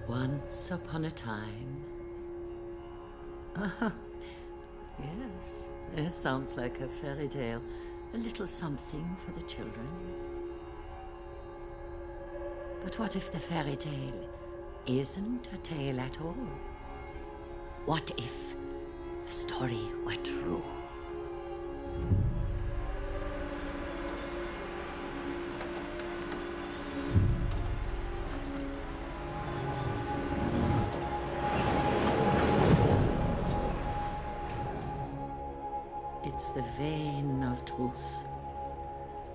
Once upon a time. Yes, it sounds like a fairy tale. A little something for the children. But what if the fairy tale isn't a tale at all? What if the story were true? It's the vein of truth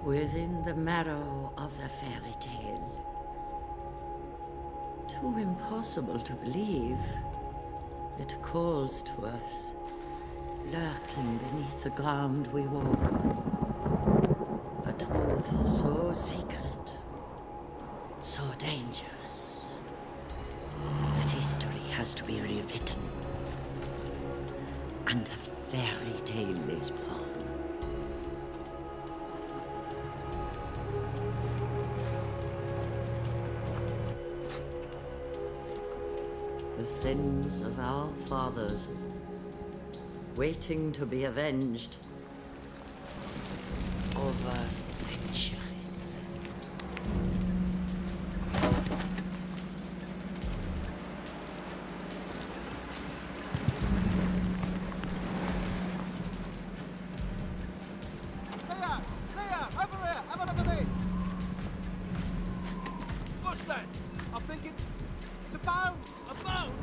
within the marrow of the fairy tale. Too impossible to believe. It calls to us, lurking beneath the ground we walk on. A truth so secret, so dangerous, that history has to be rewritten. And a fairy tale is born. The sins of our fathers, waiting to be avenged over centuries. What's that? I'm thinking it's a boat! A boat!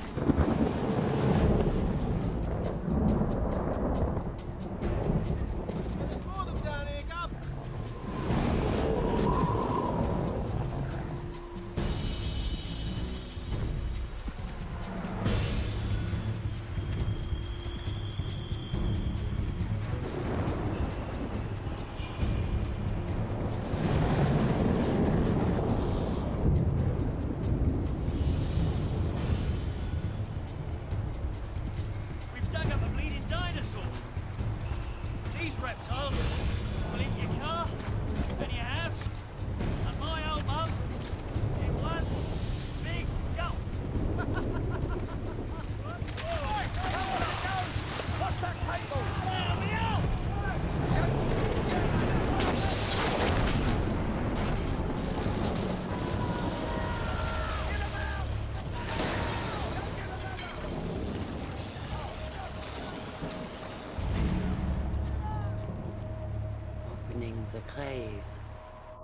There's more of them down here, Gov! reptiles will eat your car and your house and my old mum in one big gulp. What's that cable? Let me out! Opening the grave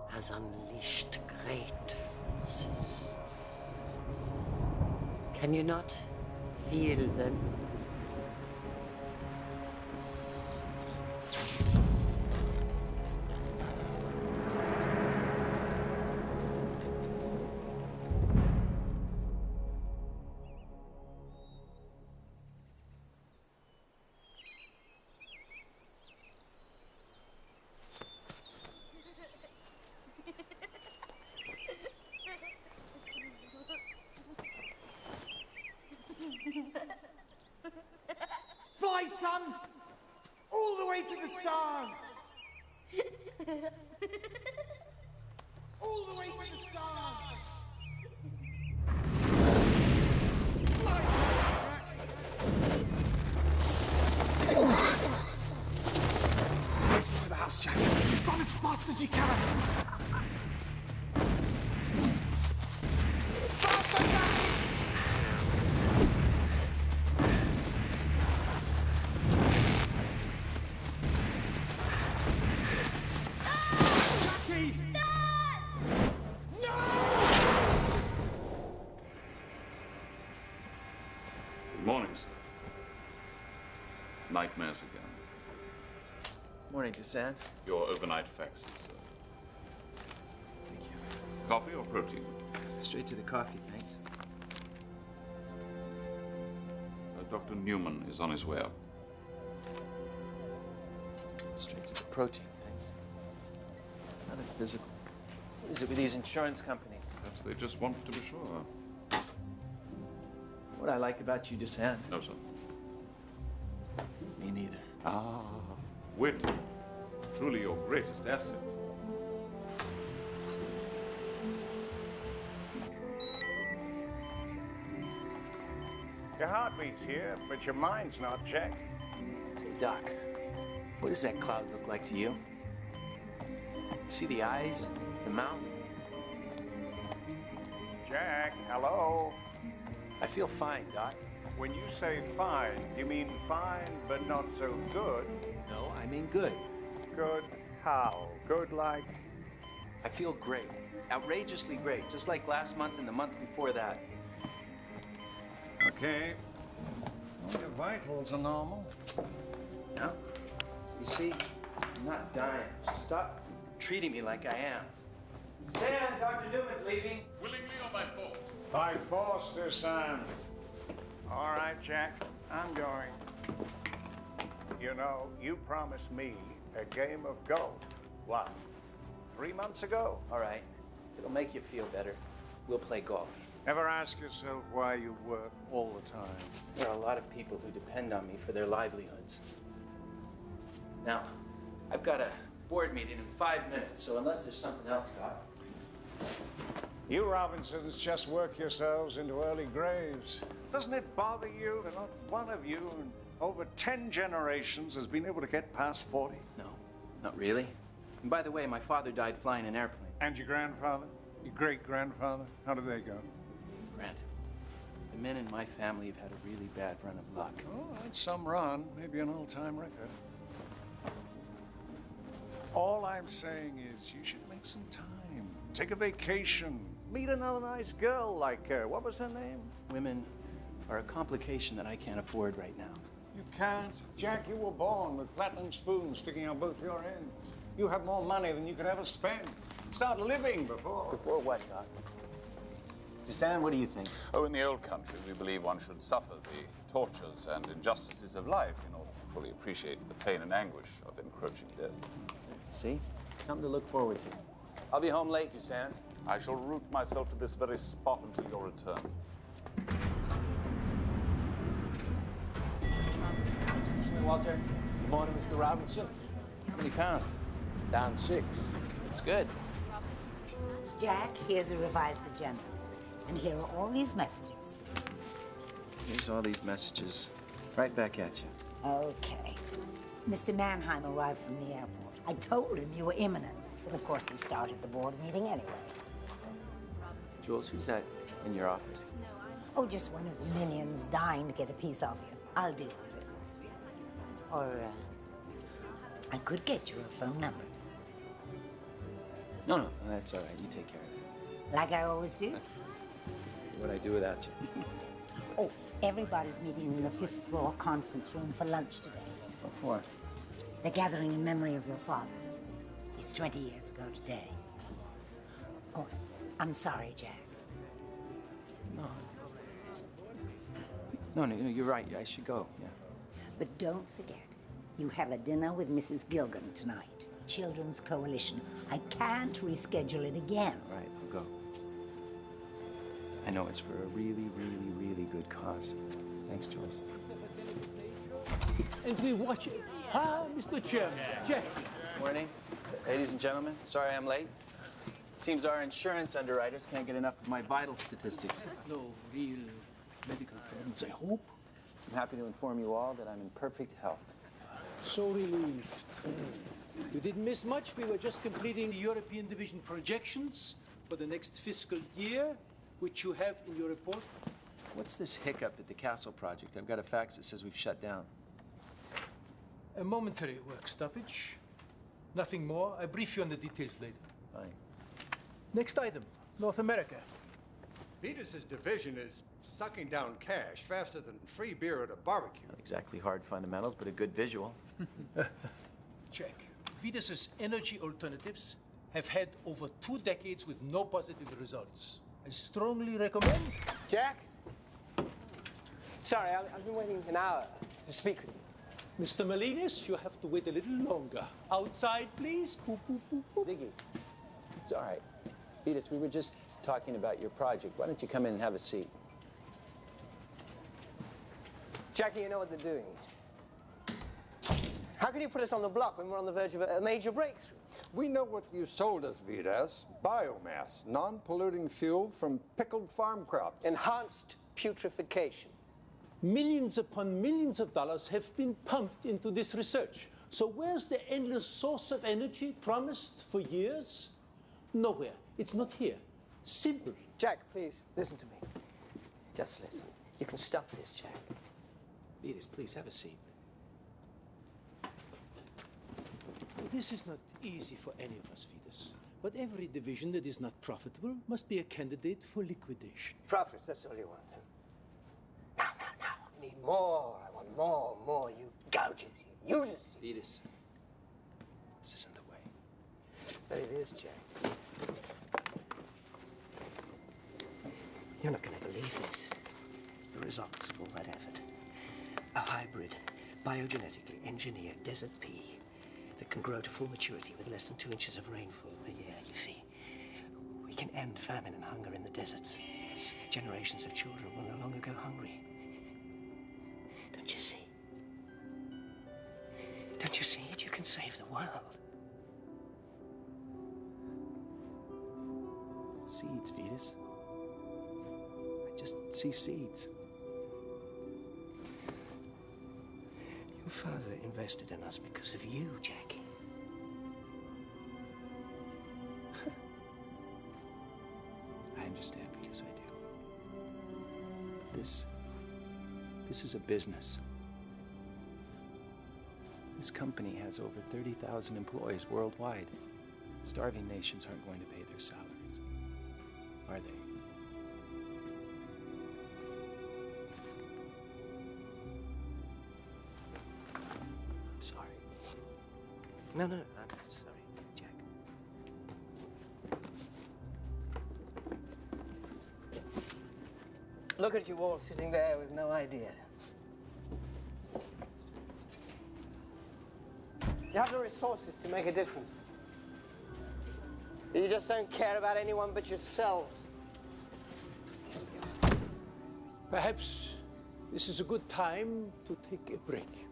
has unleashed great forces. Can you not feel them? Fly, son! All the way to the stars! All the way to the stars! Listen to the house, Jack. Run as fast as you can! Faster, Jack! Good morning, sir. Nightmares again. Morning, Dusan. Your overnight faxes, sir. Thank you. Coffee or protein? Straight to the coffee, thanks. Dr. Newman is on his way up. Straight to the protein, thanks. Another physical. What is it with these insurance companies? Perhaps they just want to be sure. What I like about you, Dusan. No, sir. Me neither. Ah, wit. Truly your greatest asset. Your heartbeat's here, but your mind's not, Jack. Say, Doc, what does that cloud look like to you? See the eyes, the mouth? Jack, hello? I feel fine, Doc. When you say fine, you mean fine but not so good? No, I mean good. Good how? Good like? I feel great. Outrageously great, just like last month and the month before that. Okay. All your vitals are normal. Yeah? You see, I'm not dying, so stop treating me like I am. Stan, Dr. Newman's leaving. Willingly or by force? By force, dear son. All right, Jack, I'm going. You know, you promised me a game of golf. What? 3 months ago? All right, if it'll make you feel better, we'll play golf. Ever ask yourself why you work all the time? There are a lot of people who depend on me for their livelihoods. Now, I've got a board meeting in 5 minutes, so unless there's something else, Doc. You Robinsons just work yourselves into early graves. Doesn't it bother you that not one of you in over 10 generations has been able to get past 40? No, not really. And by the way, my father died flying an airplane. And your grandfather? Your great-grandfather? How did they go? Grant, the men in my family have had a really bad run of luck. Oh, that's some run. Maybe an all-time record. All I'm saying is you should make some time. Take a vacation. Meet another nice girl like, what was her name? Women are a complication that I can't afford right now. You can't. Jack, you were born with platinum spoons sticking out both your ends. You have more money than you could ever spend. Start living before. Before what, Doc? Sam, what do you think? Oh, in the old country, we believe one should suffer the tortures and injustices of life in order to fully appreciate the pain and anguish of encroaching death. See? Something to look forward to. I'll be home late, Dusan. I shall root myself to this very spot until your return. Walter. Good morning, Mr. Robinson. How many pounds? Down 6. It's good. Jack, here's a revised agenda. And here are all these messages. Here's all these messages. Right back at you. Okay. Mr. Mannheim arrived from the airport. I told him you were imminent, but of course he started the board meeting anyway. Jules, who's that in your office? Oh, just one of the minions dying to get a piece of you. I'll deal with it. Or, I could get you a phone number. No, that's all right. You take care of it. Like I always do. What'd I do without you? Oh, everybody's meeting in the 5th floor conference room for lunch today. What for? They're gathering in memory of your father. It's 20 years ago today. Oh, I'm sorry, Jack. No, you're right. I should go, yeah. But don't forget, you have a dinner with Mrs. Gilgan tonight. Children's Coalition. I can't reschedule it again. Right, I'll go. I know it's for a really, really, really good cause. Thanks, Jules. And we watch it. Ah, Mr. Chairman. Jack. Morning. Ladies and gentlemen, sorry I'm late. Seems our insurance underwriters can't get enough of my vital statistics. No real medical problems, I hope. I'm happy to inform you all that I'm in perfect health. So relieved. You didn't miss much. We were just completing the European Division projections for the next fiscal year, which you have in your report. What's this hiccup at the castle project? I've got a fax that says we've shut down. A momentary work stoppage. Nothing more. I'll brief you on the details later. Fine. Next item, North America. Vetus's division is sucking down cash faster than free beer at a barbecue. Not exactly hard fundamentals, but a good visual. Check. Vetus's energy alternatives have had over 2 decades with no positive results. I strongly recommend. Jack? Sorry, I've been waiting an hour to speak with you. Mr. Malinas, you have to wait a little longer. Outside, please. Boop, boop, boop, boop. Ziggy, it's all right. Vetus, we were just talking about your project. Why don't you come in and have a seat? Jackie, you know what they're doing. How can you put us on the block when we're on the verge of a major breakthrough? We know what you sold us, Vitas. Biomass, non-polluting fuel from pickled farm crops. Enhanced putrefaction. Millions upon millions of dollars have been pumped into this research. So where's the endless source of energy promised for years? Nowhere. It's not here. Simple. Jack, please, listen to me. Just listen. You can stop this, Jack. Vetus, please have a seat. This is not easy for any of us, Vetus. But every division that is not profitable must be a candidate for liquidation. Profits, that's all you want. Now. I need more. I want more. You gougers, you users. Vetus, this isn't the way. But it is, Jack. You're not going to believe this. The results of all that effort. A hybrid, biogenetically engineered desert pea that can grow to full maturity with less than 2 inches of rainfall per year. You see, we can end famine and hunger in the deserts. Yes, generations of children will no longer go hungry. Don't you see? Don't you see it? You can save the world. Seeds, Vetus. I just see seeds. Your father invested in us because of you, Jack. I understand because I do. This is a business. This company has over 30,000 employees worldwide. Starving nations aren't going to pay their salaries, are they? Sorry. No, I'm sorry, Jack. Look at you all sitting there with no idea. You have the resources to make a difference. You just don't care about anyone but yourselves. Perhaps this is a good time to take a break.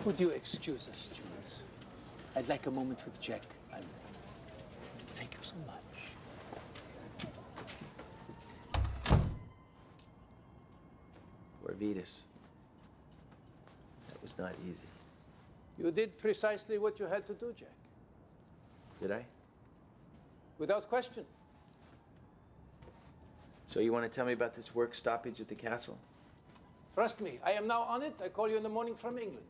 Would you excuse us, Jules? I'd like a moment with Jack. And thank you so much. Poor Vetus. That was not easy. You did precisely what you had to do, Jack. Did I? Without question. So you want to tell me about this work stoppage at the castle? Trust me, I am now on it. I call you in the morning from England.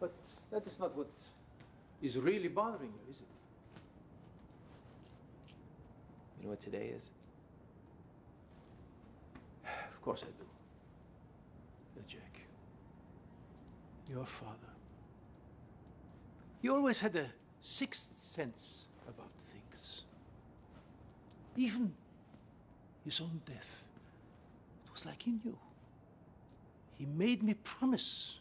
But that is not what is really bothering you, is it? You know what today is? Of course I do. Jack, your father. He always had a sixth sense about things. Even his own death. It was like he knew. He made me promise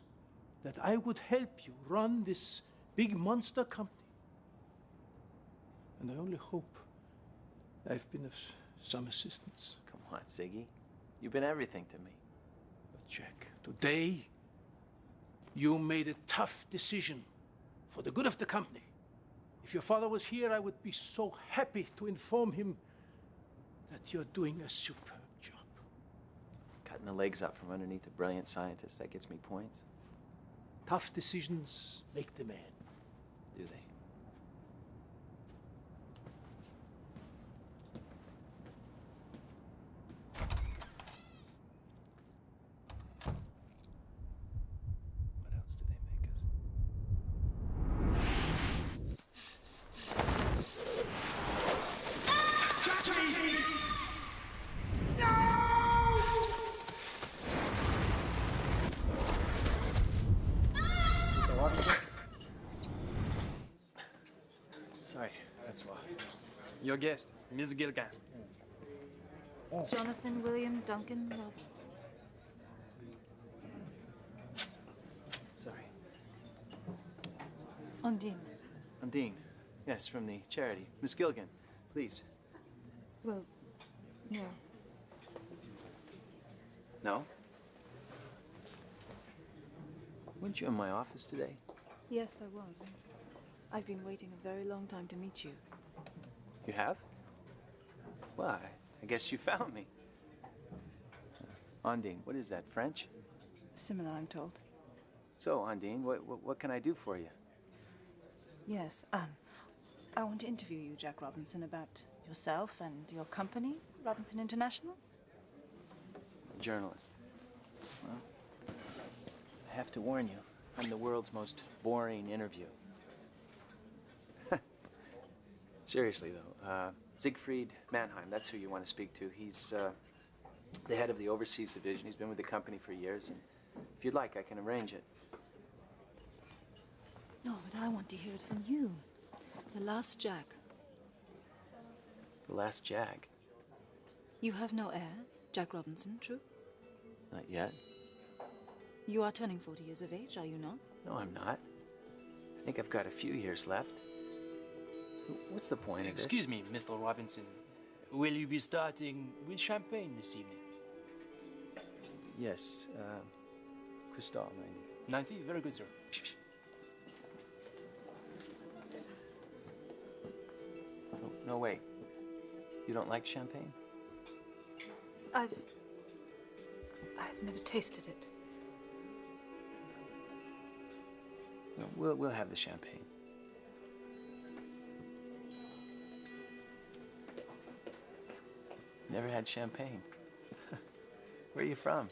that I would help you run this big monster company. And I only hope I've been of some assistance. Come on, Ziggy. You've been everything to me. But Jack, today you made a tough decision for the good of the company. If your father was here, I would be so happy to inform him that you're doing a superb job. Cutting the legs out from underneath a brilliant scientist, that gets me points. Tough decisions make the man. Do they? What else do they make us? Sorry, that's why. Your guest, Miss Gilgan. Jonathan William Duncan Robinson. Sorry. Undine. Undine. Yes, from the charity. Miss Gilgan, please. Well, no. No? Weren't you in my office today? Yes, I was. I've been waiting a very long time to meet you. You have? Well, I guess you found me. Ondine, what is that, French? Similar, I'm told. So, Ondine, what can I do for you? Yes, I want to interview you, Jack Robinson, about yourself and your company, Robinson International. Journalist. Well, I have to warn you, I'm the world's most boring interview. Seriously, though, Siegfried Mannheim, that's who you want to speak to. He's the head of the overseas division. He's been with the company for years, and if you'd like, I can arrange it. No, but I want to hear it from you. The last Jack. The last Jag? You have no heir, Jack Robinson, true? Not yet. You are turning 40 years of age, are you not? No, I'm not. I think I've got a few years left. What's the point of this? Excuse me, Mr. Robinson. Will you be starting with champagne this evening? Yes, Cristal, 90. 90? Very good, sir. No, wait. You don't like champagne? I've never tasted it. No, we'll have the champagne. Never had champagne. Where are you from?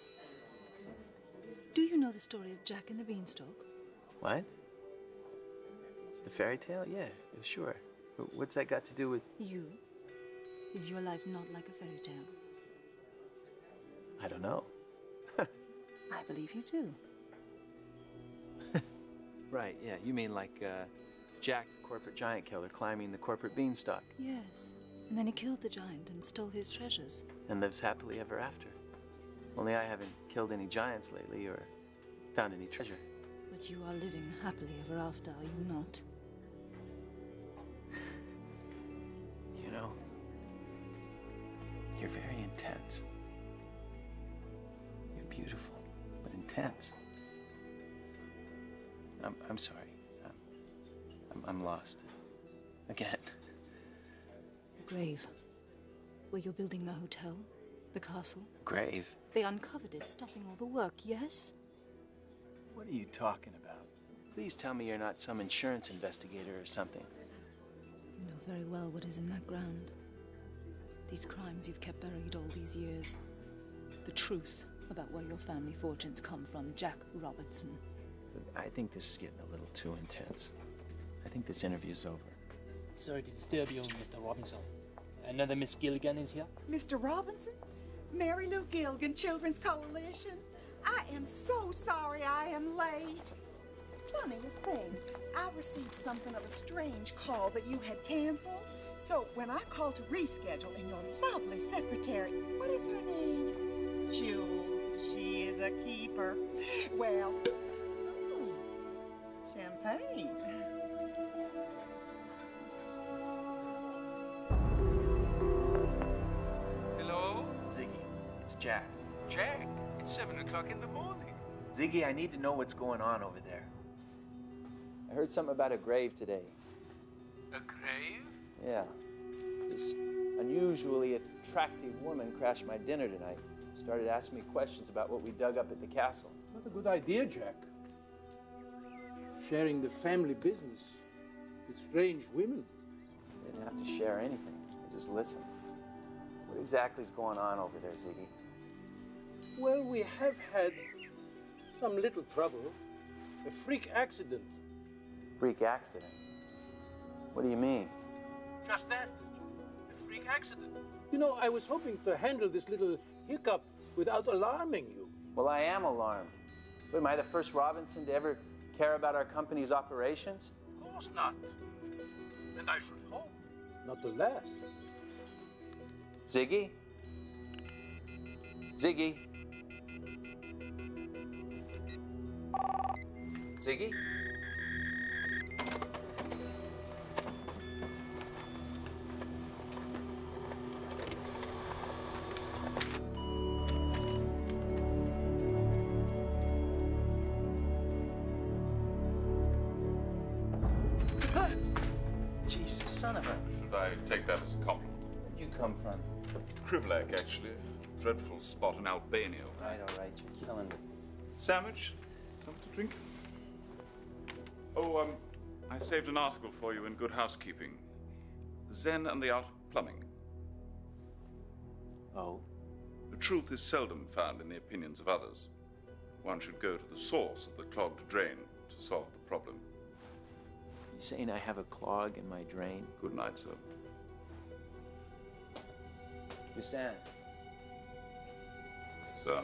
Do you know the story of Jack and the Beanstalk? What? The fairy tale? Yeah, sure. What's that got to do with... You? Is your life not like a fairy tale? I don't know. I believe you do. Right, yeah. You mean like Jack, the corporate giant killer, climbing the corporate beanstalk. Yes. And then he killed the giant and stole his treasures. And lives happily ever after. Only I haven't killed any giants lately or found any treasure. But you are living happily ever after, are you not? You know, you're very intense. You're beautiful, but intense. I'm sorry. I'm lost. Again. The grave. Where you're building the hotel? The castle? Grave? They uncovered it, stopping all the work, yes? What are you talking about? Please tell me you're not some insurance investigator or something. You know very well what is in that ground. These crimes you've kept buried all these years. The truth about where your family fortunes come from, Jack Robinson. I think this is getting a little too intense. I think this interview's over. Sorry to disturb you, Mr. Robinson. Another Miss Gilligan is here? Mr. Robinson? Mary Lou Gilligan, Children's Coalition. I am so sorry I am late. Funniest thing, I received something of a strange call that you had canceled. So when I called to reschedule, and your lovely secretary, what is her name? Jules. She is a keeper. Well, champagne. Hello? Ziggy, it's Jack. Jack, it's 7 o'clock in the morning. Ziggy, I need to know what's going on over there. I heard something about a grave today. A grave? Yeah. This unusually attractive woman crashed my dinner tonight. Started asking me questions about what we dug up at the castle. Not a good idea, Jack. Sharing the family business with strange women. I didn't have to share anything. I just listened. What exactly is going on over there, Ziggy? Well, we have had some little trouble. A freak accident. Freak accident? What do you mean? Just that. A freak accident. You know, I was hoping to handle this little hiccup without alarming you. Well, I am alarmed. But am I the first Robinson to ever care about our company's operations? Of course not. And I should hope not the last. Ziggy? Ziggy? Ziggy? son of a... Should I take that as a compliment? Where'd you come from? Krivlak, actually. Dreadful spot in Albania. All right, you're killing me. Sandwich? Something to drink? Oh, I saved an article for you in Good Housekeeping. Zen and the Art of Plumbing. Oh? The truth is seldom found in the opinions of others. One should go to the source of the clogged drain to solve the problem. You saying I have a clog in my drain? Good night, sir. Busan. Sir.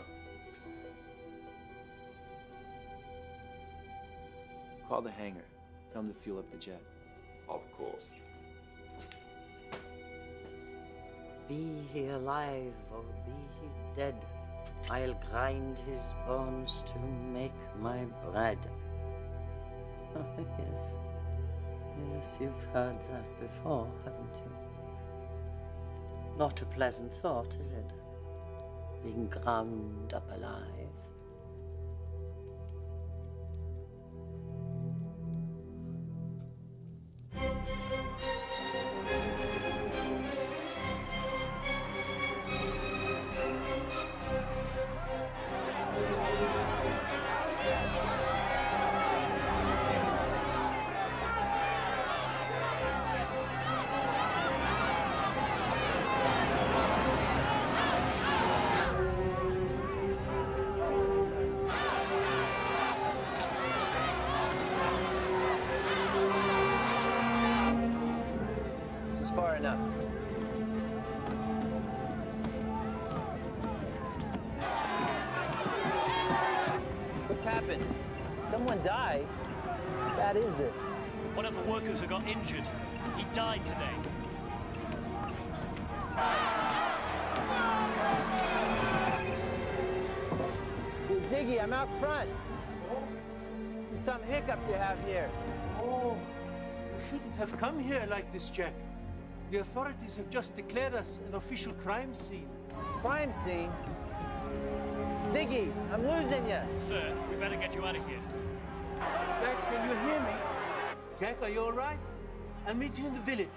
Call the hangar. Tell them to fuel up the jet. Of course. Be he alive or be he dead, I'll grind his bones to make my bread. Oh, yes. Yes, you've heard that before, haven't you? Not a pleasant thought, is it? Being ground up alive. Far enough. What's happened? Someone died? How bad is this? One of the workers who got injured. He died today. Hey, Ziggy, I'm out front. This is some hiccup you have here. Oh, you shouldn't have come here like this, Jack. The authorities have just declared us an official crime scene. Crime scene? Ziggy, I'm losing you. Sir, we better get you out of here. Jack, can you hear me? Jack, are you all right? I'll meet you in the village.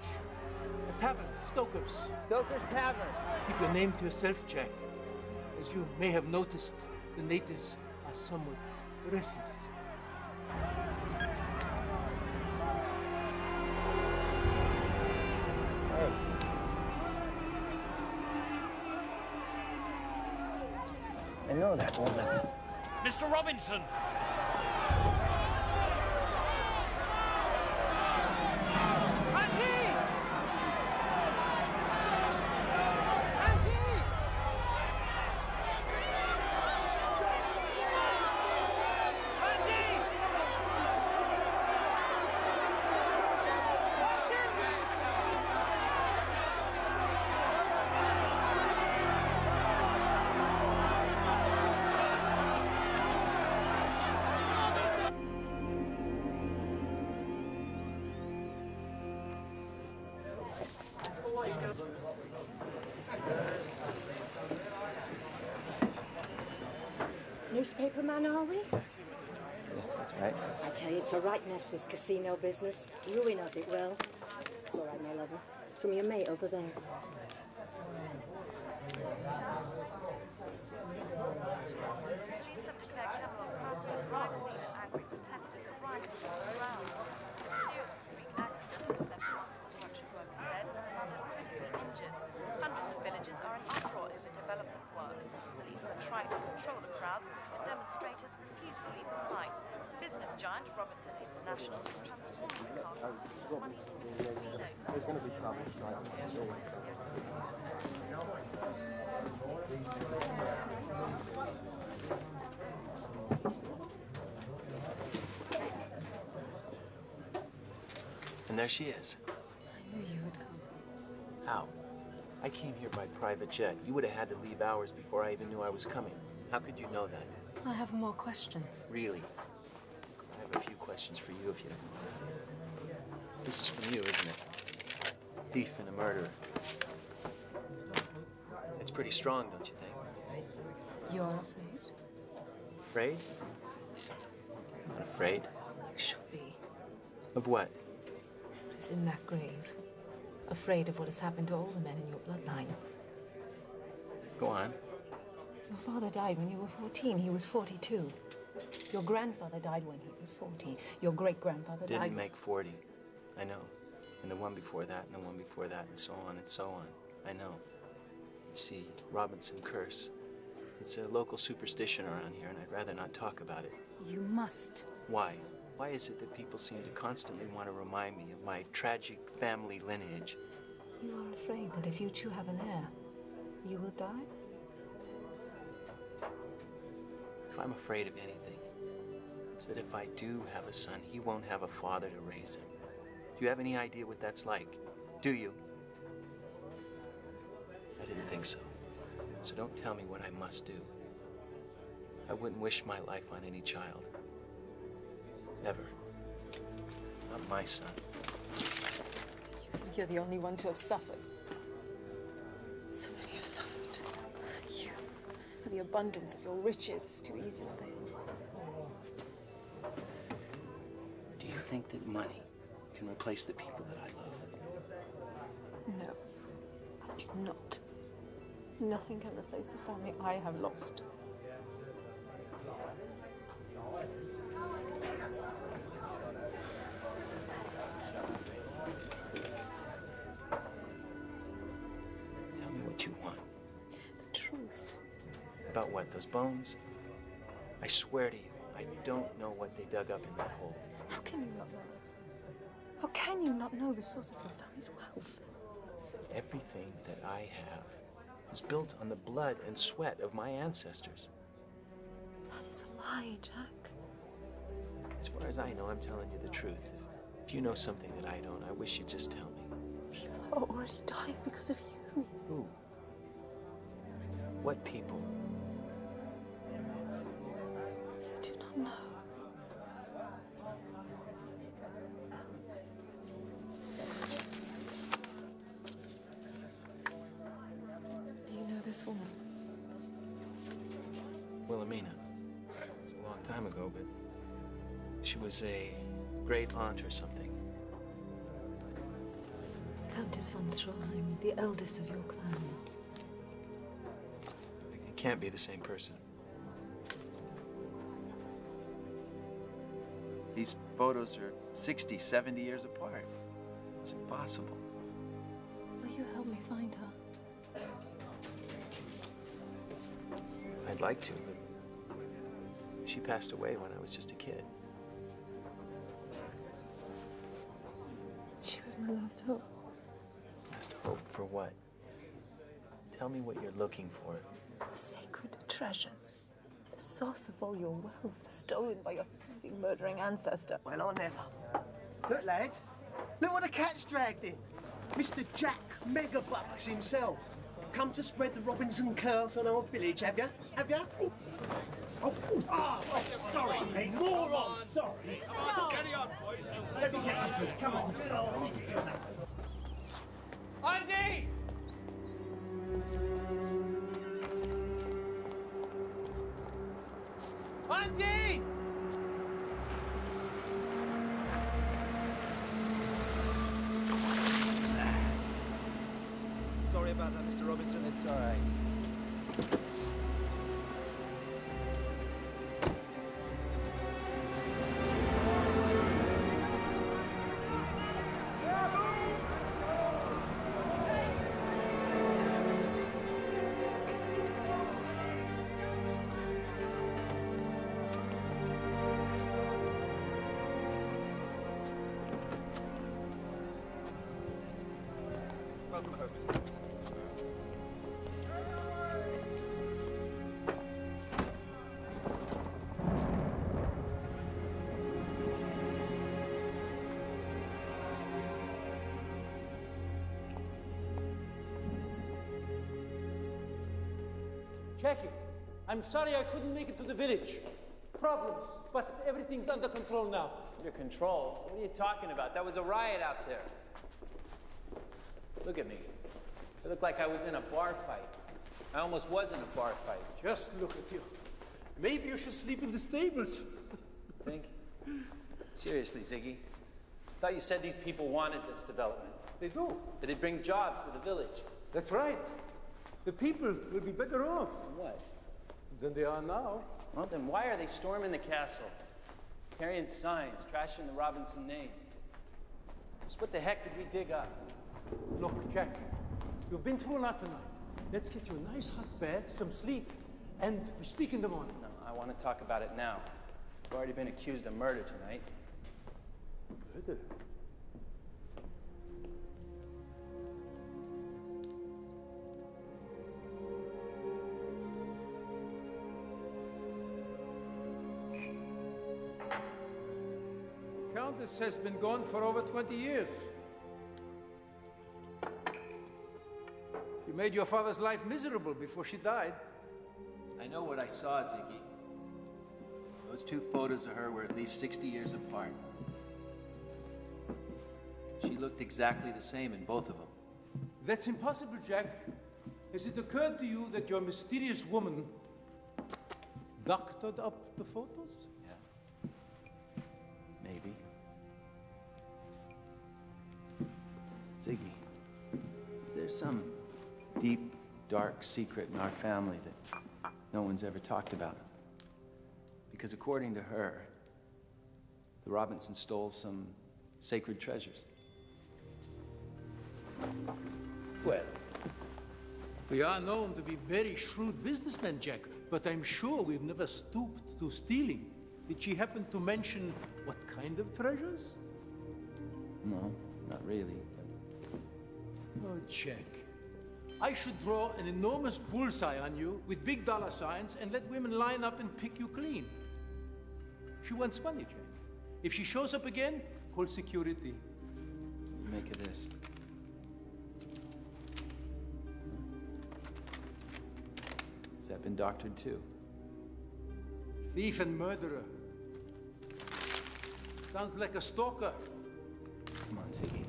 A tavern, Stoker's. Stoker's Tavern. Keep your name to yourself, Jack. As you may have noticed, the natives are somewhat restless. Hey. I know that woman. Mr. Robinson! Newspaperman, are we? Yes, that's right. I tell you, it's a right mess, this casino business. Ruin us, it will. It's all right, my lover. From your mate over there. There's going to be trouble striking. And there she is. I knew you would come. How? I came here by private jet. You would have had to leave hours before I even knew I was coming. How could you know that? I have more questions. Really? I have a few questions for you if you... This is from you, isn't it? Thief and a murderer. It's pretty strong, don't you think? You're afraid? Afraid? Not afraid. You should be. Of what? What is in that grave? Afraid of what has happened to all the men in your bloodline. Go on. Your father died when you were 14. He was 42. Your grandfather died when he was 40. Your great-grandfather died... Didn't make 40. I know. And the one before that, and the one before that, and so on and so on. I know. It's the Robinson curse. It's a local superstition around here, and I'd rather not talk about it. You must. Why? Why is it that people seem to constantly want to remind me of my tragic family lineage? You are afraid that if you too have an heir, you will die? If I'm afraid of anything, it's that if I do have a son, he won't have a father to raise him. Do you have any idea what that's like? Do you? I didn't think so. So don't tell me what I must do. I wouldn't wish my life on any child. Ever. Not my son. You think you're the only one to have suffered? So many have suffered. You, and the abundance of your riches to ease your pain. Do you think that money can replace the people that I love? No, I do not. Nothing can replace the family I have lost. Tell me what you want. The truth. About what, those bones? I swear to you, I don't know what they dug up in that hole. How can you not know? How can you not know the source of your family's wealth? Everything that I have was built on the blood and sweat of my ancestors. That is a lie, Jack. As far as I know, I'm telling you the truth. If you know something that I don't, I wish you'd just tell me. People are already dying because of you. Who? What people? You do not know. Do you know this woman? Wilhelmina. It was a long time ago, but she was a great aunt or something. Countess von Stroheim, the eldest of your clan. It can't be the same person. These photos are 60, 70 years apart. It's impossible. Will you help me find her? I'd like to, but she passed away when I was just a kid. She was my last hope. Last hope for what? Tell me what you're looking for. The sacred treasures. The source of all your wealth, stolen by your thieving, murdering ancestor. Well, or never. Look, lads. Look what the cat's dragged in. Mr. Jack Megabucks himself. Come to spread the Robinson curse on our village, have you? Have you? Sorry, mate. Moron, sorry. Come on, carry on, boys. Let me get you. Come on. Andy! Andy! Sorry about that, Mr. Robinson. It's all right. Welcome home, Mr. Robinson. Jackie, I'm sorry I couldn't make it to the village. Problems, but everything's under control now. Under control? What are you talking about? That was a riot out there. Look at me. I look like I was in a bar fight. I almost was in a bar fight. Just look at you. Maybe you should sleep in the stables. Think? Seriously, Ziggy. I thought you said these people wanted this development. They do. That it bring jobs to the village. That's right. The people will be better off. What? Than they are now. Well, then why are they storming the castle? Carrying signs, trashing the Robinson name. Just what the heck did we dig up? Look, Jack, you've been through a lot tonight. Let's get you a nice hot bath, some sleep, and we speak in the morning. No, I want to talk about it now. I've already been accused of murder tonight. Murder? Countess has been gone for over 20 years. You made your father's life miserable before she died. I know what I saw, Ziggy. Those two photos of her were at least 60 years apart. She looked exactly the same in both of them. That's impossible, Jack. Has it occurred to you that your mysterious woman doctored up the photos? Yeah. Maybe. Ziggy, is there some deep, dark secret in our family that no one's ever talked about? Because according to her, the Robinsons stole some sacred treasures. Well, we are known to be very shrewd businessmen, Jack, but I'm sure we've never stooped to stealing. Did she happen to mention what kind of treasures? No, not really. Oh, Jack. I should draw an enormous bullseye on you with big dollar signs and let women line up and pick you clean. She wants money, Jack. If she shows up again, call security. Make of this. Has that been doctored too? Thief and murderer. Sounds like a stalker. Come on, Ziggy.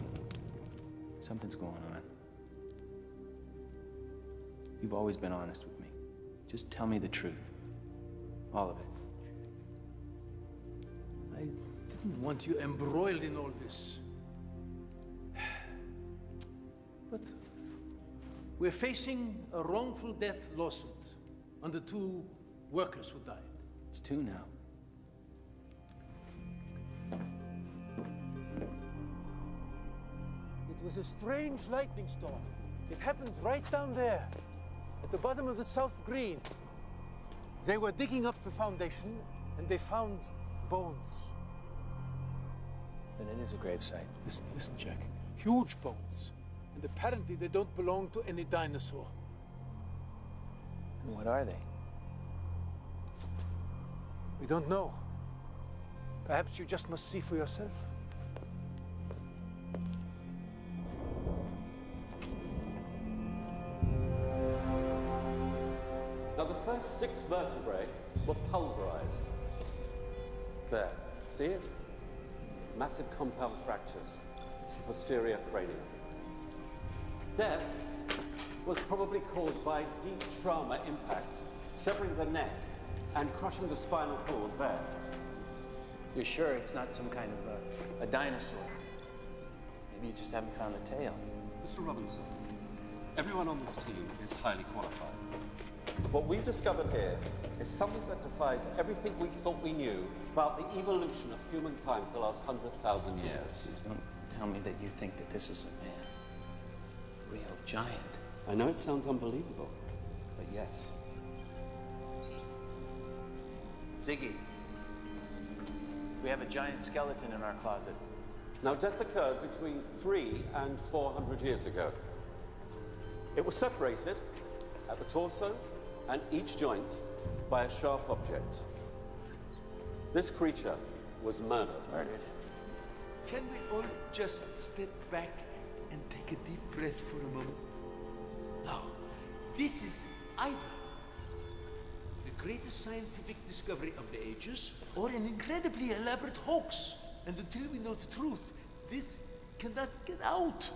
Something's going on. You've always been honest with me. Just tell me the truth. All of it. I didn't want you embroiled in all this. But we're facing a wrongful death lawsuit on the two workers who died. It's two now. It was a strange lightning storm. It happened right down there, at the bottom of the South Green. They were digging up the foundation, and they found bones. Then it is a gravesite. Listen, Jack. Huge bones. And apparently they don't belong to any dinosaur. And what are they? We don't know. Perhaps you just must see for yourself. Now, the first 6 vertebrae were pulverized. There, see it? Massive compound fractures to posterior cranium. Death was probably caused by deep trauma impact, severing the neck and crushing the spinal cord there. You're sure it's not some kind of a dinosaur? Maybe you just haven't found the tail. Mr. Robinson, everyone on this team is highly qualified. What we've discovered here is something that defies everything we thought we knew about the evolution of humankind for the last 100,000 years. Please don't tell me that you think that this is a man. A real giant. I know it sounds unbelievable, but yes. Ziggy, we have a giant skeleton in our closet. Now, death occurred between 300 and 400 years ago. It was separated at the torso and each joint by a sharp object. This creature was murdered. Murdered? Can we all just step back and take a deep breath for a moment? Now, this is either the greatest scientific discovery of the ages or an incredibly elaborate hoax. And until we know the truth, this cannot get out.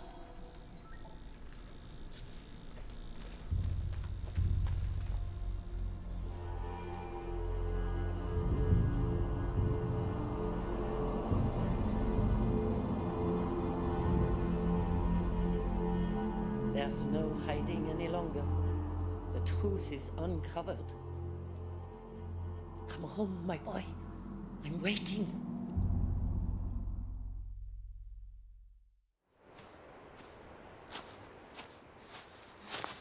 There's no hiding any longer. The truth is uncovered. Come home, my boy. I'm waiting.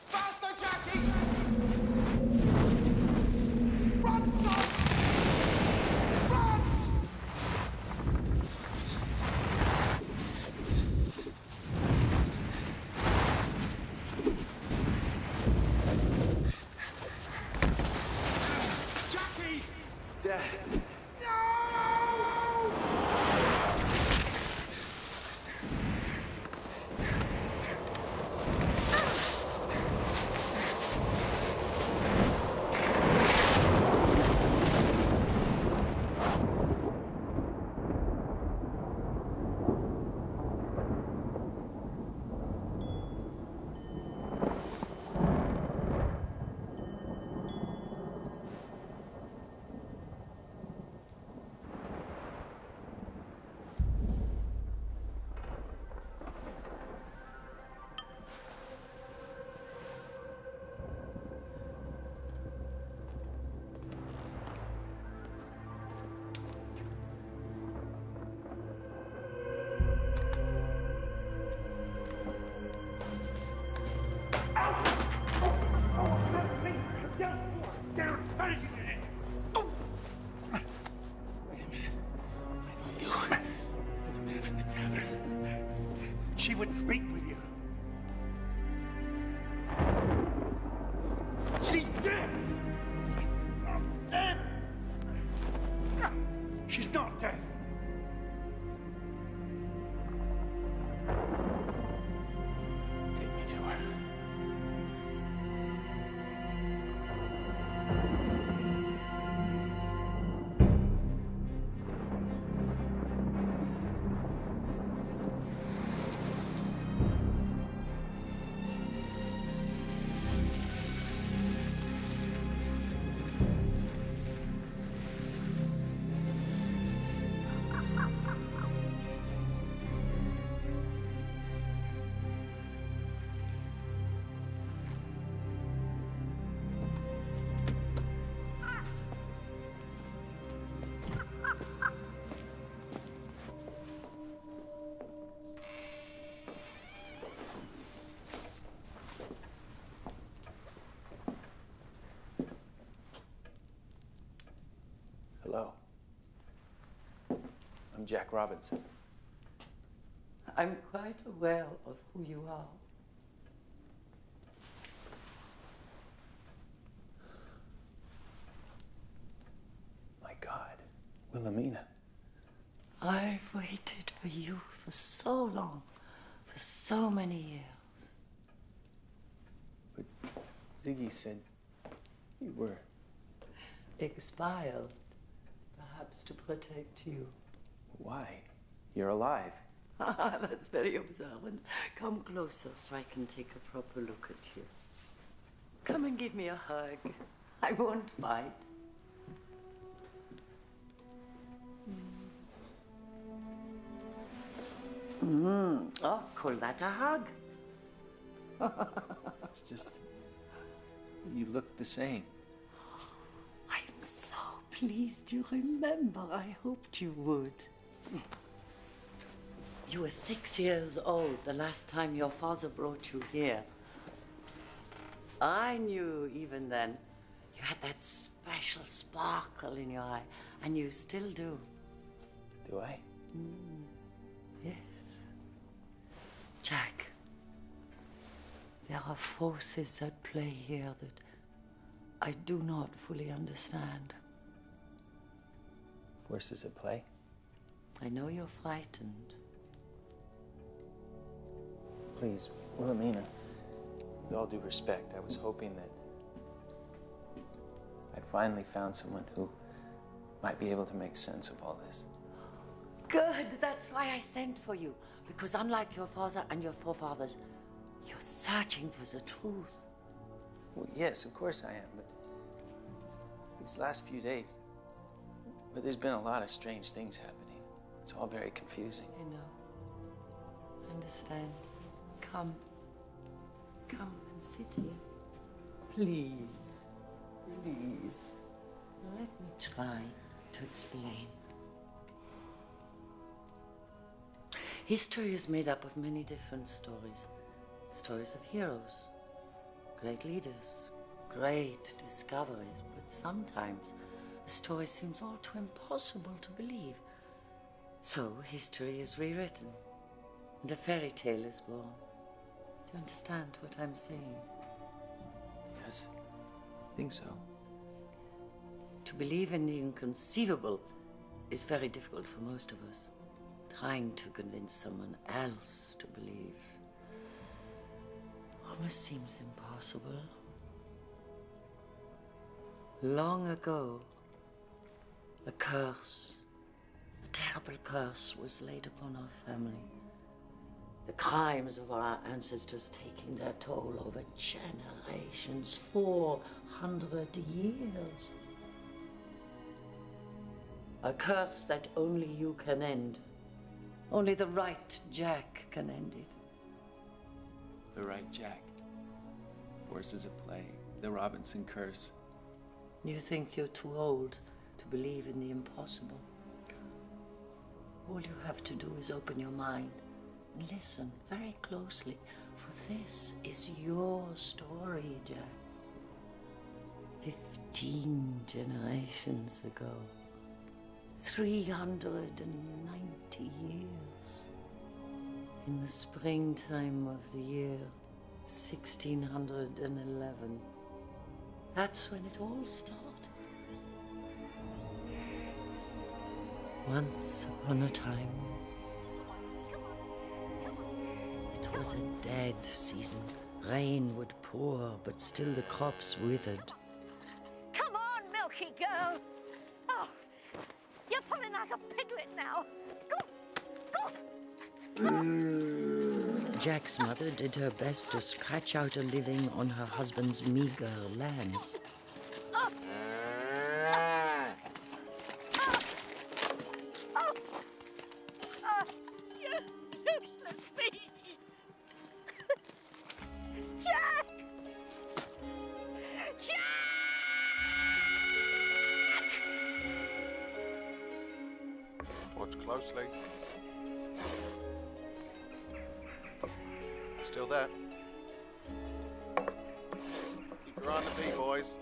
Faster, Jackie! Run, son! Run! Jackie! Dad. She would speak with you. She's dead! She's not dead! She's not dead! Take me to her. Hello. I'm Jack Robinson. I'm quite aware of who you are. My God, Wilhelmina. I've waited for you for so long, for so many years. But Ziggy said you were Expired, perhaps to protect you. Why? You're alive. That's very observant. Come closer so I can take a proper look at you. Come and give me a hug. I won't bite. Oh, call that a hug? It's just you look the same. I'm so pleased you remember. I hoped you would. You were 6 years old the last time your father brought you here. I knew even then you had that special sparkle in your eye, and you still do. Do I? Yes. Jack, there are forces at play here that I do not fully understand. Forces at play? I know you're frightened. Please, Wilhelmina, with all due respect, I was hoping that I'd finally found someone who might be able to make sense of all this. Good, that's why I sent for you. Because unlike your father and your forefathers, you're searching for the truth. Well, yes, of course I am, but these last few days, but there's been a lot of strange things happening. It's all very confusing. I know. I understand. Come. Come and sit here. Please. Please. Let me try to explain. History is made up of many different stories. Stories of heroes, great leaders, great discoveries, but sometimes a story seems all too impossible to believe. So history is rewritten, and a fairy tale is born. Do you understand what I'm saying? Yes, I think so. To believe in the inconceivable is very difficult for most of us. Trying to convince someone else to believe almost seems impossible. Long ago, a curse, a terrible curse, was laid upon our family. The crimes of our ancestors taking their toll over generations, 400 years. A curse that only you can end. Only the right Jack can end it. The right Jack. Forces at play. The Robinson curse. You think you're too old to believe in the impossible. All you have to do is open your mind and listen very closely, for this is your story, Jack. 15 generations ago. 390 years. In the springtime of the year 1611. That's when it all started. Once upon a time, it was a dead season. Rain would pour, but still the crops withered. Come on, milky girl. Oh, you're pulling like a piglet now. Go. Jack's mother did her best to scratch out a living on her husband's meager lands. You useless beast! Jack! Jack! Watch closely. Still there. Keep your eye on the bee, boys.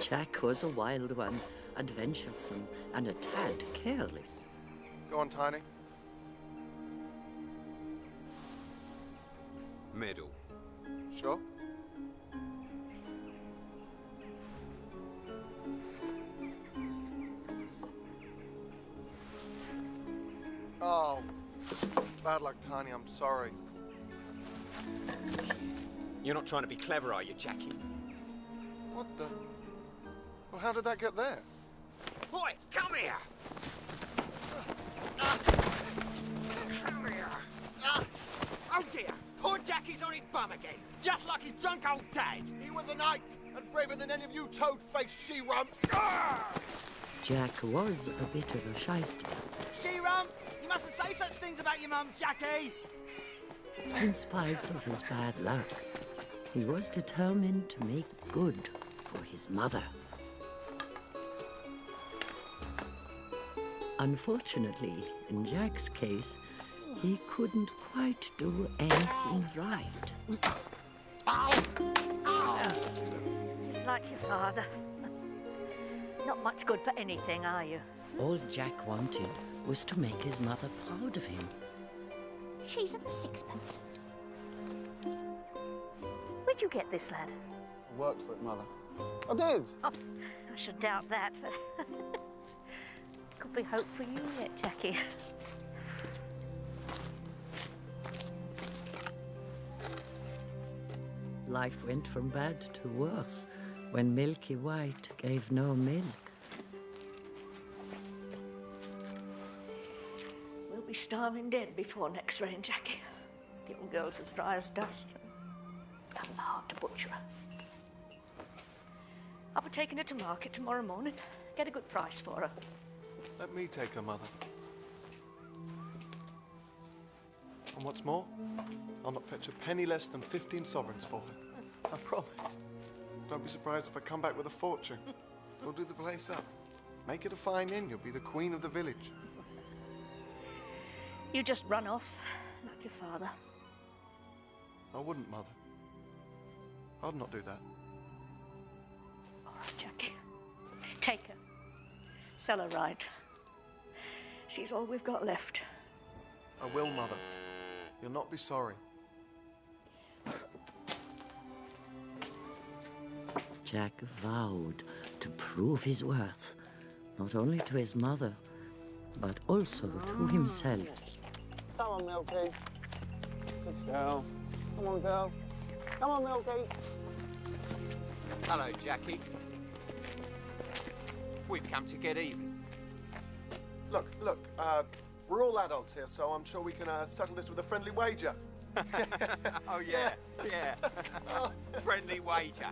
Jack was a wild one, adventuresome and a tad careless. Go on, Tiny. Middle. Sure. Oh, bad luck, Tiny. I'm sorry. You're not trying to be clever, are you, Jackie? What the? Well, how did that get there? Boy, come here! Come here! Oh dear! Poor Jackie's on his bum again, just like his drunk old dad. He was a knight and braver than any of you toad-faced she-rumps. Jack was a bit of a shyster. She-rump! You mustn't say such things about your mum, Jackie! In spite of his bad luck, he was determined to make good for his mother. Unfortunately, in Jack's case, he couldn't quite do anything right. Just like your father. Not much good for anything, are you? All Jack wanted was to make his mother proud of him. She's in a sixpence. Where'd you get this, lad? I worked for it, Mother. I did. Oh, I should doubt that, but could be hope for you yet, Jackie. Life went from bad to worse when Milky White gave no milk. We'll be starving dead before next rain, Jackie. The old girl's as dry as dust. Having the heart to butcher her. I'll be taking her to market tomorrow morning. Get a good price for her. Let me take her, Mother. And what's more, I'll not fetch a penny less than 15 sovereigns for her. I promise. Don't be surprised if I come back with a fortune. We'll do the place up. Make it a fine inn. You'll be the queen of the village. You just run off, like your father. I wouldn't, Mother. I'd not do that. All right, Jackie. Take her. Sell her right. She's all we've got left. I will, Mother. You'll not be sorry. Jack vowed to prove his worth, not only to his mother, but also to himself. Come on, Milky. Good girl. Come on, girl. Come on, Milky. Hello, Jackie. We've come to get even. Look, we're all adults here, so I'm sure we can settle this with a friendly wager. Oh, yeah, yeah. Friendly wager.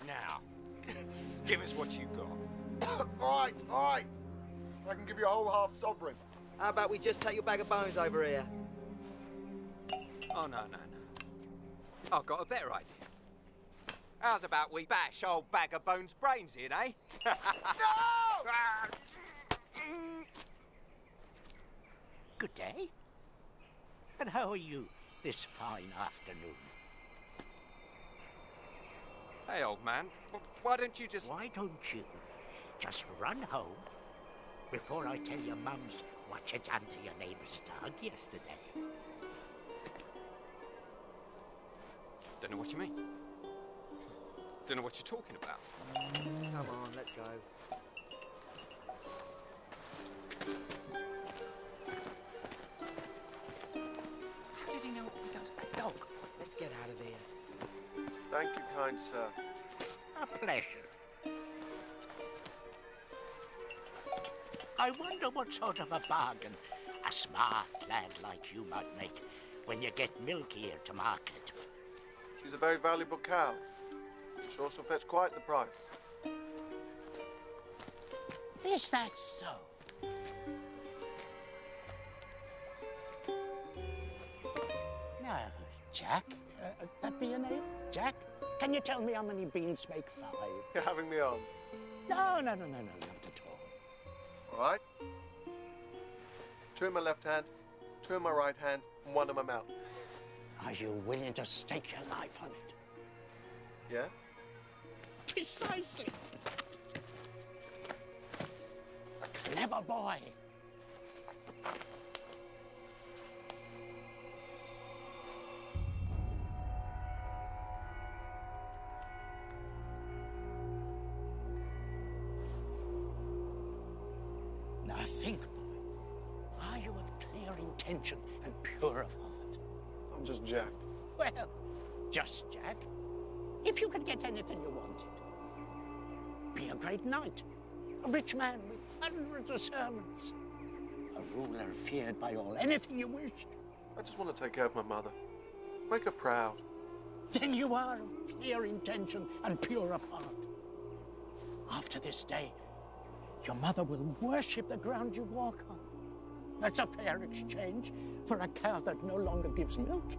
Now, give us what you got. All right. I can give you a whole half sovereign. How about we just take your bag of bones over here? Oh, no. I've got a better idea. How's about we bash old bag of bones brains in, eh? No! Good day. And how are you this fine afternoon? Hey, old man, why don't you just... Why don't you just run home before I tell your mums what you done to your neighbour's dog yesterday? Don't know what you mean. Don't know what you're talking about. Come on, let's go. How did he know what we done to that dog? Let's get out of here. Thank you, kind sir. A pleasure. I wonder what sort of a bargain a smart lad like you might make when you get Milky here to market. She's a very valuable cow. I'm sure she'll fetch quite the price. Is that so? Now, Jack, that be your name? Jack? Can you tell me how many beans make 5? You're having me on. No, not at all. All right. 2 in my left hand, 2 in my right hand, and 1 in my mouth. Are you willing to stake your life on it? Yeah? Precisely. A clever boy. Now think, boy. Are you of clear intention and pure of heart? I'm just Jack. Well, just Jack. If you could get anything you wanted, be a great knight, a rich man with hundreds of servants, a ruler feared by all, anything you wished. I just want to take care of my mother. Make her proud. Then you are of clear intention and pure of heart. After this day, your mother will worship the ground you walk on. That's a fair exchange for a cow that no longer gives milk.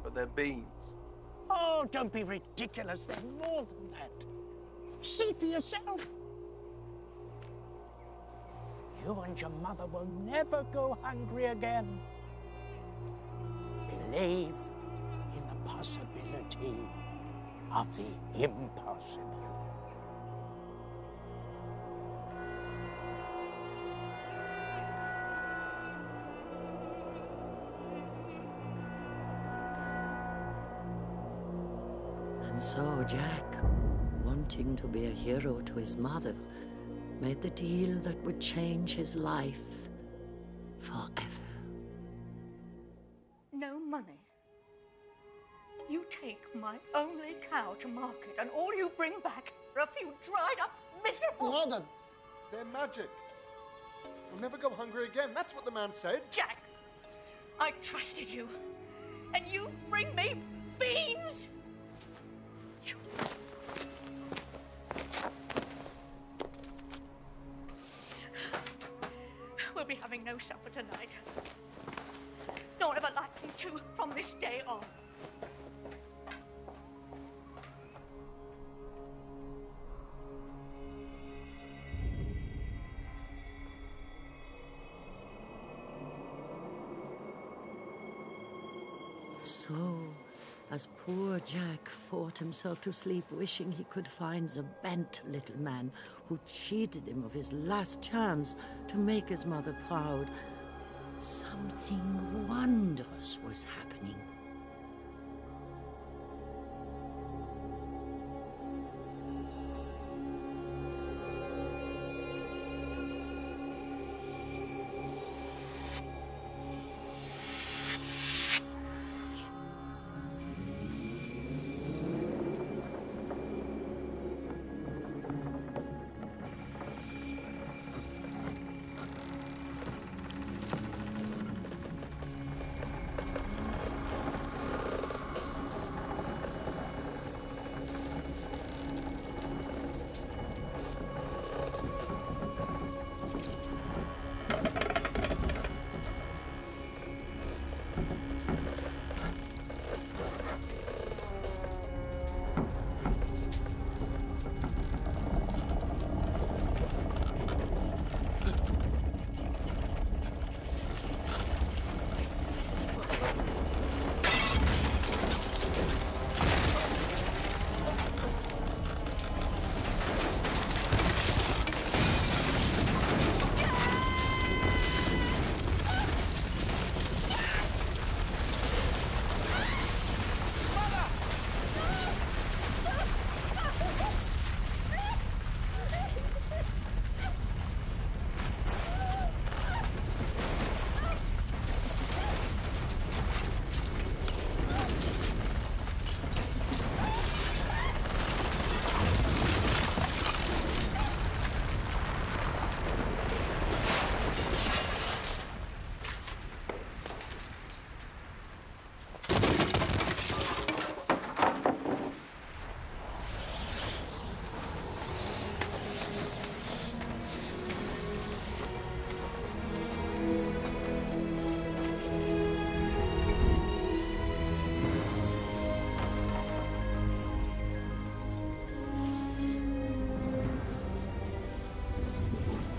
But they're beans. Oh, don't be ridiculous. They're more than that. See for yourself. You and your mother will never go hungry again. Believe in the possibility of the impossible. And so Jack, wanting to be a hero to his mother, made the deal that would change his life forever. No money. You take my only cow to market, and all you bring back are a few dried up, miserable... Mother, they're magic. You'll never go hungry again. That's what the man said. Jack, I trusted you, and you bring me beans? stay on. So, as poor Jack fought himself to sleep, wishing he could find the bent little man who cheated him of his last chance to make his mother proud, something wondrous was happening.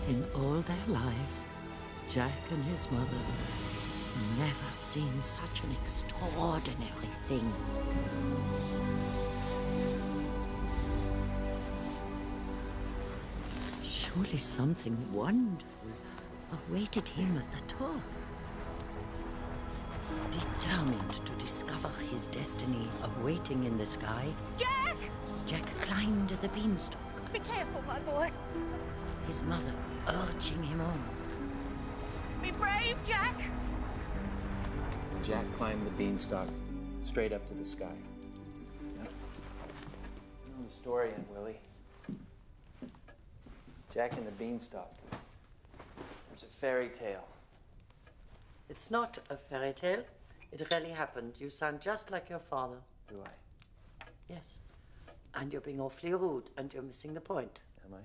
In all their lives, Jack and his mother never seen such an extraordinary thing. Surely something wonderful awaited him at the top. Determined to discover his destiny awaiting in the sky, Jack! Jack climbed the beanstalk, Be careful, my boy. his mother urging him on. Be brave, Jack! Jack climbed the beanstalk straight up to the sky. Yep. You know the story, Aunt Willie. Jack and the Beanstalk. It's a fairy tale. It's not a fairy tale. It really happened. You sound just like your father. Do I? Yes. And you're being awfully rude, and you're missing the point. Am I?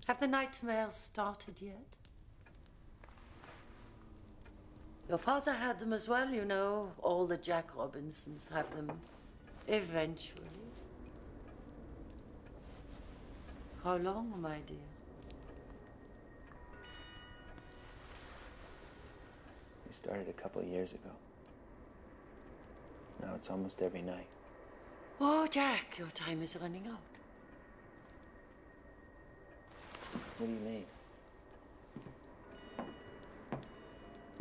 Have the nightmares started yet? Your father had them as well, you know. All the Jack Robinsons have them. Eventually. How long, my dear? They started a couple of years ago. Now it's almost every night. Oh, Jack, your time is running out. What do you mean?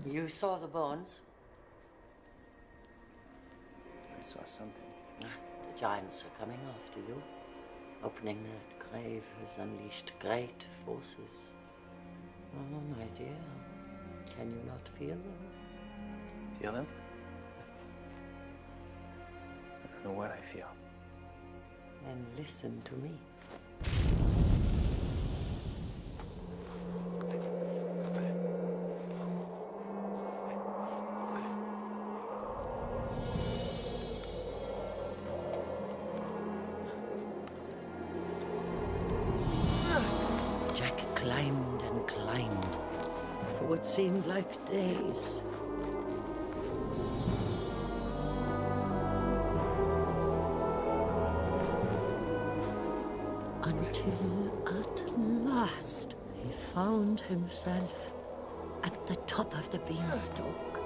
You saw the bones. I saw something. The giants are coming after you. Opening that grave has unleashed great forces. Oh, my dear, can you not feel them? Feel them? I don't know what I feel. Then listen to me. Jack climbed and climbed. for what seemed like days. Until at last he found himself at the top of the beanstalk,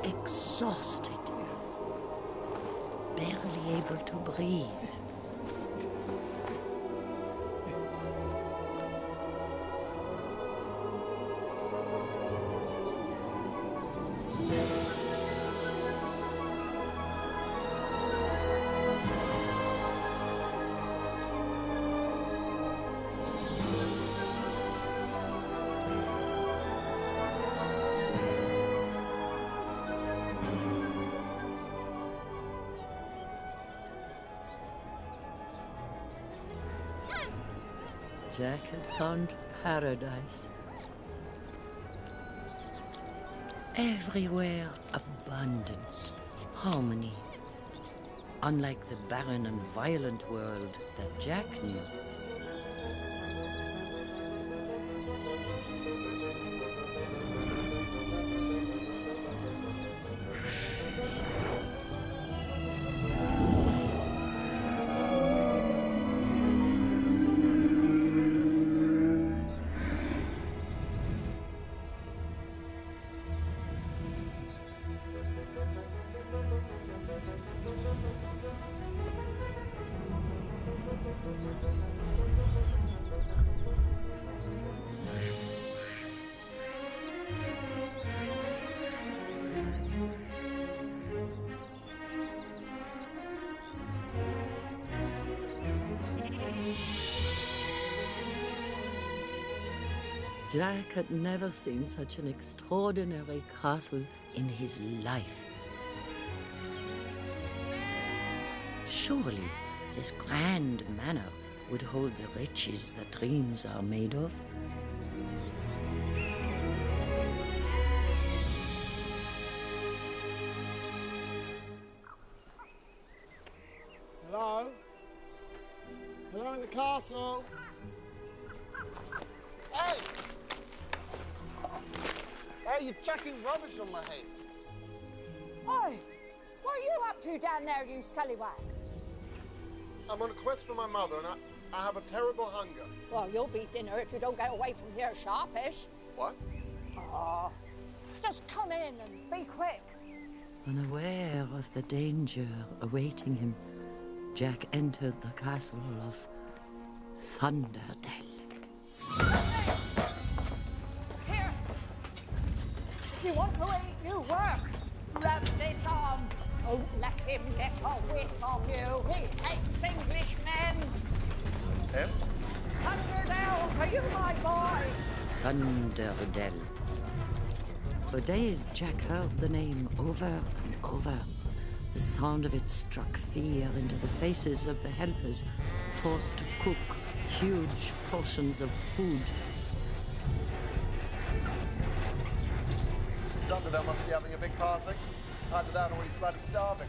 exhausted, barely able to breathe. Jack had found paradise. Everywhere, abundance, harmony. Unlike the barren and violent world that Jack knew. Jack had never seen such an extraordinary castle in his life. Surely this grand manor would hold the riches that dreams are made of. Hello? Hello in the castle? Hey! Hey, you're chucking rubbish on my head. Oi! What are you up to down there, you scallywag? I'm on a quest for my mother and I have a terrible hunger. Well, you'll be dinner if you don't get away from here sharpish. What? Oh, just come in and be quick. Unaware of the danger awaiting him, Jack entered the castle of Thunderdell. Here! If you want to eat, you work. Rub this on. Don't let him get a whiff of you. He hates Englishmen. Him? Thunderdell to you, my boy. Thunderdell. For days, Jack heard the name over and over. The sound of it struck fear into the faces of the helpers, forced to cook huge portions of food. Thunderdell must be having a big party. Either that or he's bloody starving.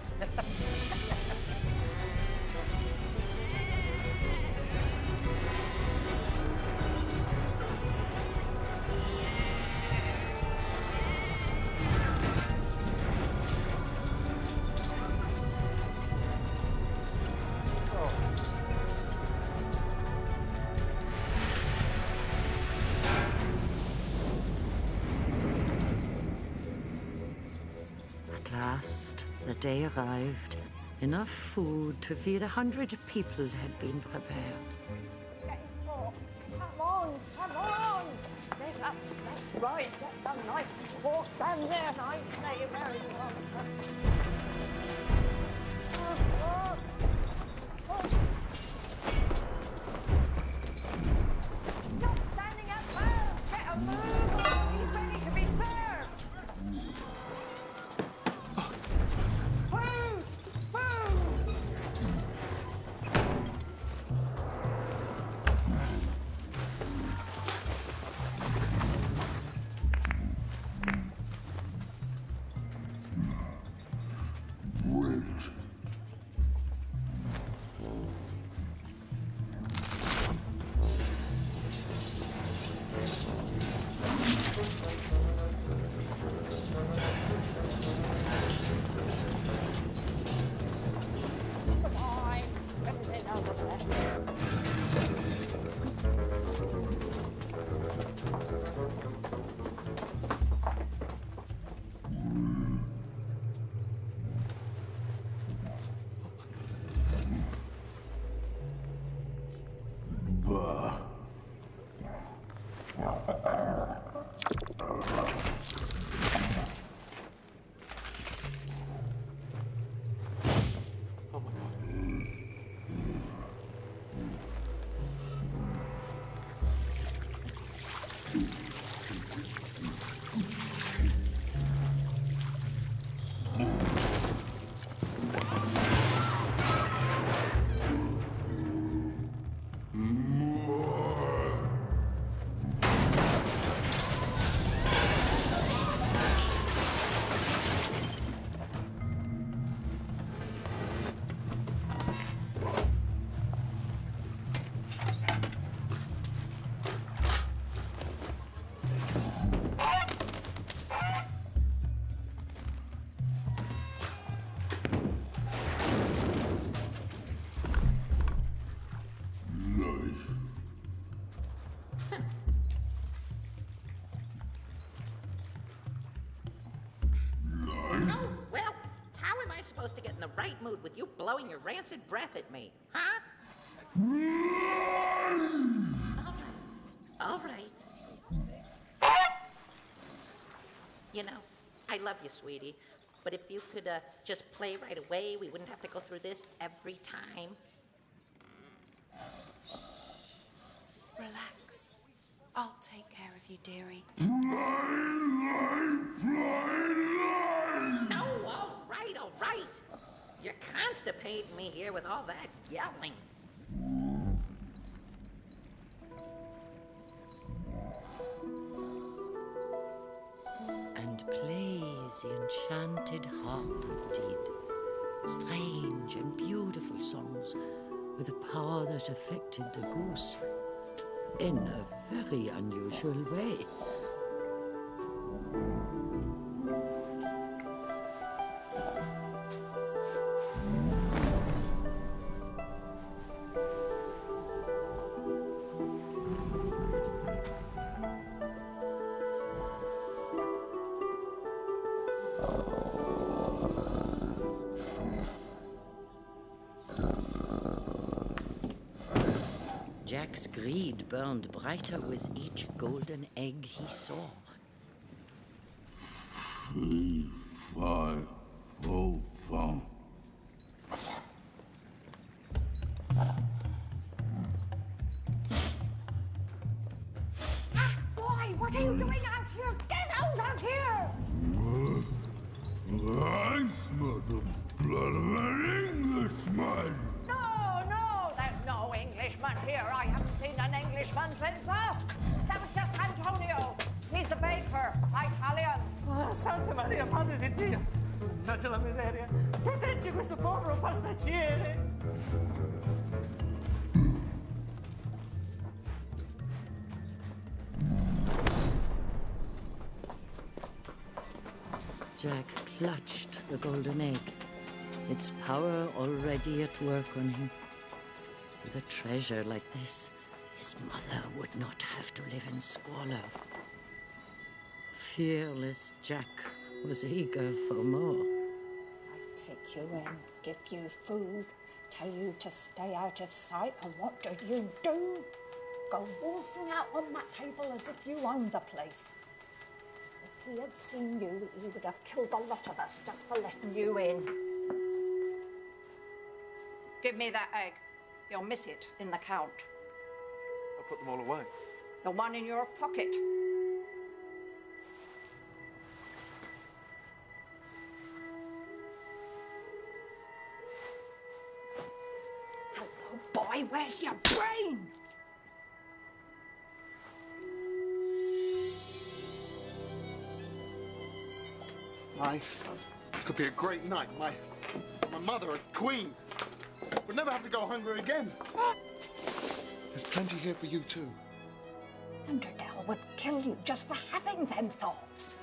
At last, the day arrived. Enough food to feed 100 people had been prepared. Get his fork. Come on, come on. Get up. That's right. Get the knife and fork down there nicely. Very well. Stop standing up there. Get a move on. He's ready to be served. Food! Food! supposed to get in the right mood with you blowing your rancid breath at me, huh? All right. You know, I love you, sweetie. But if you could just play right away, we wouldn't have to go through this every time. Relax. I'll take care of you, dearie. No, all right. You're constipating me here with all that yelling. And plays the enchanted harp did, strange and beautiful songs with a power that affected the goose in a very unusual way. Jack's greed burned brighter with each golden egg he saw. 3, 5, 4, 5. Boy, what are you doing out here? Get out of here! I smell the blood of an Englishman. No, there's no Englishman here. I haven't seen an Englishman since, that was just Antonio. He's the baker, Italian. Oh, Santa Maria, Madre di Dio! Mannaggia la miseria! Proteggi questo povero pasticcere! Jack clutched the golden egg, its power already at work on him. With a treasure like this, his mother would not have to live in squalor. Fearless Jack was eager for more. Take you in, give you food, tell you to stay out of sight, and what do? Go waltzing out on that table as if you owned the place. If he had seen you, he would have killed a lot of us just for letting you in. Give me that egg. You'll miss it in the count. I'll put them all away. The one in your pocket. Hello, boy, where's your brain? It could be a great night. My mother, a queen, would never have to go hungry again. There's plenty here for you, too. Thunderdell would kill you just for having them thoughts.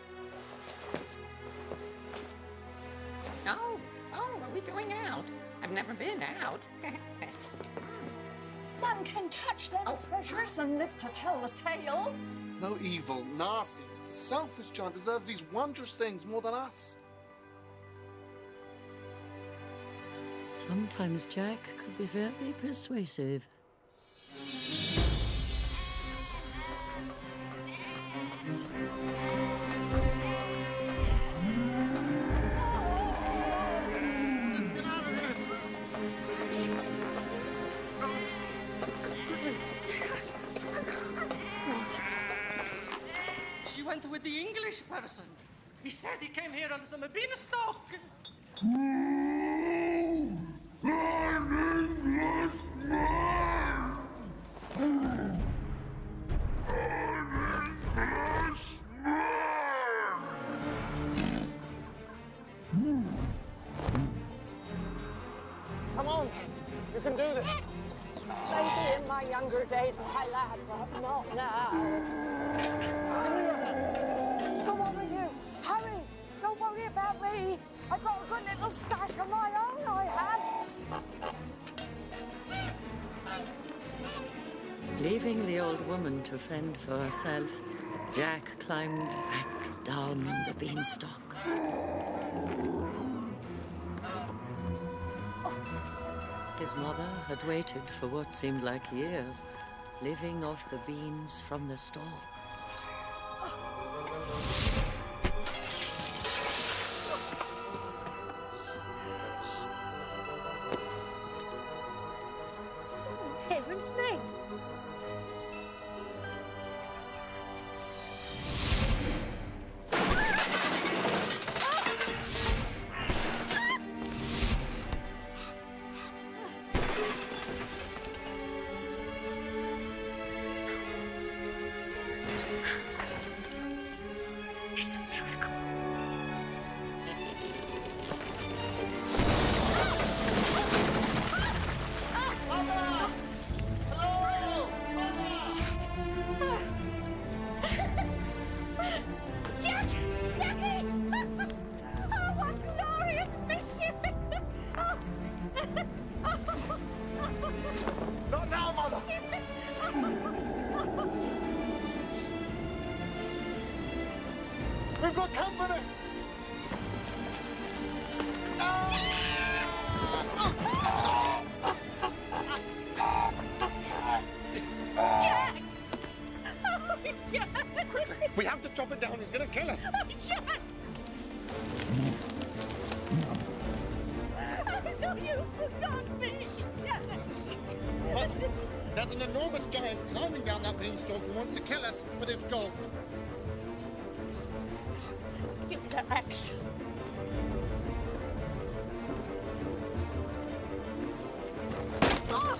Oh, are we going out? I've never been out. None can touch them treasures and live to tell the tale. No evil, nasty, selfish child deserves these wondrous things more than us. Sometimes Jack could be very persuasive. She went with the English person. He said he came here on some Beanstalk. Come on, you can do this. Maybe in my younger days, my lad, but not now. Go on with you. Hurry. Don't worry about me. I got a good little stash of my own, I have. Leaving the old woman to fend for herself, Jack climbed back down the beanstalk. His mother had waited for what seemed like years, living off the beans from the stalk. Heaven's name. It's gone. It's a miracle. Jack! Jackie! Oh, what glorious mischief! Oh. Not now, Mother! We've got company! Jack! Oh, Jack! Quickly, we have to chop it down. He's going to kill us. Oh, Jack! I know you forgot me, Jack! Mother, there's an enormous giant climbing down that beanstalk who wants to kill us with his gold. Give me that axe. Oh!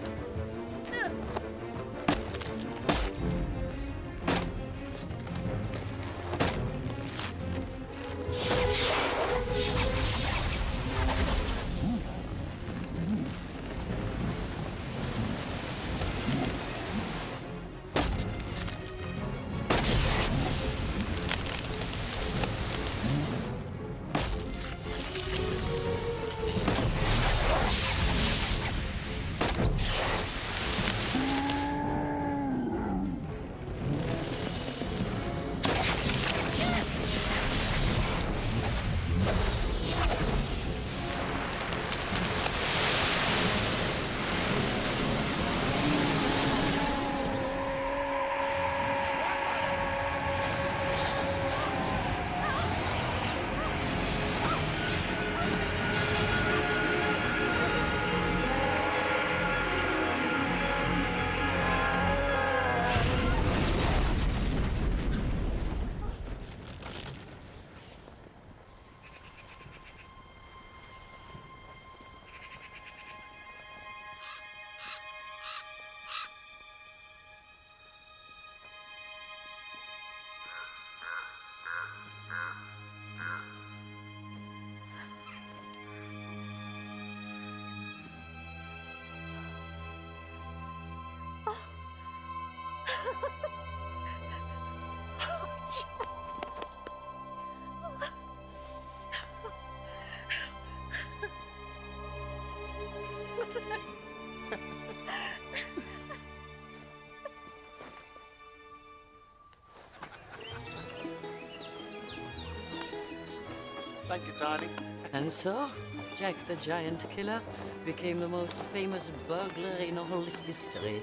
Thank you, Tiny. And so, Jack the Giant Killer became the most famous burglar in all history.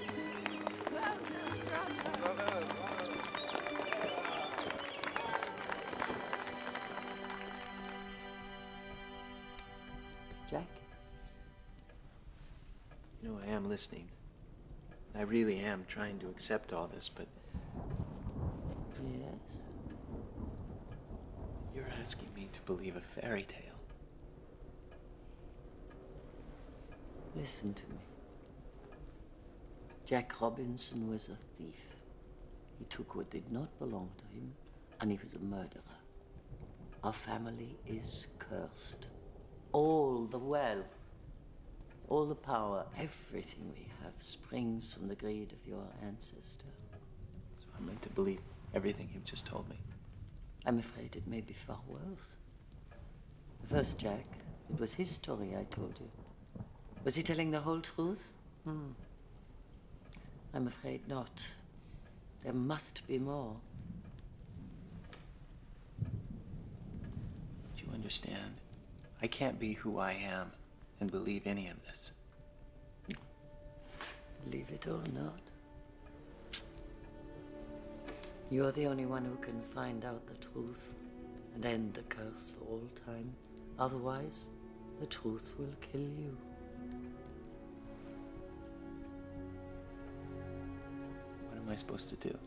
Jack? You know, I am listening. I really am trying to accept all this, but Yes? you're asking me to believe a fairy tale. Listen to me. Jack Robinson was a thief. He took what did not belong to him, and he was a murderer. Our family is cursed. All the wealth, all the power, everything we have springs from the greed of your ancestor. So I'm meant to believe everything you've just told me. I'm afraid it may be far worse. The first Jack, it was his story I told you. Was he telling the whole truth? I'm afraid not. There must be more. Do you understand? I can't be who I am and believe any of this. Believe it or not. You're the only one who can find out the truth and end the curse for all time. Otherwise, the truth will kill you. What am I supposed to do?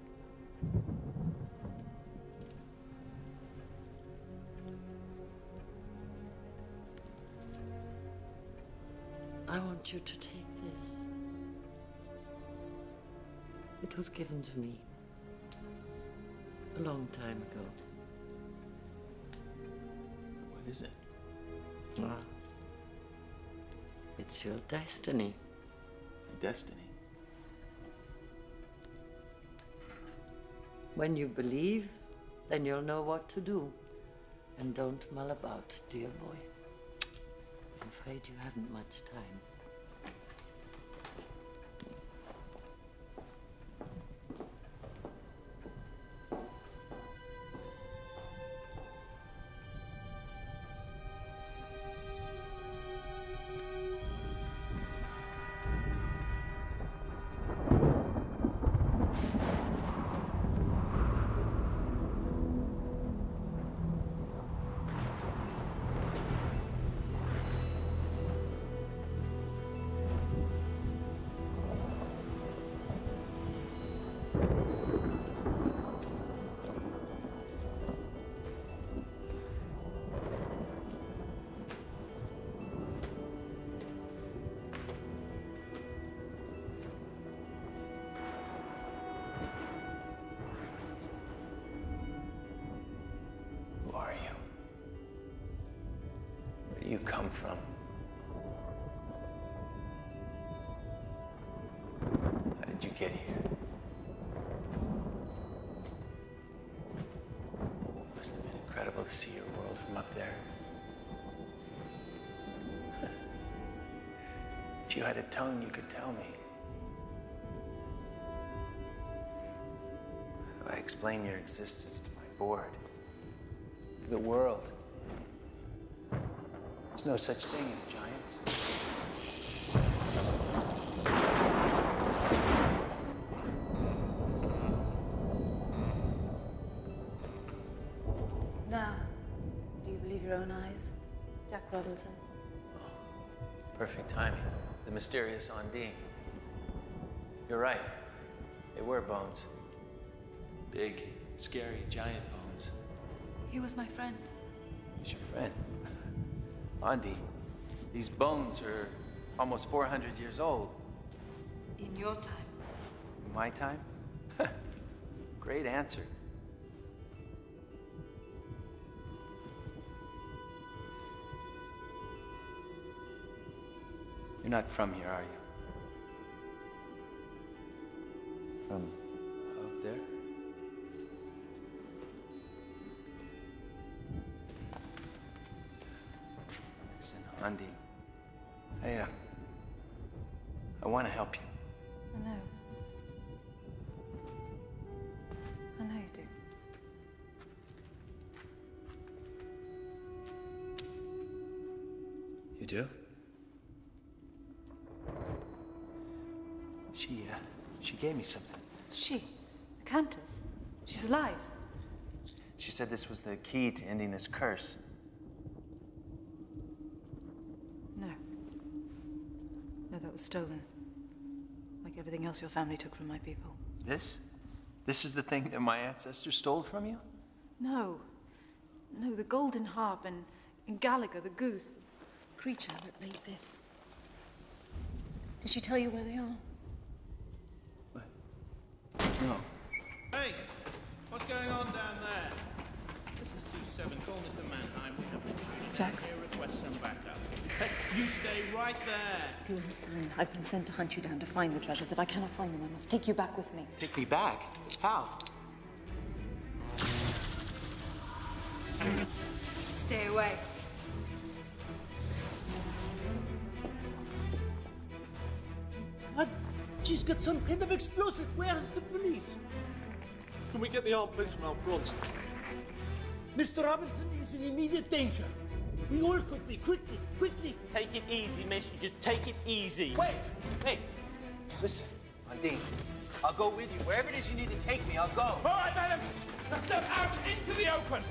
I want you to take this. It was given to me a long time ago. What is it? Ah. It's your destiny. My destiny? When you believe, then you'll know what to do. And don't mull about, dear boy. I'm afraid you haven't much time. Where do you come from? How did you get here? Must have been incredible to see your world from up there. If you had a tongue, you could tell me. How do I explain your existence to my board? To the world? There's no such thing as giants. Now, do you believe your own eyes, Jack Robinson? Perfect timing. The mysterious Undine. You're right. They were bones. Big, scary, giant bones. He was my friend. He's your friend. Undine, these bones are almost 400 years old. In your time. In my time? Great answer. You're not from here, are you? From up there? Listen, Undine, I want to help you. I know. I know you do. You do? She gave me something. She? The Countess? She's alive. She said this was the key to ending this curse. No. No, that was stolen. Like everything else your family took from my people. This? This is the thing that my ancestors stole from you? No. No, the golden harp and Gallagher, the goose, the creature that made this. Did she tell you where they are? No. Hey, what's going on down there? This is 2-7. Call Mr. Mannheim. We have an intrusion Jack. here. Request some backup. Hey, you stay right there. Do you understand? I've been sent to hunt you down to find the treasures. If I cannot find them, I must take you back with me. Take me back? How? Stay away. God, she's got some kind of explosive. Where's the police? Can we get the armed police from out front? Mr. Robinson is in immediate danger. We all could be. Quickly, quickly. Take it easy, miss. You just take it easy. Wait, hey. Listen, Undine, I'll go with you. Wherever it is you need to take me, I'll go. All right, madam. Now step out into the open.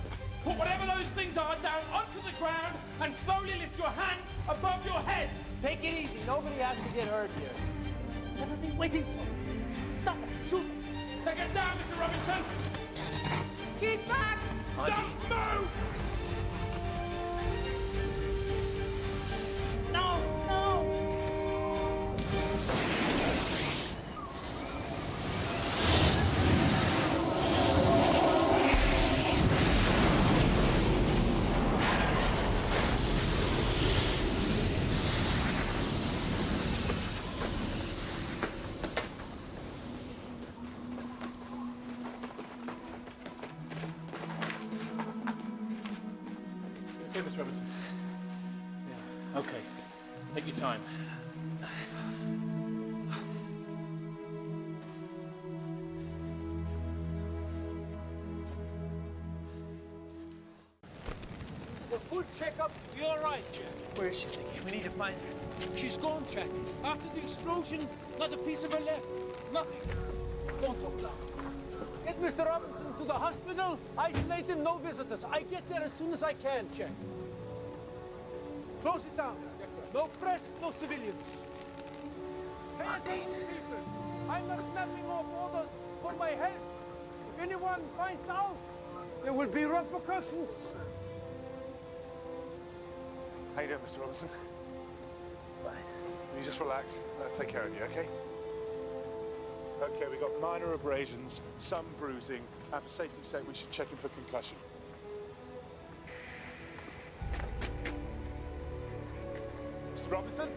Put whatever those things are down onto the ground and slowly lift your hands above your head. Take it easy. Nobody has to get hurt here. What are they waiting for? Stop them. Shoot them. Take it down, Mr. Robinson. Keep back. Don't move. No, no. Okay, Mr. Robinson. Yeah, okay. Take your time. For full checkup, you're all right, Jack. Where is she, Ziggy? We need to find her. She's gone, Jack. After the explosion, not a piece of her left. Nothing. Don't talk loud. Get Mr. Robinson to the hospital. Isolate him, no visitors. I get there as soon as I can, Jack. Close it down. Yes, sir. No press, no civilians. Pay attention, people. I'm not snapping off orders for my health. If anyone finds out, there will be repercussions. How you doing, Mr. Robinson? Fine. You just relax. Let's take care of you, okay? Okay, we got minor abrasions, some bruising, and for safety's sake, we should check him for concussion. Mr. Robinson?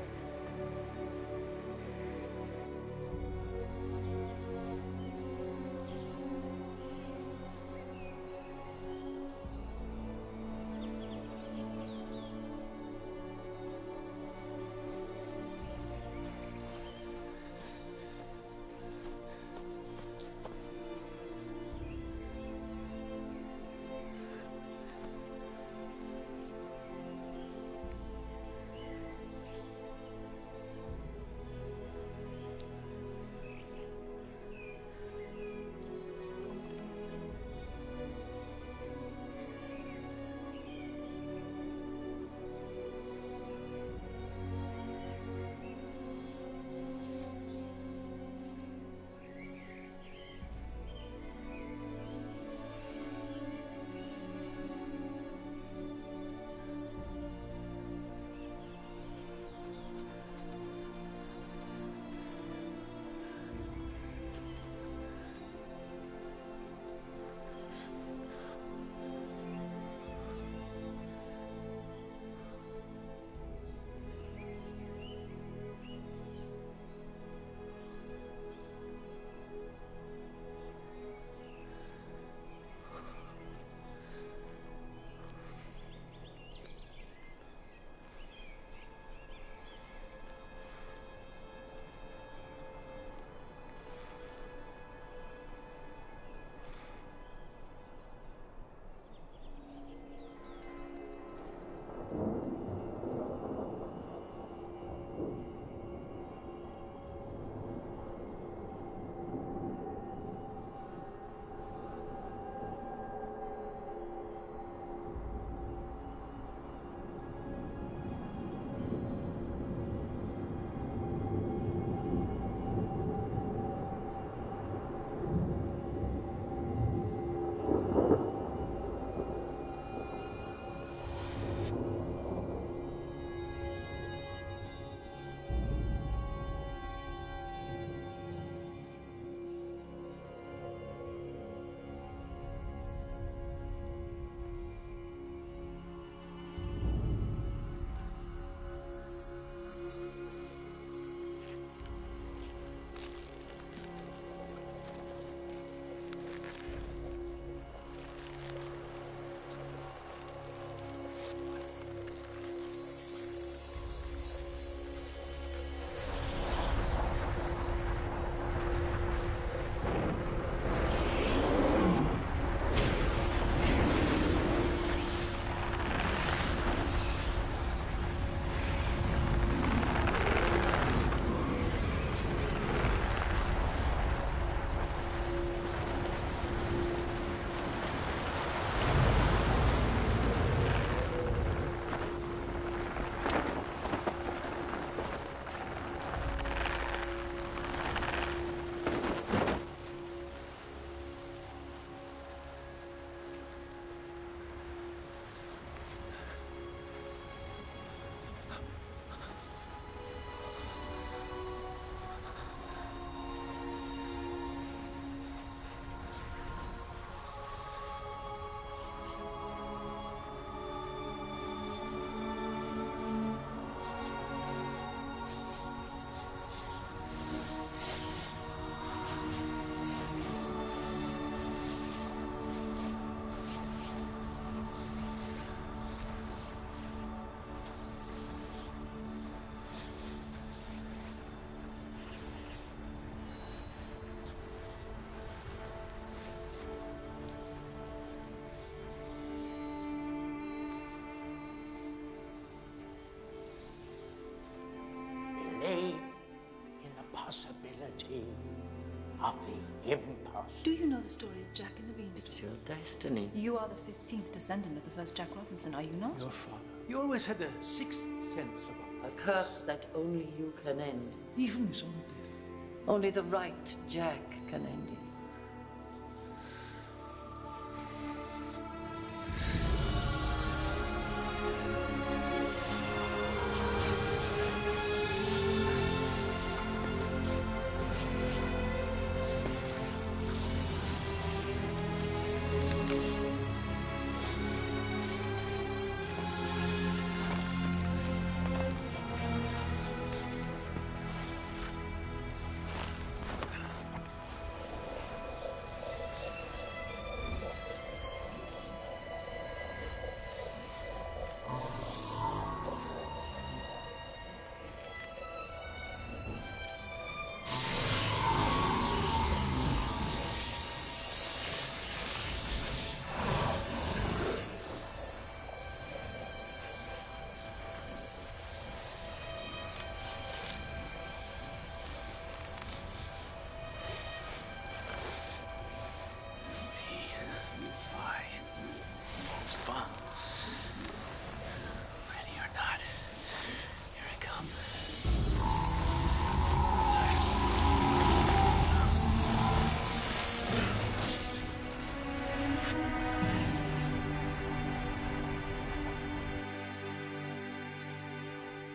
of the impost. Do you know the story of Jack and the Beanstalk? It's your destiny. You are the 15th descendant of the first Jack Robinson, are you not? Your father. You always had a sixth sense about A curse that only you can end. even his own death. Only the right Jack can end it.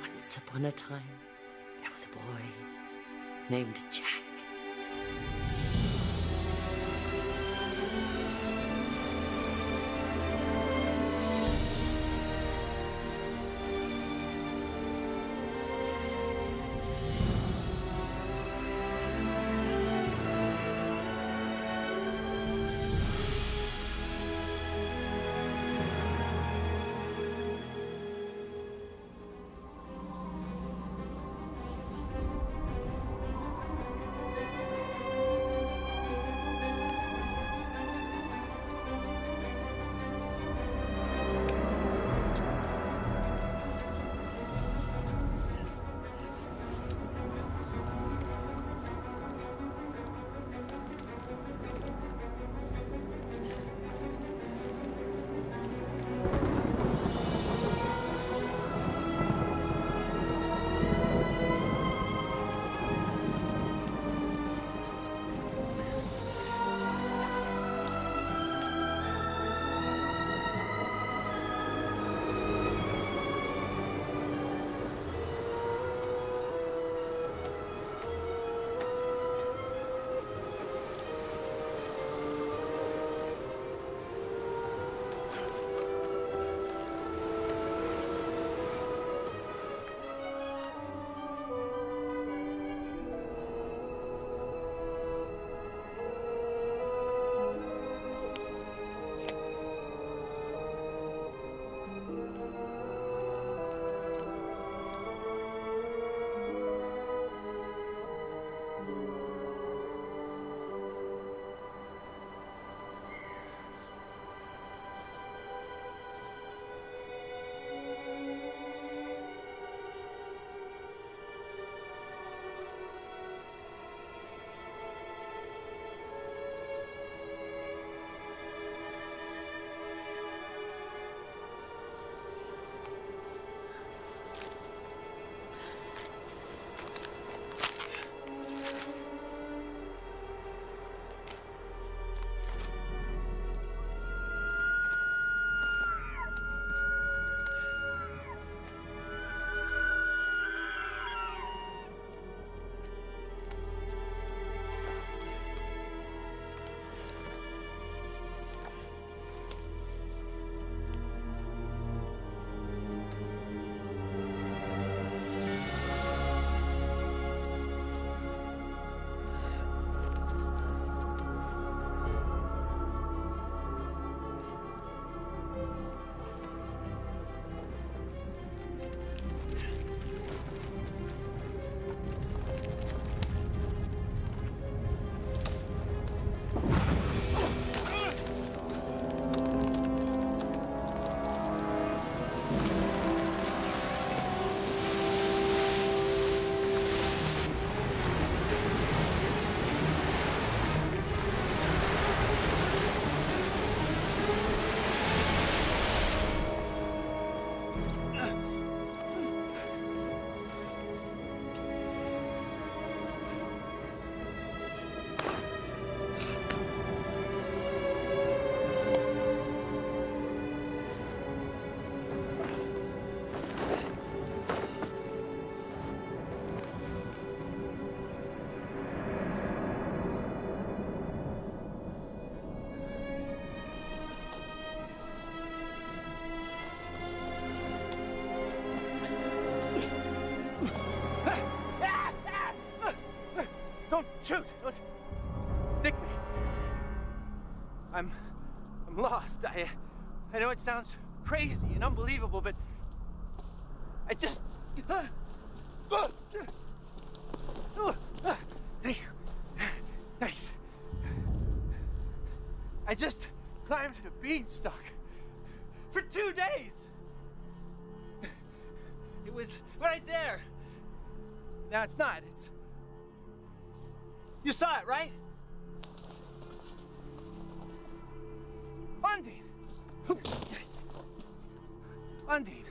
Once upon a time, there was a boy named Jack. shoot! Don't stick me. I'm lost. I know it sounds crazy and unbelievable, but I just... Thank you. Thanks. I just climbed the Beanstalk for 2 days. It was right there. Now it's not. It's... You saw it, right? Undine! Undine.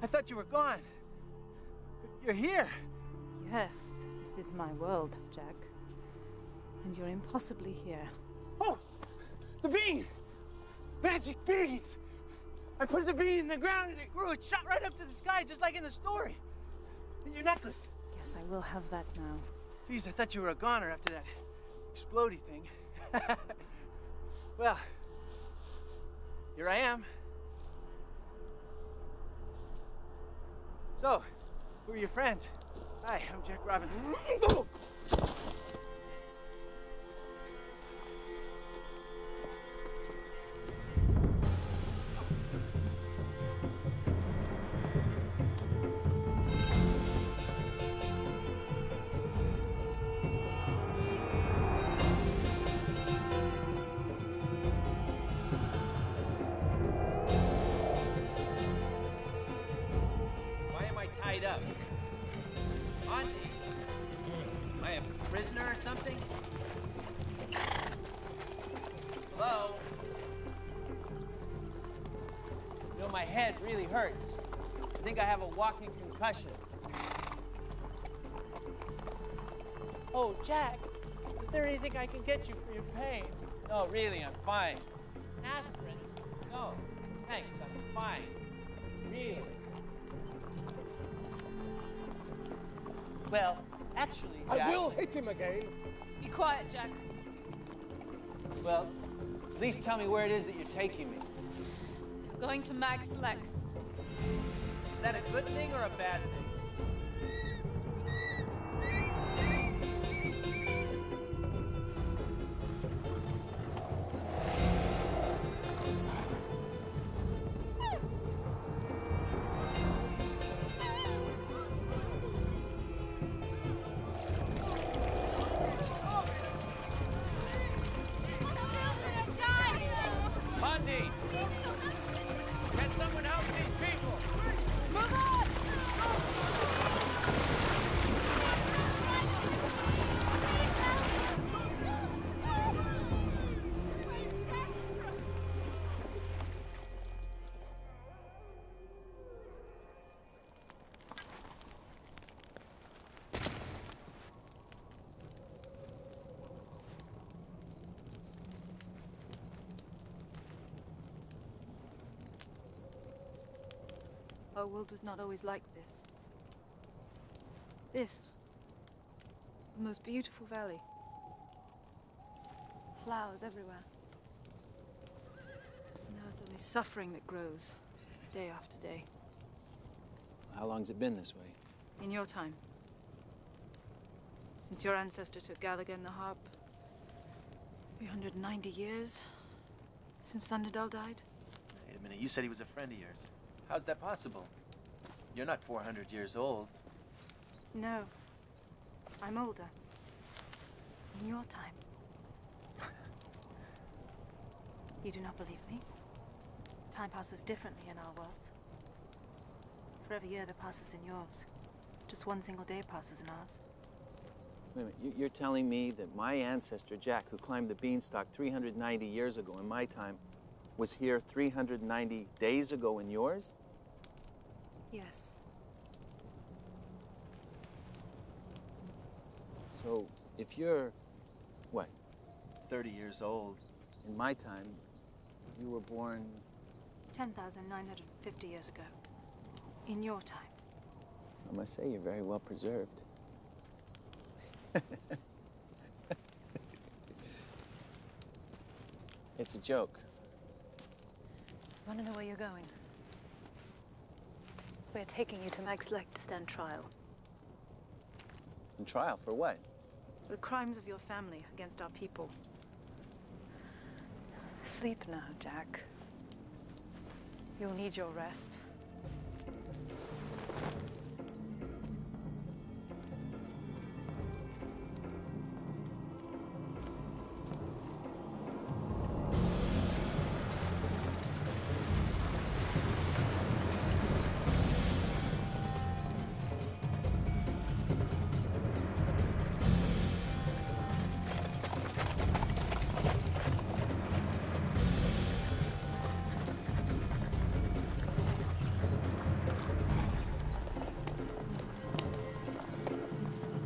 I thought you were gone. But you're here. Yes, this is my world, Jack. And you're impossibly here. Oh! The bean! Magic beans! I put the bean in the ground and it grew. It shot right up to the sky, just like in the story. And your necklace. Yes, I will have that now. Geez, I thought you were a goner after that explodey thing. Well, here I am. So, who are your friends? Hi, I'm Jack Robinson. Up. Auntie? Am I a prisoner or something? Hello? You know, my head really hurts. I think I have a walking concussion. Oh, Jack, is there anything I can get you for your pain? No, really, I'm fine. Aspirin? No, thanks, I'm fine. Really. Well, actually, Jack... I will hit him again. Be quiet, Jack. Well, at least tell me where it is that you're taking me. I'm going to Mag Select. Is that a good thing or a bad thing? Can someone help these people? Move on! Our world was not always like this. This, the most beautiful valley. Flowers everywhere. Now it's only suffering that grows, day after day. How long's it been this way? In your time. Since your ancestor took Gallagher and the harp. 390 years since Thunderdell died. Wait a minute, you said he was a friend of yours. How's that possible? You're not 400 years old. No. I'm older. In your time. You do not believe me? Time passes differently in our worlds. For every year that passes in yours, just one single day passes in ours. Wait a minute, you're telling me that my ancestor, Jack, who climbed the Beanstalk 390 years ago in my time, was here 390 days ago in yours? Yes. So, if you're, what, 30 years old. In my time, you were born... 10,950 years ago. In your time. I must say, you're very well preserved. It's a joke. Want to know where you're going? We're taking you to Mag Select to stand trial. In trial for what? The crimes of your family against our people. Sleep now, Jack. You'll need your rest.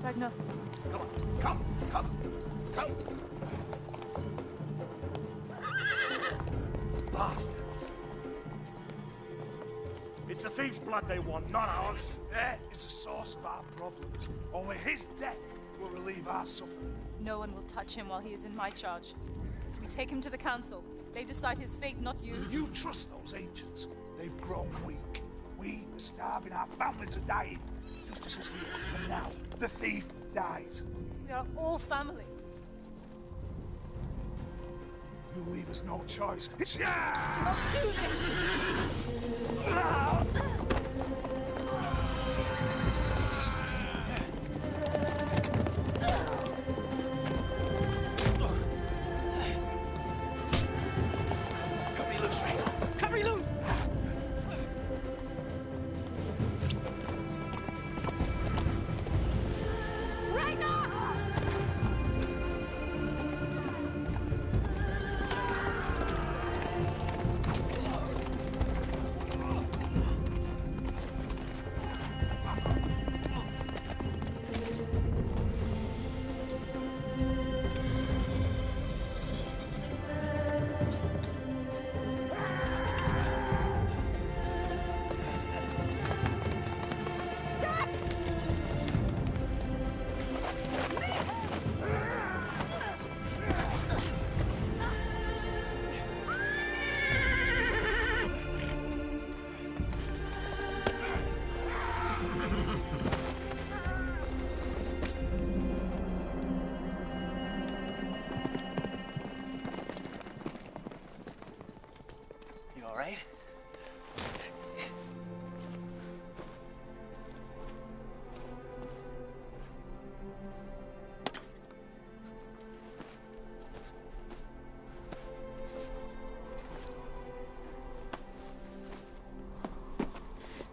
Ragnar. Come. Bastards. It's the thief's blood they want, not ours. That is the source of our problems. Only his death will relieve our suffering. No one will touch him while he is in my charge. We take him to the council. They decide his fate, not you. You trust those ancients. They've grown weak. We are starving, our families are dying. Justice is here, and now the thief dies. We are all family. You leave us no choice. It's Don't do this! Cut me loose, Ragnar. Cut me loose! You all right?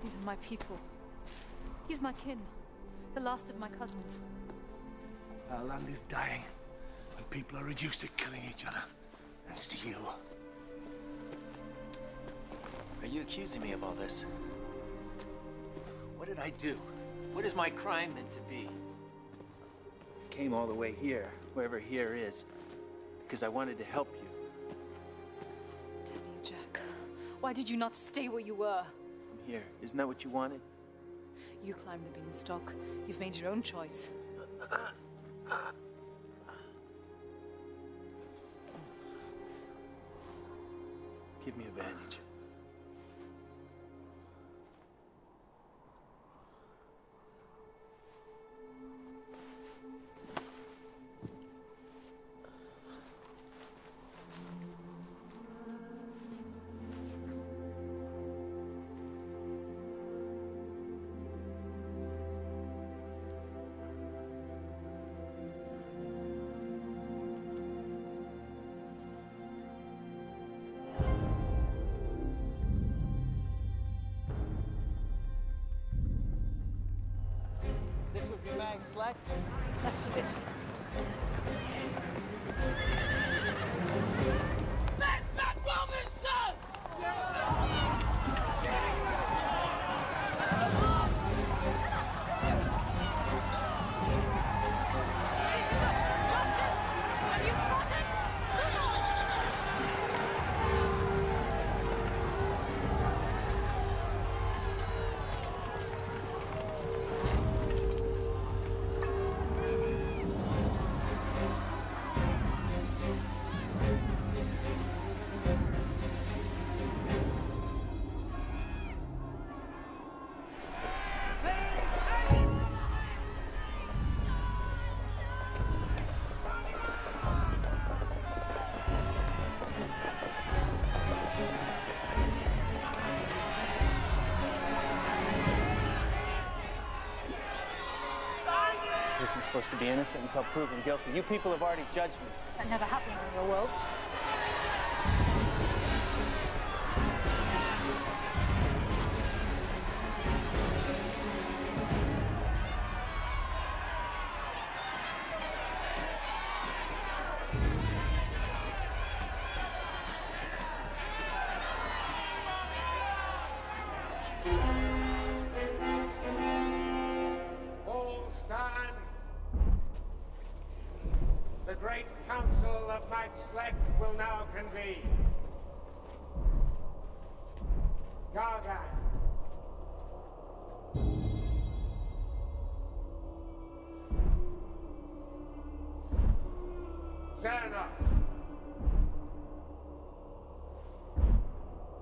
These are my people. He's my kin. The last of my cousins. Our land is dying, and people are reduced to killing each other. Thanks to you. Are you accusing me of all this? What did I do? What is my crime meant to be? I came all the way here, wherever here is, because I wanted to help you. Tell me, Jack, why did you not stay where you were? I'm here. Isn't that what you wanted? You climbed the beanstalk. You've made your own choice. Give me a bandage. This would be mag slack. He's left a bit. That's that Robinson! isn't supposed to be innocent until proven guilty. You people have already judged me. That never happens in your world. All stand. The great council of Mike Sleck will now convene. Gargan. Xernos.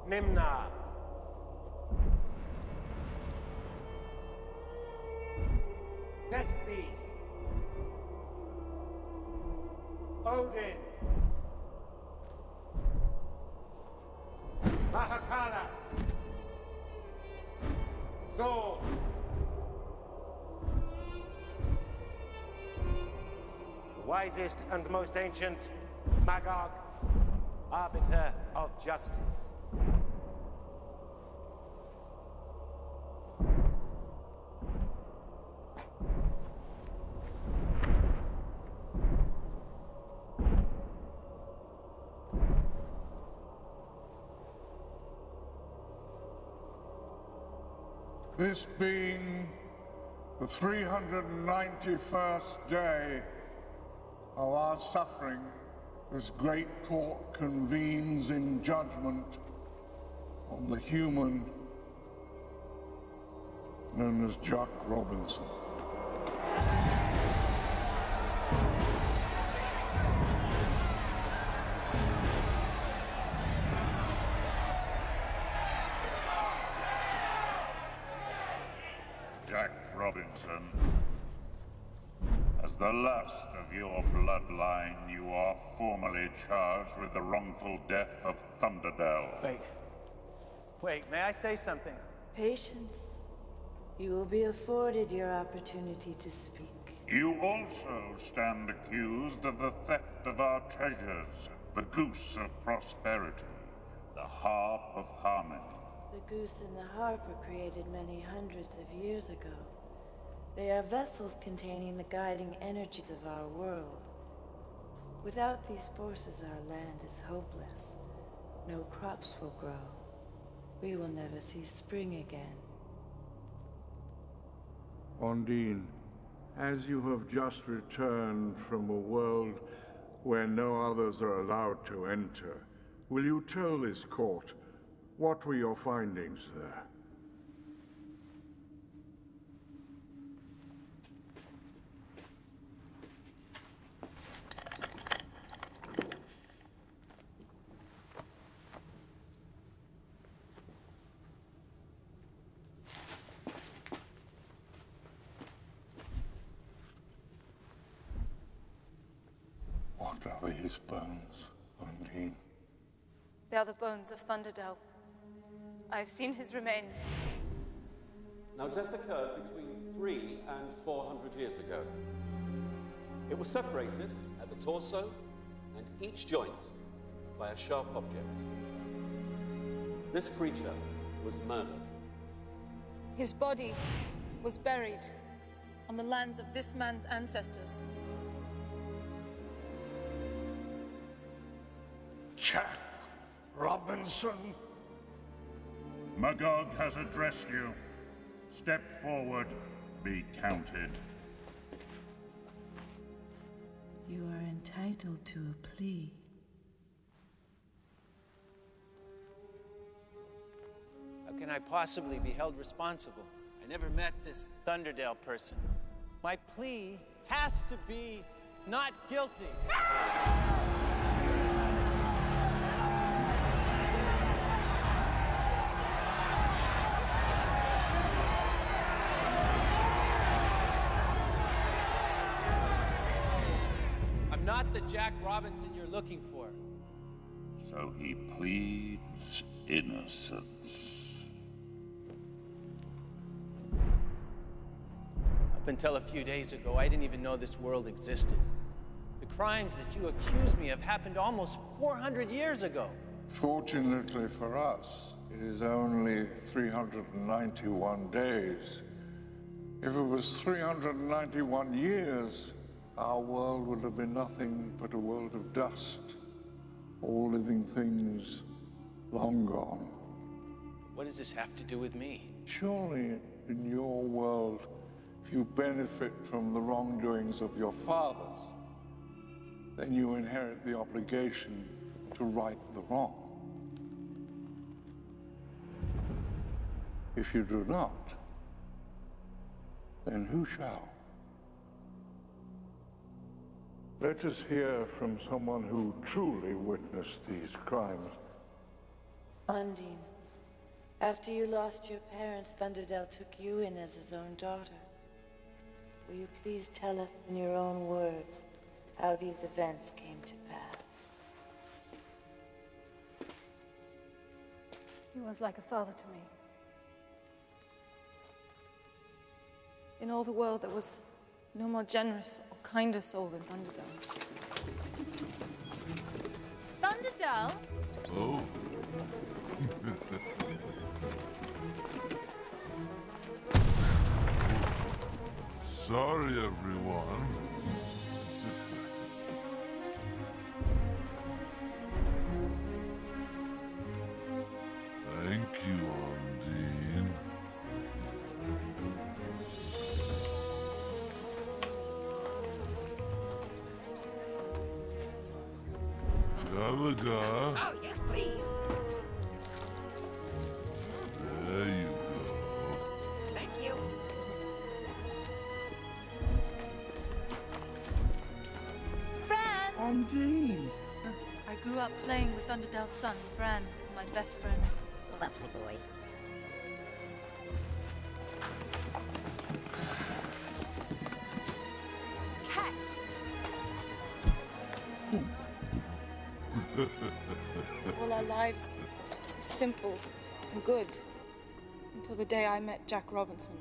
Nimna. Thespi. Odin. Mahakala. Thor. The wisest and most ancient Magog, arbiter of justice. This being the 391st day of our suffering, this great court convenes in judgment on the human known as Jack Robinson. Jack Robinson, as the last of your bloodline, you are formally charged with the wrongful death of Thunderdell. Wait, may I say something? Patience. You will be afforded your opportunity to speak. You also stand accused of the theft of our treasures, the Goose of Prosperity, the Harp of Harmony. The goose and the harp were created many hundreds of years ago. They are vessels containing the guiding energies of our world. Without these forces, our land is hopeless. No crops will grow. We will never see spring again. Ondine, as you have just returned from a world where no others are allowed to enter, will you tell this court what were your findings there? What are these bones, Ondine? They are the bones of Thunderdell. I have seen his remains. Now, death occurred between 300 and 400 years ago. It was separated at the torso and each joint by a sharp object. This creature was murdered. His body was buried on the lands of this man's ancestors. Jack Robinson? Magog has addressed you. Step forward, be counted. You are entitled to a plea. How can I possibly be held responsible? I never met this Thunderdell person. My plea has to be not guilty. I'm not the Jack Robinson you're looking for. So he pleads innocence. Up until a few days ago, I didn't even know this world existed. The crimes that you accuse me of happened almost 400 years ago. Fortunately for us, it is only 391 days. If it was 391 years, our world would have been nothing but a world of dust. All living things long gone. What does this have to do with me? Surely, in your world, if you benefit from the wrongdoings of your fathers, then you inherit the obligation to right the wrong. If you do not, then who shall? Let us hear from someone who truly witnessed these crimes. Undine, after you lost your parents, Thunderdell took you in as his own daughter. Will you please tell us in your own words how these events came to pass? He was like a father to me. In all the world, there was no more generous or kinder soul than Thunderdell. Thunderdell? Oh. Sorry, everyone. Thank you, Undine. Gallagher. Oh, yes, please. There you go. Thank you. Bran! Undine! I grew up playing with Thunderdell's son, Bran, my best friend. Lovely boy. Catch! All our lives were simple and good until the day I met Jack Robinson.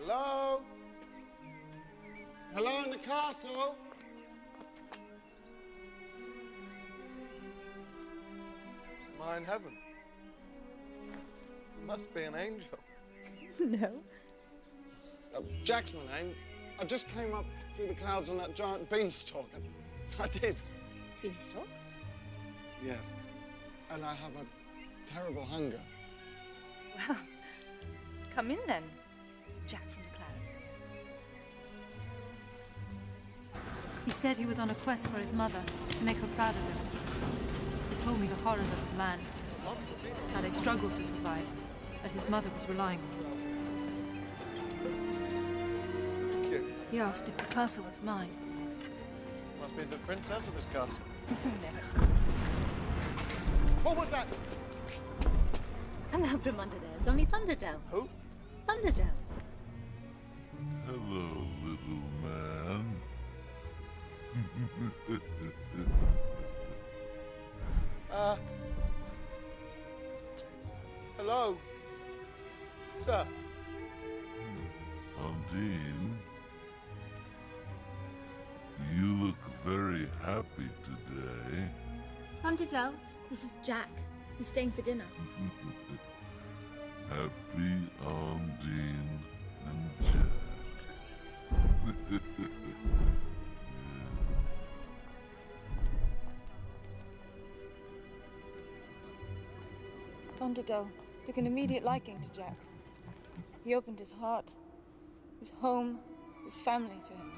Hello? Hello in the castle? Am I in heaven? Must be an angel. No. Jack's my name. I just came up through the clouds on that giant beanstalk. I did. Beanstalk? Yes. And I have a terrible hunger. Well, come in then, Jack from the clouds. He said he was on a quest for his mother, to make her proud of him. He told me the horrors of his land, how they struggled to survive, that his mother was relying on him. Thank you. He asked if the castle was mine. Must be the princess of this castle. Never. What was that? Come out from under there. It's only Thunderdell. Who? Thunderdell. Hello, little man. Hello? Sir? Undine, you look very happy today. Thunderdell, this is Jack. He's staying for dinner. Happy Undine and Jack. Thunderdell took an immediate liking to Jack. He opened his heart, his home, his family to him.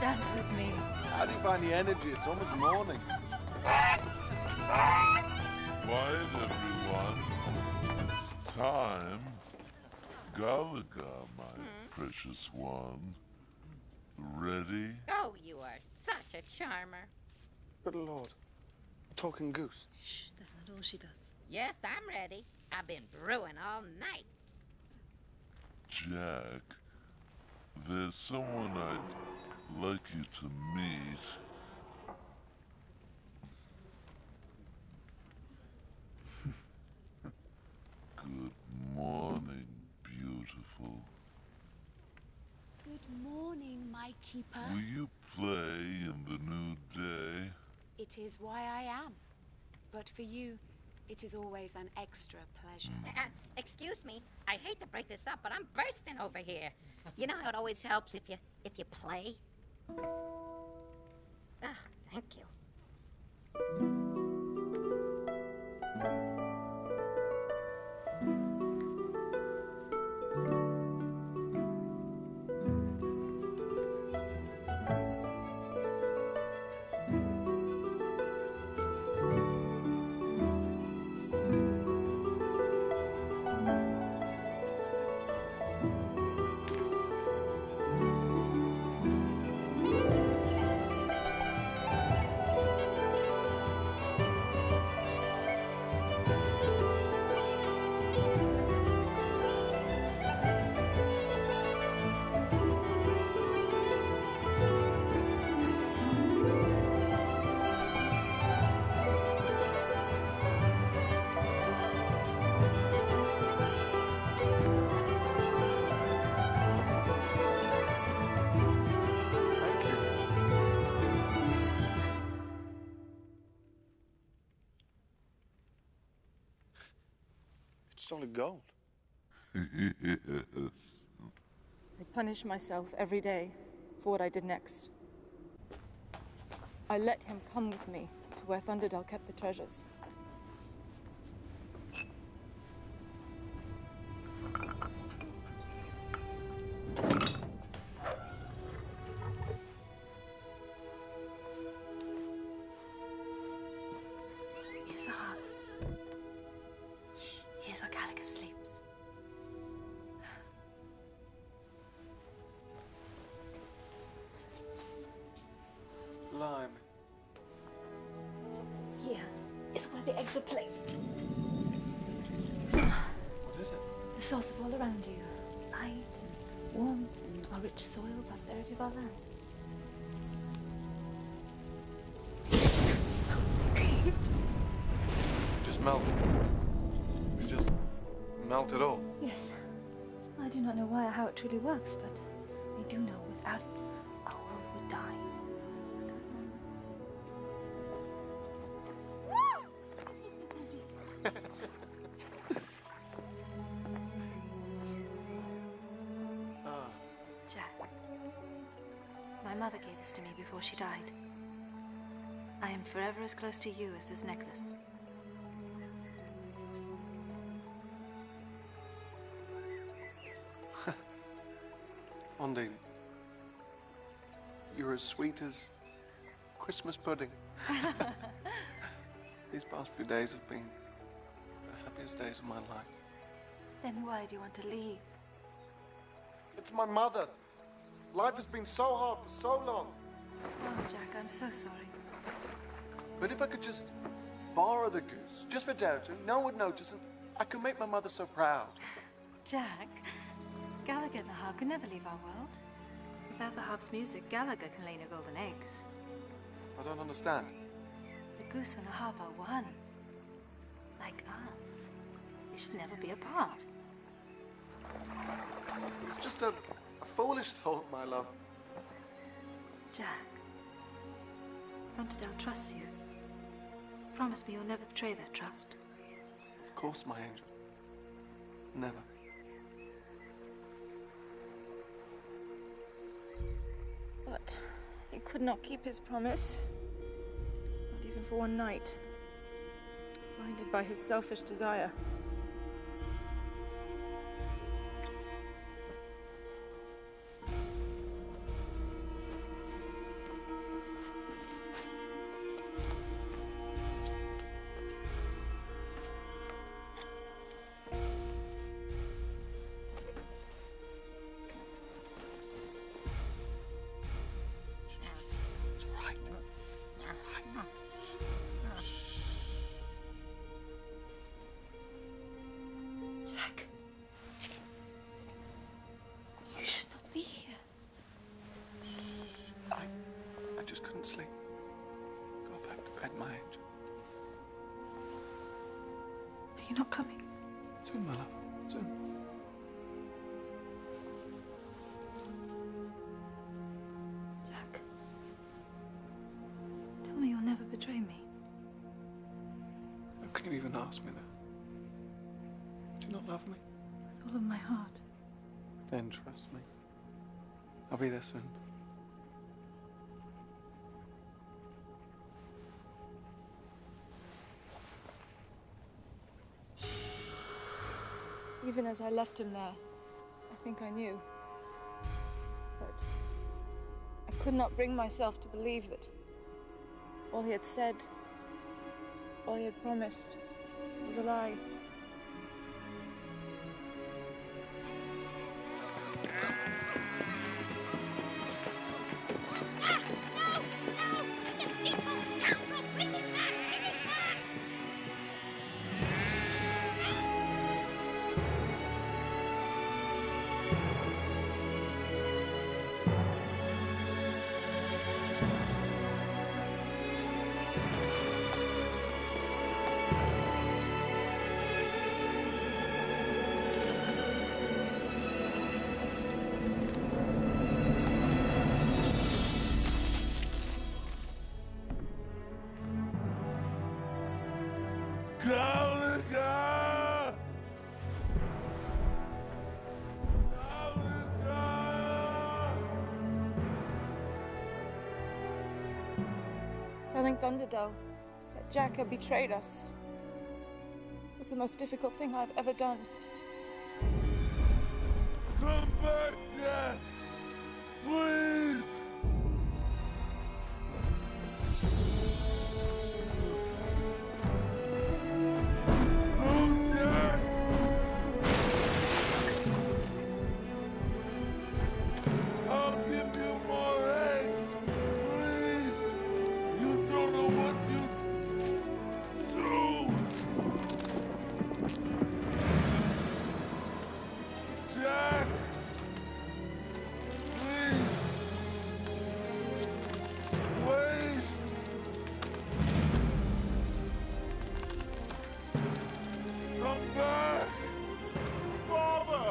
Dance with me. How do you find the energy? It's almost morning. Quiet, everyone. It's time. Gallagher, my precious one. Ready? Oh, you are such a charmer. Good Lord. Talking goose. Shh, that's not all she does. Yes, I'm ready. I've been brewing all night. Jack, there's someone I'd like you to meet. Good morning, beautiful. Good morning, my keeper. Will you play in the new day? It is why I am. But for you, it is always an extra pleasure. Excuse me, I hate to break this up, but I'm bursting over here. You know how it always helps if you play? Ah, thank you. It's solid gold. Yes. I punish myself every day for what I did next. I let him come with me to where Thunderdell kept the treasures. Here's the harp. Here's where Gallagher sleeps. Blimey. Here is where the eggs are placed. What is it? The source of all around you. Light and warmth and our rich soil, prosperity of our land. Just melted. You just melt it all. Yes. I do not know why or how it truly works, but we do know without it, our world would die. Jack, my mother gave this to me before she died. I am forever as close to you as this necklace. Ondine, you're as sweet as Christmas pudding. These past few days have been the happiest days of my life. Then why do you want to leave? It's my mother. Life has been so hard for so long. Oh, Jack, I'm so sorry. But if I could just borrow the goose, just for Doubter, no one would notice, and I could make my mother so proud. Jack, Gallagher and the harp can never leave our world. Without the harp's music, Gallagher can lay no golden eggs. I don't understand. The goose and the harp are one. Like us. They should never be apart. It's just a foolish thought, my love. Jack, Thunderdell trusts you. Promise me you'll never betray that trust. Of course, my angel. Never. But he could not keep his promise. Not even for one night. Blinded by his selfish desire. sleep. Go back to bed, my angel. Are you not coming? Soon, my love. Soon. Jack. Tell me you'll never betray me. How can you even ask me that? Do you not love me? With all of my heart. Then trust me. I'll be there soon. Even as I left him there, I think I knew. But I could not bring myself to believe that all he had said, all he had promised, was a lie. Gallagher! Telling Thunderdell that Jack had betrayed us was the most difficult thing I've ever done. Come back, Jack! Please! I'll give you more eggs! Please! You don't know what you do! Jack! Please! Wait! Come back! Father!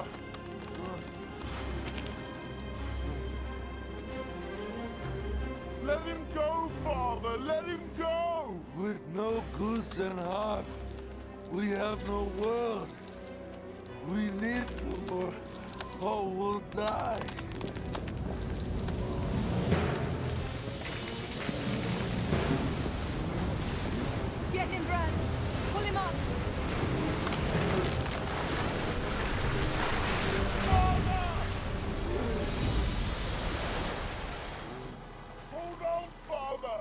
Let him go, Father! Let him go! With no goose and heart, we have no world. We need them or all will die. Get him, Bran! Pull him up! Hold on, Father!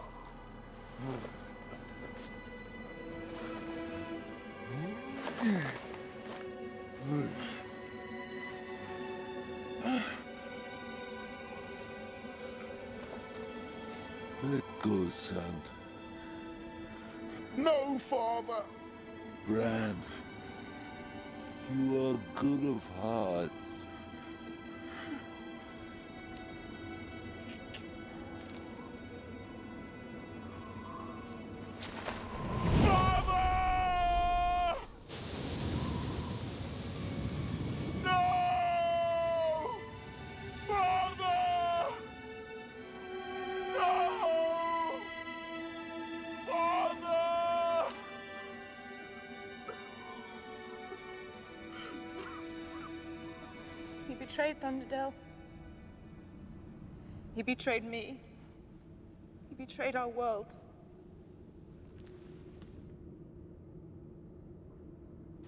Let go, son. No, Father! Bran, you are good of heart. Father! No! Father! No! Father! He betrayed Thunderdell. He betrayed me. He betrayed our world.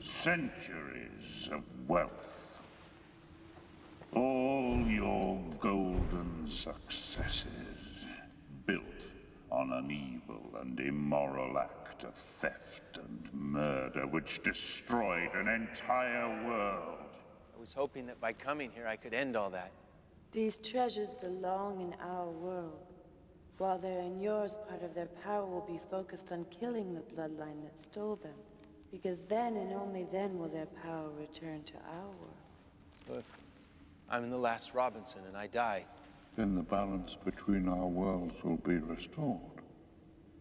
Centuries of wealth. All your golden successes built on an evil and immoral act of theft and murder which destroyed an entire world. I was hoping that by coming here I could end all that. These treasures belong in our world. While they're in yours, part of their power will be focused on killing the bloodline that stole them. Because then and only then will their power return to our world. So if I'm the last Robinson and I die, then the balance between our worlds will be restored.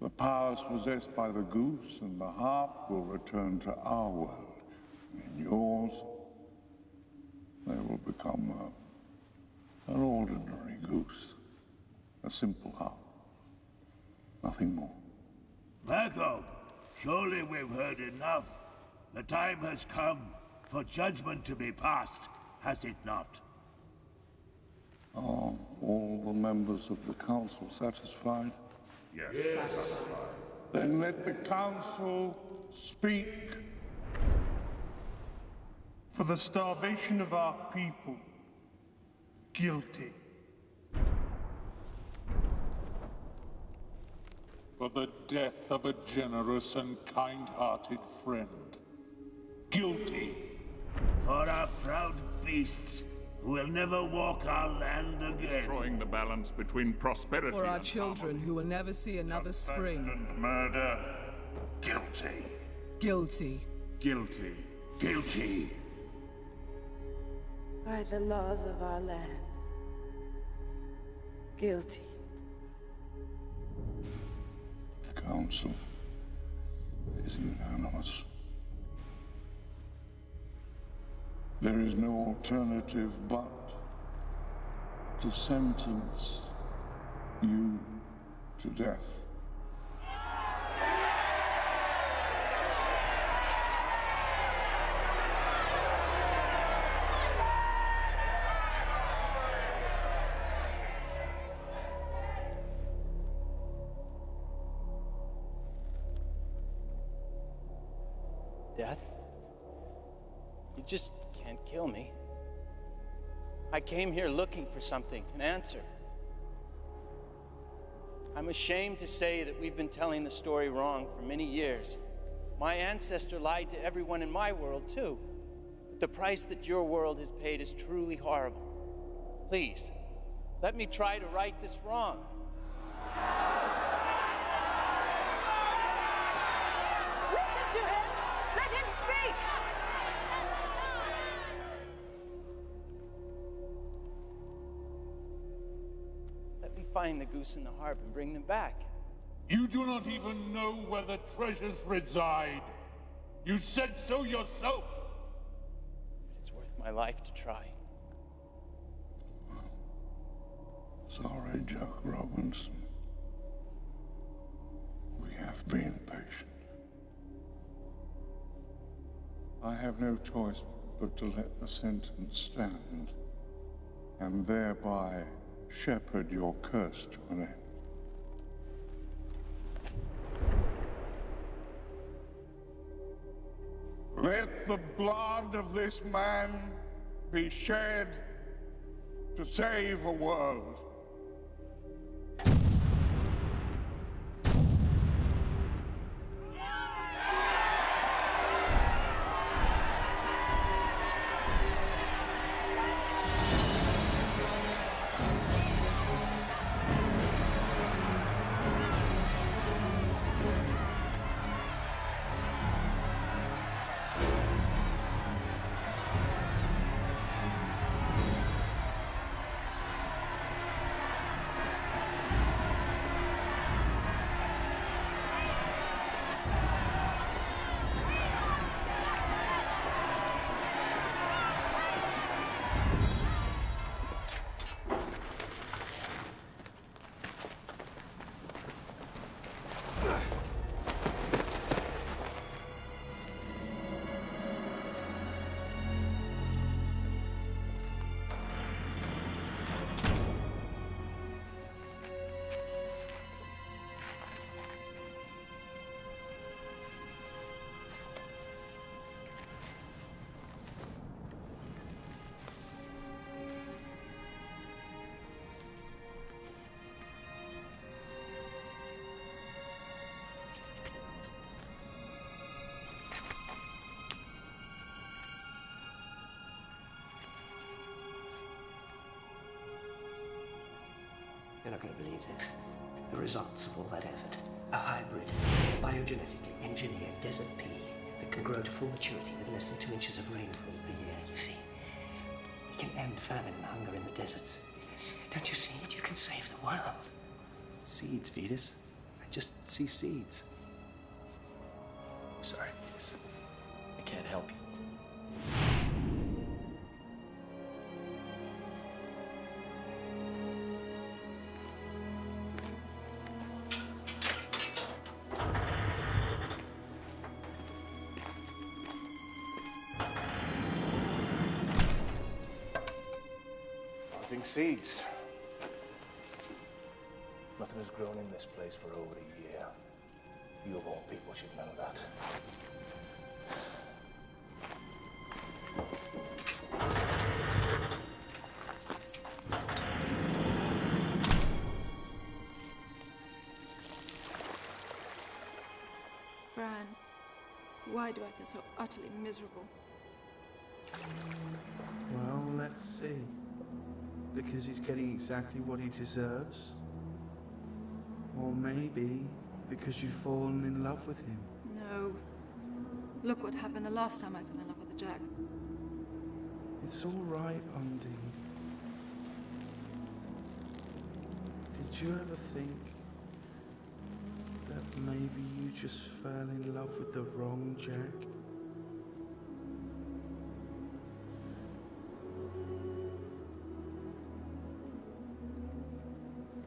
The powers possessed by the goose and the harp will return to our world. In yours, they will become an ordinary goose. A simple harp. Nothing more. Jacob, surely we've heard enough. The time has come for judgment to be passed, has it not? Are all the members of the council satisfied? Yes. Satisfied. Then let the council speak. For the starvation of our people, guilty. For the death of a generous and kind-hearted friend, guilty. For our proud beasts who will never walk our land again. Destroying the balance between prosperity For our and children who will never see another spring. And murder, guilty. Guilty. Guilty. Guilty. By the laws of our land, guilty. The council is unanimous. There is no alternative but to sentence you to death. Death? You just can't kill me. I came here looking for something, an answer. I'm ashamed to say that we've been telling the story wrong for many years. My ancestor lied to everyone in my world, too. But the price that your world has paid is truly horrible. Please, let me try to right this wrong. Listen to him! Let him speak! Let me find the goose and the harp and bring them back. You do not even know where the treasures reside. You said so yourself. It's worth my life to try. Sorry, Jack Robinson. We have been patient. I have no choice but to let the sentence stand, and thereby shepherd your curse to an end. Let the blood of this man be shed to save a world. You're not going to believe this. The results of all that effort. A hybrid, biogenetically engineered desert pea that can grow to full maturity with less than 2 inches of rainfall per year, you see. We can end famine and hunger in the deserts. Yes. Don't you see it? can save the world. Seeds, Vetus. I just see seeds. Sorry, Vetus. I can't help you. Planting seeds. Nothing has grown in this place for over a year. You of all people should know that. Bran, why do I feel so utterly miserable? Well, let's see. Because he's getting exactly what he deserves? Or maybe because you've fallen in love with him? No. Look what happened the last time I fell in love with a Jack. It's all right, Undine. Did you ever think that maybe you just fell in love with the wrong Jack?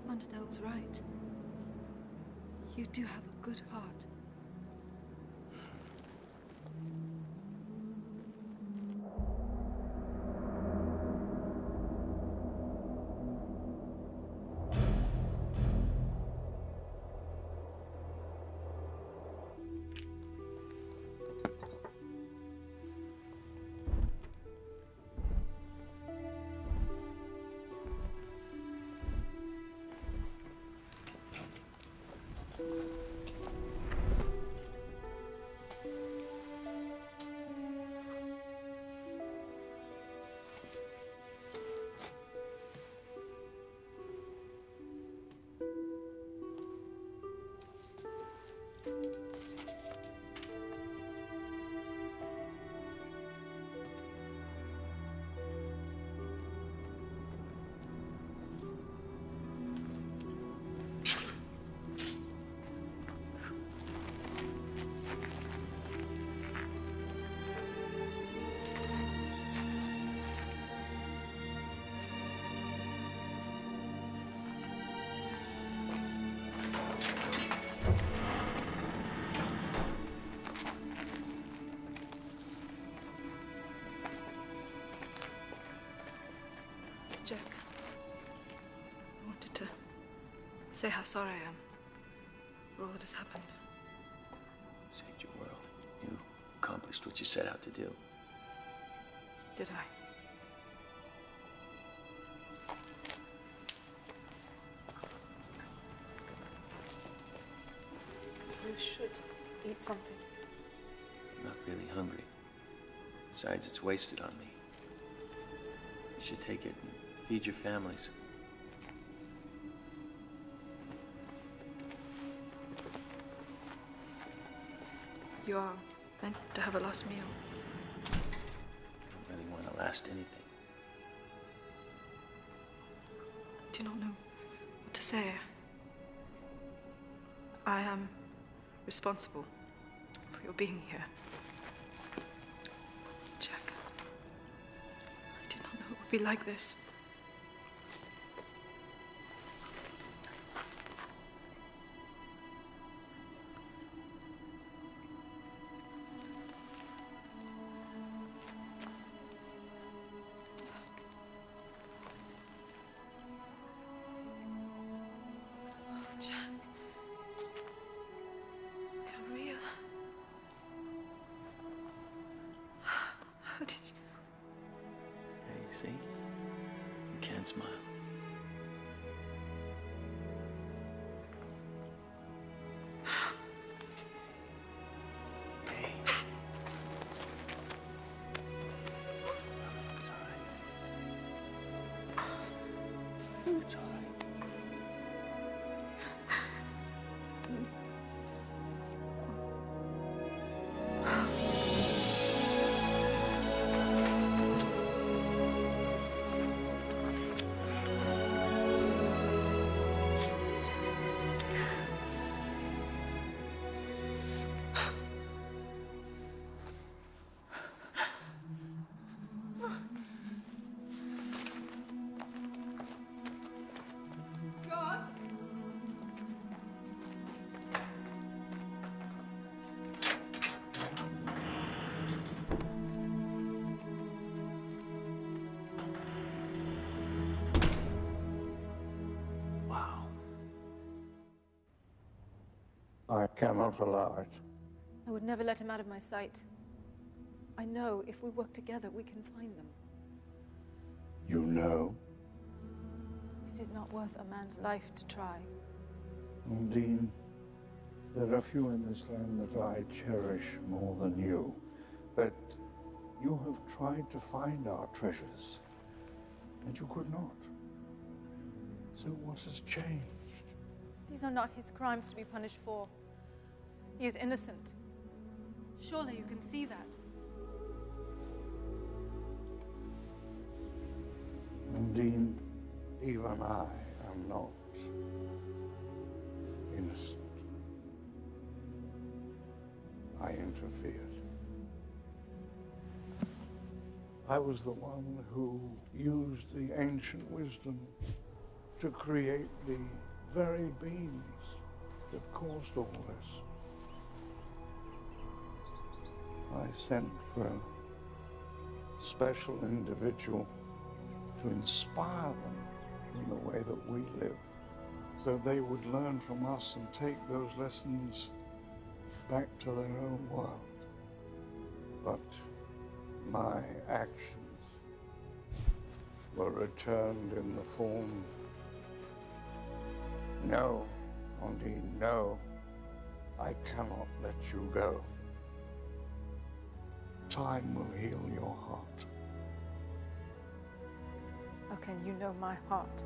Thunderdale was right. You do have a good heart. Jack, I wanted to say how sorry I am for all that has happened. You saved your world. You accomplished what you set out to do. Did I? You should eat something. I'm not really hungry. Besides, it's wasted on me. You should take it and feed your families. You are meant to have a last meal. I don't really want to last anything. I do not know what to say. I am responsible for your being here. Jack, I did not know it would be like this. See? You can smile. Hey. It's all right. It's all right. I cannot allow it. I would never let him out of my sight. I know if we work together, we can find them. You know? Is it not worth a man's life to try? Undine, there are few in this land that I cherish more than you. But you have tried to find our treasures, and you could not. So what has changed? These are not his crimes to be punished for. He is innocent. Surely you can see that. Undine, even I am not innocent. I interfered. I was the one who used the ancient wisdom to create the very beings that caused all this. I sent for a special individual to inspire them in the way that we live, so they would learn from us and take those lessons back to their own world. But my actions were returned in the form... No, Undine, no. I cannot let you go. Time will heal your heart. How can you know my heart?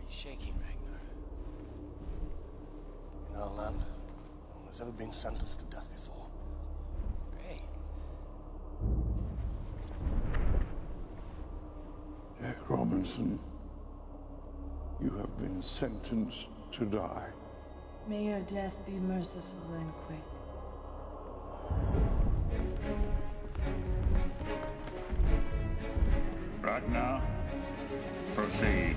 Shaking, Ragnar. In our land, no one has ever been sentenced to death before. Great. Jack Robinson, you have been sentenced to die. May your death be merciful and quick. Ragnar, proceed.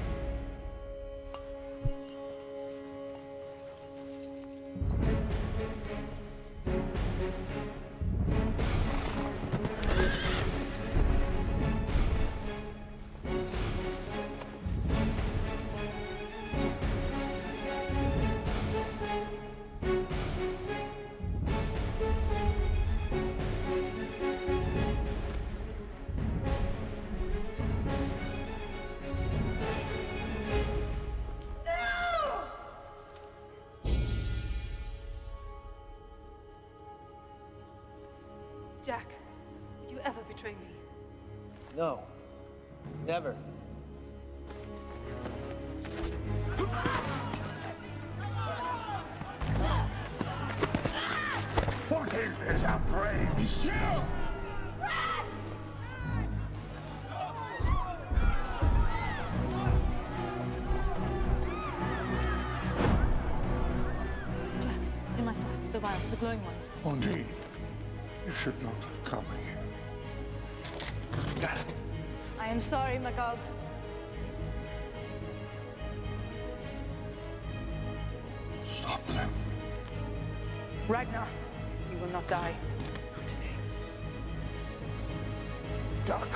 Jack, would you ever betray me? No. Never. What is this outrage? Still! Jack, in my sack, the vials, the glowing ones. Undine, you should not have come here. Got it. I am sorry, Magog. Right now. You will not die. Not today. Duck.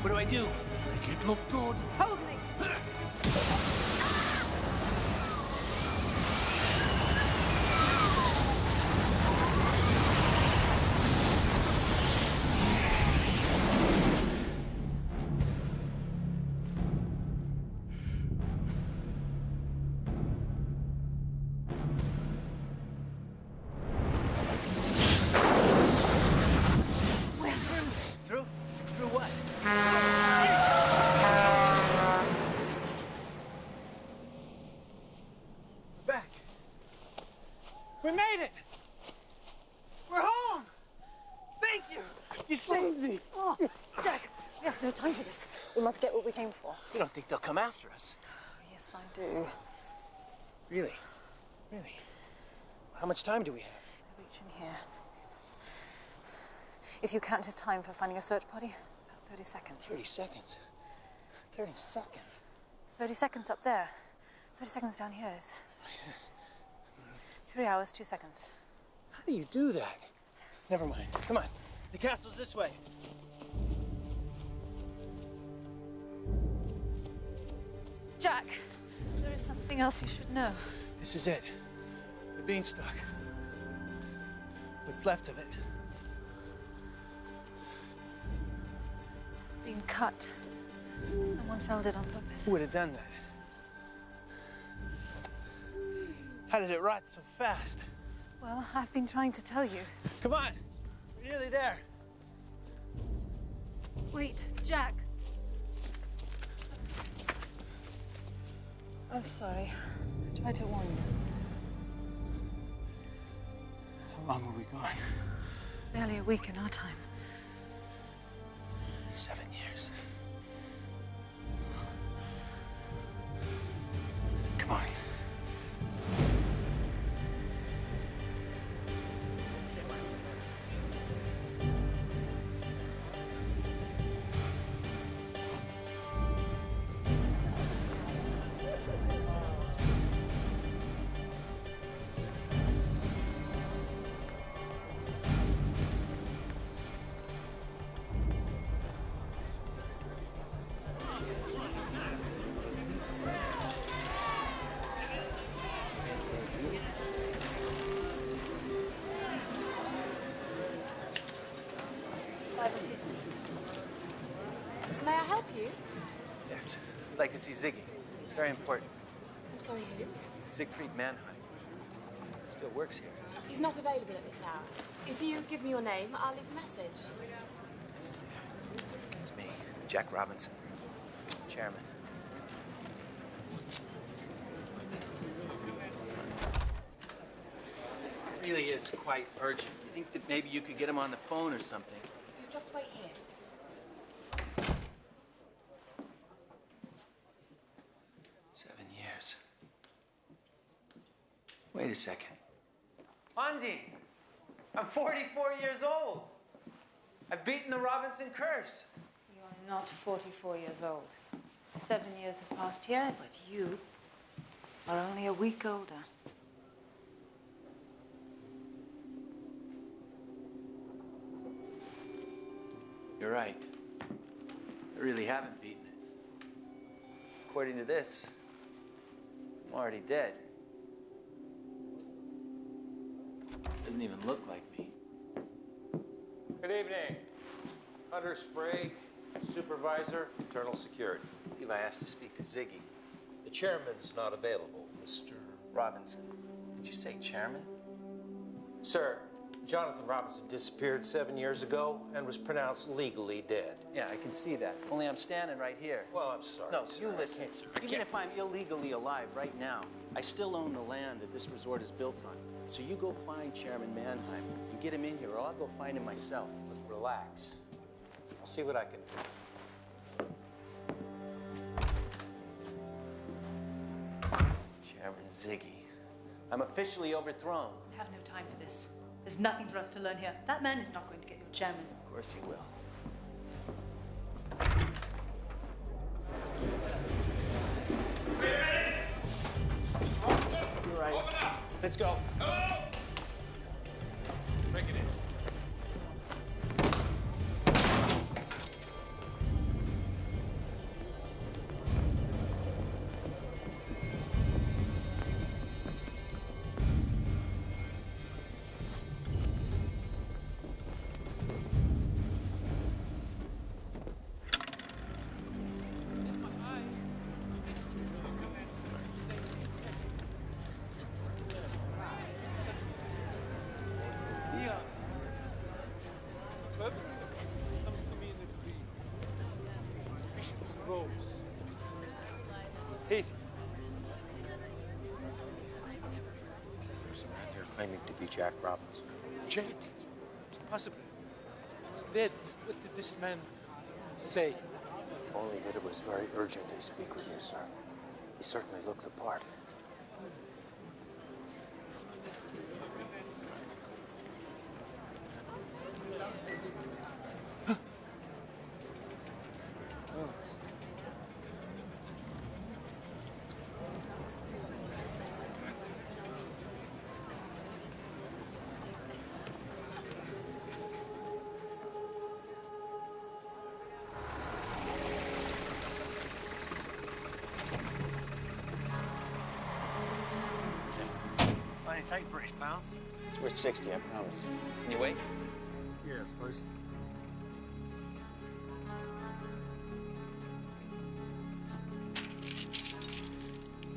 What do I do? Make it look good. Hold me! Through what? We're back. We made it. We're home. Thank you. You saved me. Oh, Jack, we have no time for this. We must get what we came for. You don't think they'll come after us? Yes, I do. Really? Really? How much time do we have? Reach in here. If you count his time for finding a search party, about 30 seconds. 30 seconds? 30 seconds? 30 seconds up there. 30 seconds down here is 3 hours, 2 seconds. How do you do that? Never mind. Come on. The castle's this way. Jack, there is something else you should know. This is it. The Beanstalk. What's left of it. It's been cut. Someone felled it on purpose. Who would have done that? How did it rot so fast? Well, I've been trying to tell you. Come on. We're nearly there. Wait, Jack. I'm sorry. I tried to warn you. How long were we gone? Barely a week in our time. 7 years. Come on. May I help you? Yes. I'd like to see Ziggy. It's very important. I'm sorry, who? Siegfried Mannheim. Still works here. He's not available at this hour. If you give me your name, I'll leave a message. It's me, Jack Robinson, chairman. It really is quite urgent. You think that maybe you could get him on the phone or something? If you just wait here. 7 years. Wait a second. Undine, I'm 44 years old. I've beaten the Robinson curse. You are not 44 years old. 7 years have passed here, but you are only a week older. You're right. I really haven't beaten it. According to this, I'm already dead. Doesn't even look like me. Good evening. Hunter Sprague, Supervisor, Internal Security. I believe I asked to speak to Ziggy. The chairman's not available, Mr. Robinson. Did you say chairman? Sir, Jonathan Robinson disappeared 7 years ago and was pronounced legally dead. Yeah, I can see that. Only I'm standing right here. Well, I'm sorry. No, sir. you listen. I Even can't. if I'm illegally alive right now, I still own the land that this resort is built on. So you go find Chairman Mannheim and get him in here, or I'll go find him myself. Relax. I'll see what I can do. Chairman Ziggy. I'm officially overthrown. We have no time for this. There's nothing for us to learn here. That man is not going to get your chairman. Of course he will. Wait a minute! Miss Robinson, You're right. open up! Let's go. Bring it in. Comes to me in a dream. Bishop's robes. Taste. There's a man here claiming to be Jack Robinson. Jack? It's impossible. He's dead. What did this man say? Only that it was very urgent to speak with you, sir. He certainly looked the part. I take British pounds. It's worth 60, I promise. Can you wait? Yeah, I suppose.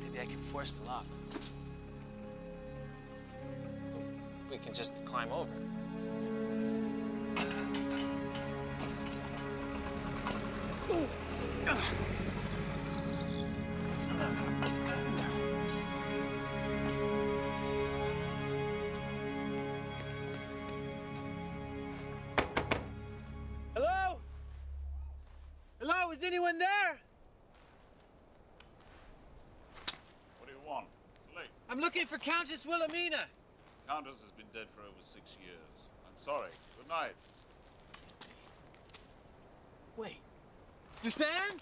Maybe I can force the lock. We can just climb over. Hello? Hello, is anyone there? What do you want? It's late. I'm looking for Countess Wilhelmina. Countess has been dead for over 6 years. I'm sorry. Good night. Wait. Dusan?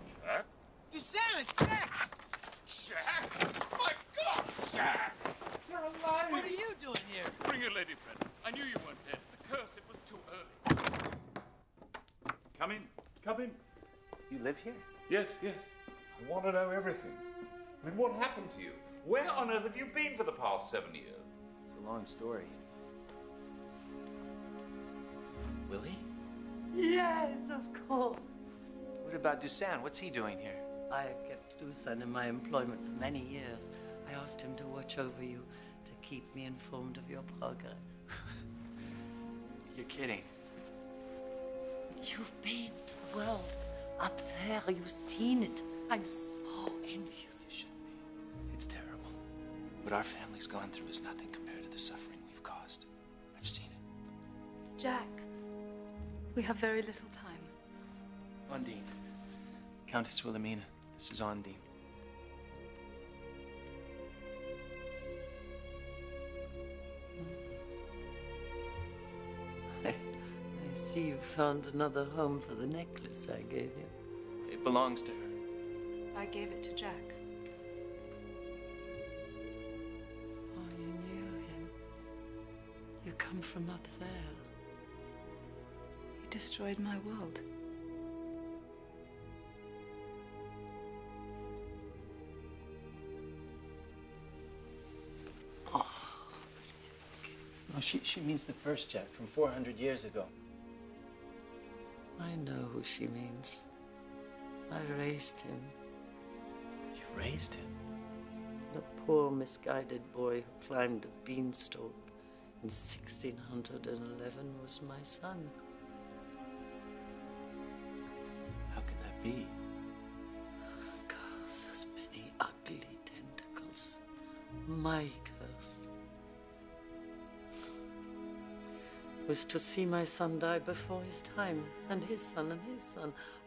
Jack? Dusan, it's Jack! Jack? My God, Jack! You're alive! What are you doing here? Bring your lady friend. I knew you weren't dead. The curse, it was too early. Come in. Come in. You live here? Yes, yes. I want to know everything. I mean, what happened to you? Where on earth have you been for the past 7 years? It's a long story. Willie? Yes, of course. What about Dusan? What's he doing here? I have kept Dusan in my employment for many years. I asked him to watch over you, to keep me informed of your progress. You're kidding. You've been to the world. Up there, you've seen it. I'm so envious. It's terrible. What our family's gone through is nothing compared to the suffering we've caused. I've seen it. Jack, we have very little time. Undine. Countess Wilhelmina, this is Undine. I see you found another home for the necklace I gave you. It belongs to her. I gave it to Jack. Oh, you knew him. You come from up there. He destroyed my world. No, she means the first Jack from 400 years ago. I know who she means. I raised him. You raised him? The poor, misguided boy who climbed a beanstalk in 1611 was my son. How can that be? Curse has many ugly tentacles. My curse was to see my son die before his time, and his son,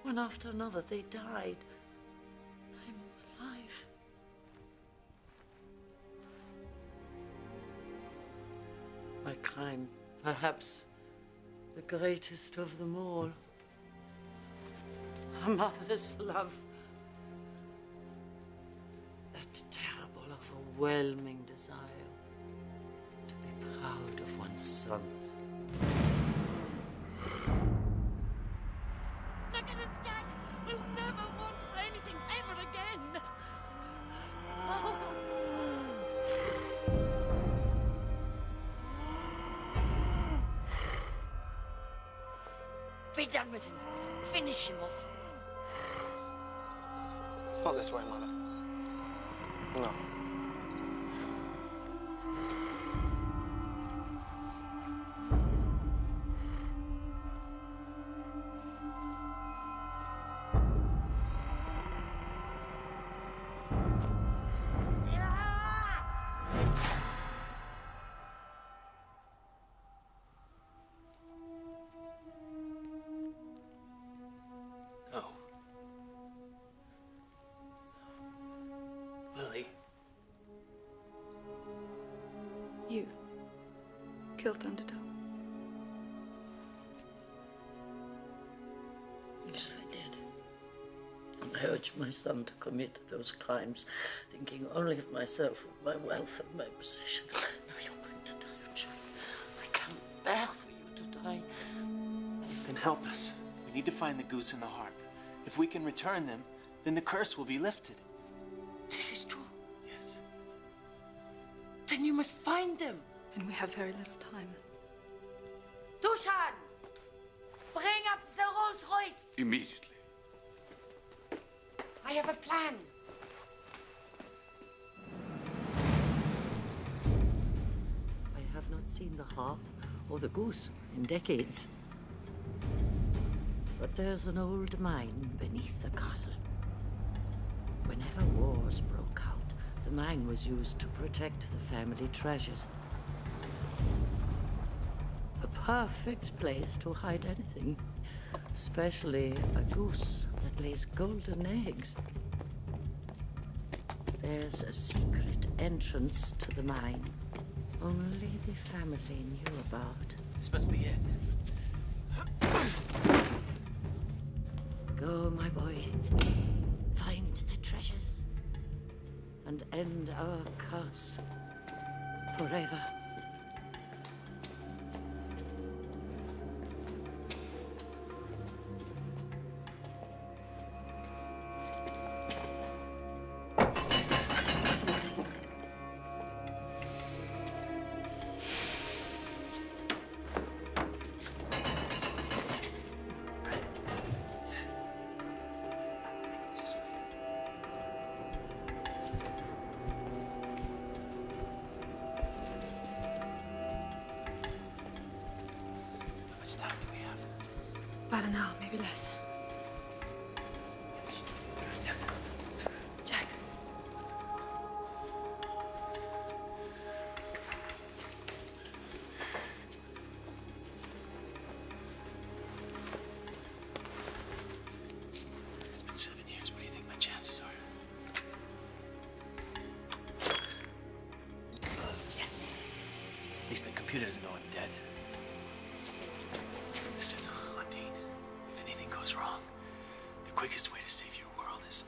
one after another, they died. I'm alive. My crime, perhaps the greatest of them all. A mother's love. That overwhelming desire to be proud of one's sons. Look at us, Jack. We'll never want for anything ever again. Oh. Be done with him. Finish him off. Not this way, Mother. No. No. Lily. You killed Thunderdell. Yes, I did. I urged my son to commit those crimes, thinking only of myself, of my wealth and my position. Now you're going to die, Jack. I can't bear for you to die. Then help us. We need to find the goose and the harp. If we can return them, then the curse will be lifted. This is true. Yes. Then you must find them. And we have very little time. Dushan! Bring up the Rolls Royce! Immediately. I have a plan. I have not seen the harp or the goose in decades. But there's an old mine beneath the castle. Whenever wars broke out, the mine was used to protect the family treasures. A perfect place to hide anything, especially a goose that lays golden eggs. There's a secret entrance to the mine only the family knew about. This must be it. Go, my boy. Find the treasures and end our curse forever. About an hour, maybe less. Jack. It's been 7 years. What do you think my chances are? Yes. At least the computer doesn't know I'm dead. Listen, Undine, if anything goes wrong, the quickest way to save your world is...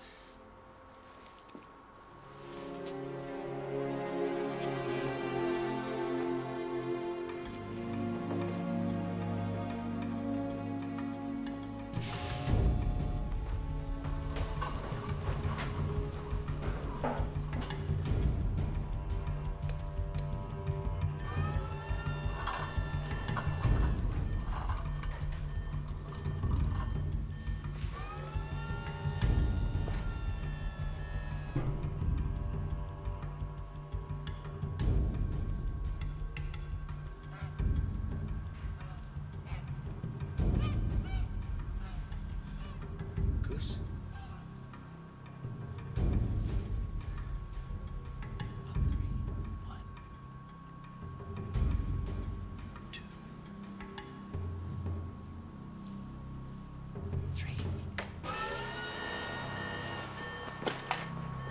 Goose?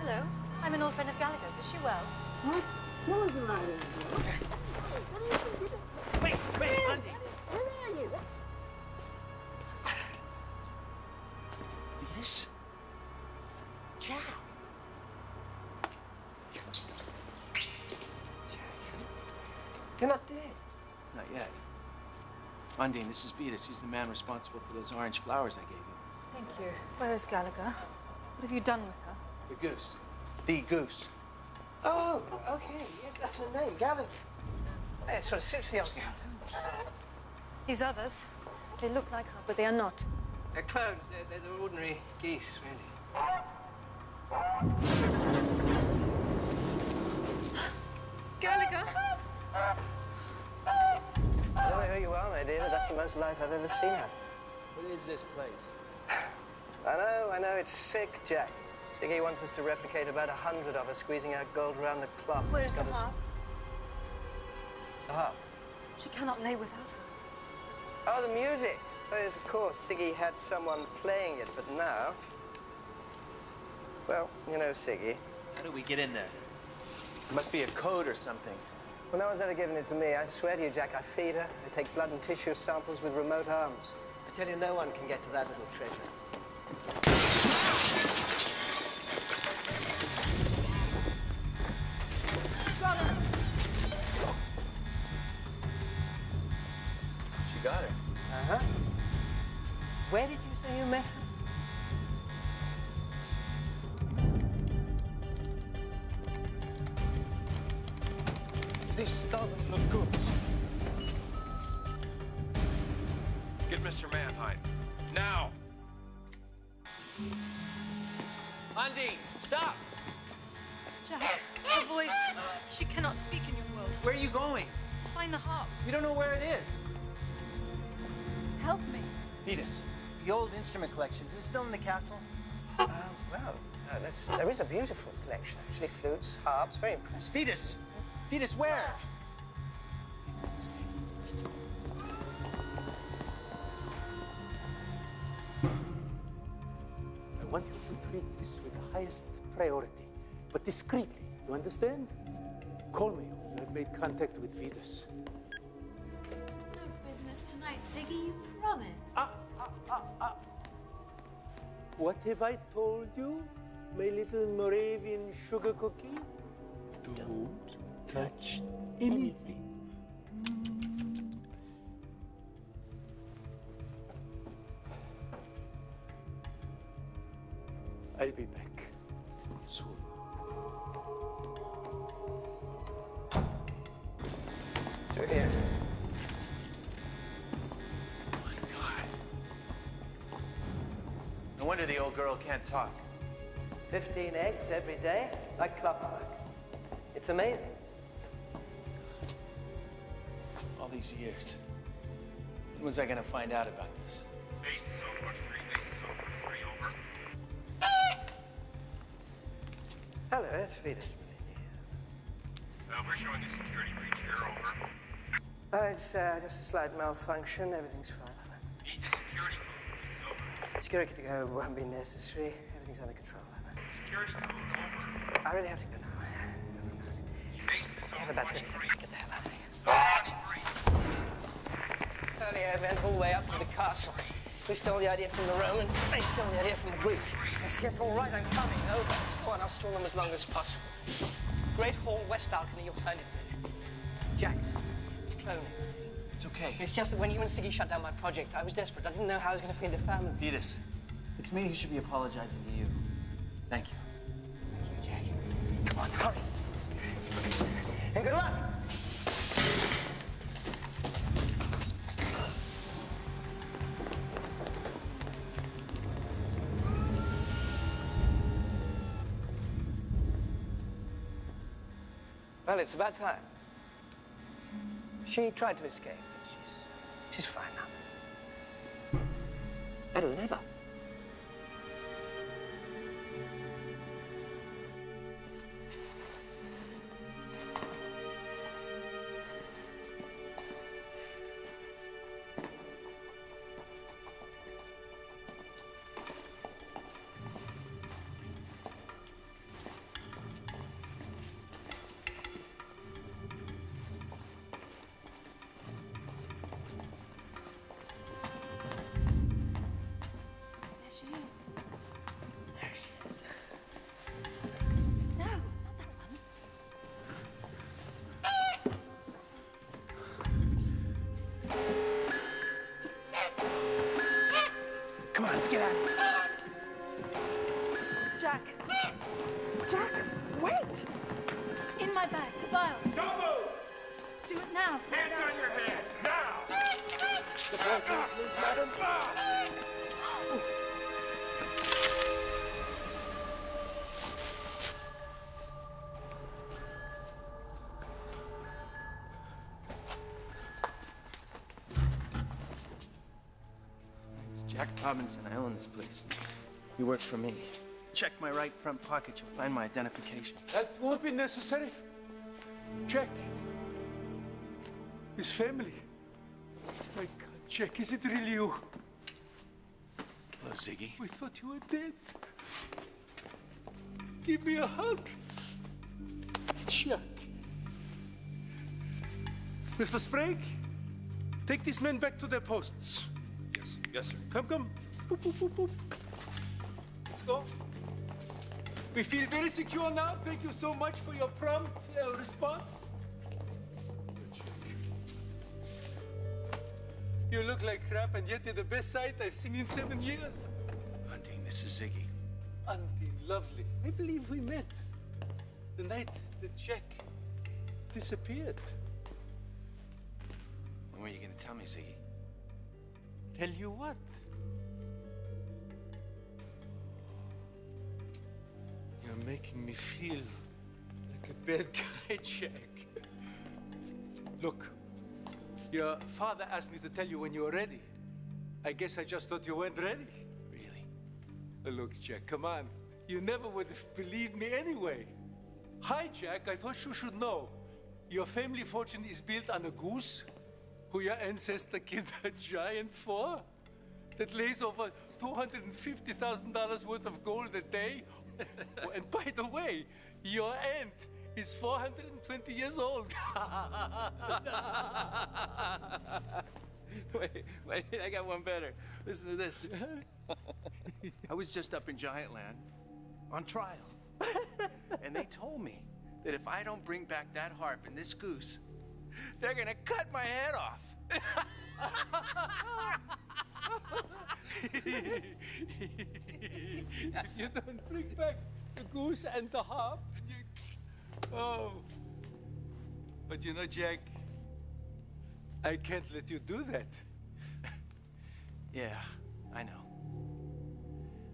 Hello, I'm an old friend of Gallagher's. Is she well? What? What was the matter with you? Wait, Andy! Where are you? This? Jack! You're not dead. Not yet. Undine, this is Vetus. He's the man responsible for those orange flowers I gave you. Thank you. Where is Gallagher? What have you done with her? The goose. The goose. Oh, okay. Yes, that's her name, Gallagher. It sort of suits the old girl, doesn't it? These others, they look like her, but they are not. They're clones. They're ordinary geese, really. Gallagher! I don't know who you are, my dear, but that's the most life I've ever seen her. What is this place? I know, it's sick, Jack. Siggy wants us to replicate about 100 of us, squeezing out gold around the clock. Where's the harp? The harp? She cannot lay without her. Oh, the music. Oh, yes, of course. Siggy had someone playing it, but now... Well, you know Siggy. How do we get in there? There must be a code or something. Well, no one's ever given it to me. I swear to you, Jack, I feed her. I take blood and tissue samples with remote arms. I tell you, no one can get to that little treasure. Got her! She got her. Uh-huh. Where did you say you met her? This doesn't look good. Get Mr. Mannheim. Now! Undine, stop! Jack, her voice. She cannot speak in your world. Where are you going? To find the harp. You don't know where it is. Help me. Vetus, the old instrument collection, is it still in the castle? There is a beautiful collection, actually. Flutes, harps, very impressive. Vetus! Vetus, where? I want you to treat this with the highest priority, but discreetly, you understand? Call me when you have made contact with Vetus. No business tonight, Siggy, you promised. What have I told you, my little Moravian sugar cookie? Don't touch anything. I'll be back soon. Through here. No wonder the old girl can't talk. 15 eggs every day, like clockwork. It's amazing. All these years. When was I gonna find out about this? Base to zone 23, base to zone 23, over. Hello, it's Vetus. We're showing a security breach here, over. It's just a slight malfunction. Everything's fine. Need the security code, please, over. Security code won't be necessary. Everything's under control. Security code, over. I really have to go now. Base to zone I have about 30 23. seconds to get the hell out of here. Zone 23. Earlier, I went all the way up to the castle. We stole the idea from the Romans. They stole the idea from the Greeks. Yes, all right, I'm coming. Over. Go on, I'll stall them as long as possible. Great Hall, west balcony, you'll find it there. Jack, it's cloning, see? It's okay. It's just that when you and Siggy shut down my project, I was desperate. I didn't know how I was going to feed the family. Vetus, it's me who should be apologizing to you. Thank you. Thank you, Jack. Come on, hurry. And good luck. Well, it's about time. She tried to escape, but she's fine now. Better than ever. Come on, let's get out of here. Jack. Jack, wait! In my bag, the vials. Don't move! Do it now. Hands on your head, now! The ball, please, madam. It's Jack Robinson. I own this place. You work for me. Check my right front pocket. You'll find my identification. That won't be necessary. Jack. His family. My God, Jack, is it really you? Hello, Ziggy. We thought you were dead. Give me a hug. Jack. Mr. Sprague, take these men back to their posts. Yes. Yes, sir. Come, come. Boop, boop, boop, boop. Let's go. We feel very secure now. Thank you so much for your prompt response. You look like crap, and yet you're the best sight I've seen in 7 years. Undine, this is Ziggy. Undine, lovely. I believe we met the night that Jack disappeared. When were you going to tell me, Ziggy? Tell you what? You're making me feel like a bad guy, Jack. Look, your father asked me to tell you when you were ready. I guess I just thought you weren't ready. Really? Look, Jack, come on. You never would have believed me anyway. Hi, Jack, I thought you should know. Your family fortune is built on a goose who your ancestor killed a giant for, that lays over $250,000 worth of gold a day. Oh, and by the way, your aunt is 420 years old. Wait, I got one better. Listen to this. I was just up in Giant Land on trial. And they told me that if I don't bring back that harp and this goose, they're gonna cut my head off. If you don't bring back the goose and the harp, you... Oh. But you know, Jack, I can't let you do that. Yeah, I know.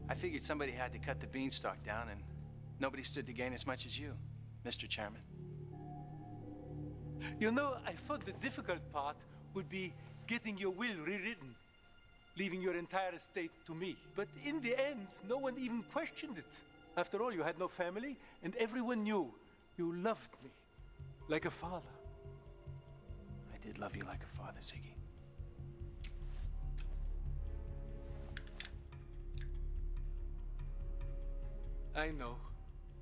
I figured somebody had to cut the Beanstalk down, and nobody stood to gain as much as you, Mr. Chairman. You know, I thought the difficult part would be getting your will rewritten, leaving your entire estate to me. But in the end, no one even questioned it. After all, you had no family, and everyone knew you loved me like a father. I did love you like a father, Ziggy. I know.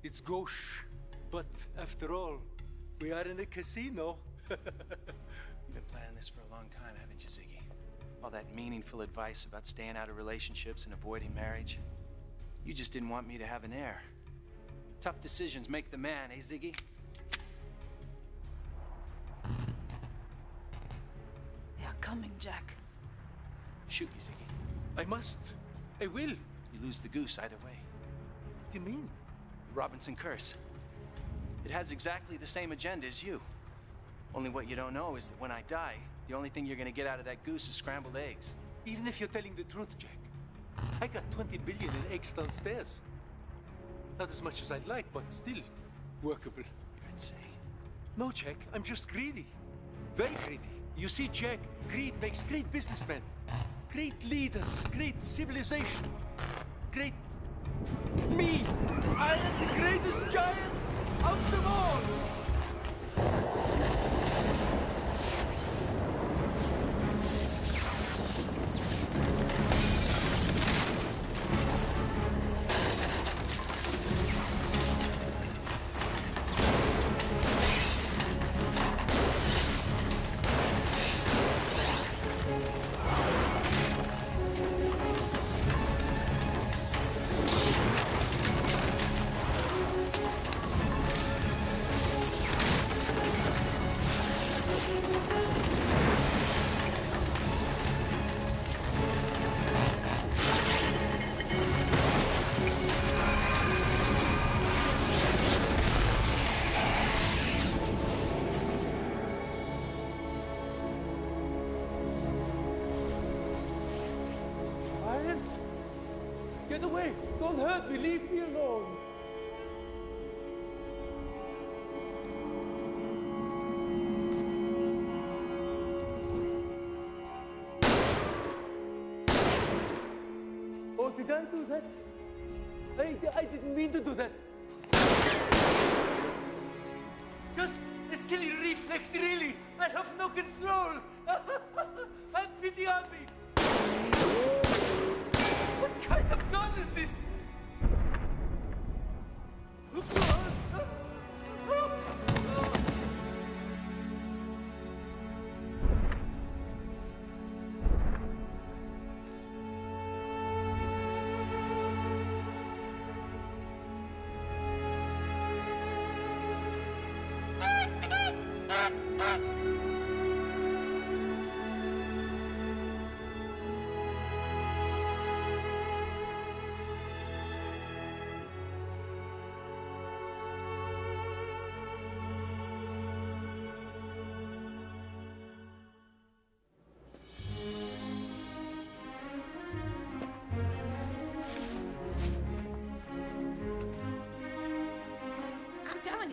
It's gauche. But after all, we are in a casino. You've been planning this for a long time, haven't you, Ziggy? All that meaningful advice about staying out of relationships and avoiding marriage. You just didn't want me to have an heir. Tough decisions make the man, eh, Ziggy? They are coming, Jack. Shoot me, Ziggy. I must. I will. You lose the goose either way. What do you mean? The Robinson curse. It has exactly the same agenda as you. Only what you don't know is that when I die, the only thing you're gonna get out of that goose is scrambled eggs. Even if you're telling the truth, Jack, I got 20 billion in eggs downstairs. Not as much as I'd like, but still workable. You're insane. No, Jack, I'm just greedy. Very greedy. You see, Jack, greed makes great businessmen, great leaders, great civilization, great... me! I am the greatest giant of them all! Get away! Don't hurt me! Leave me alone! Oh, did I do that? I didn't mean to do that. Just a silly reflex, really. I have no control. Have pity on me. What kind of gun is this?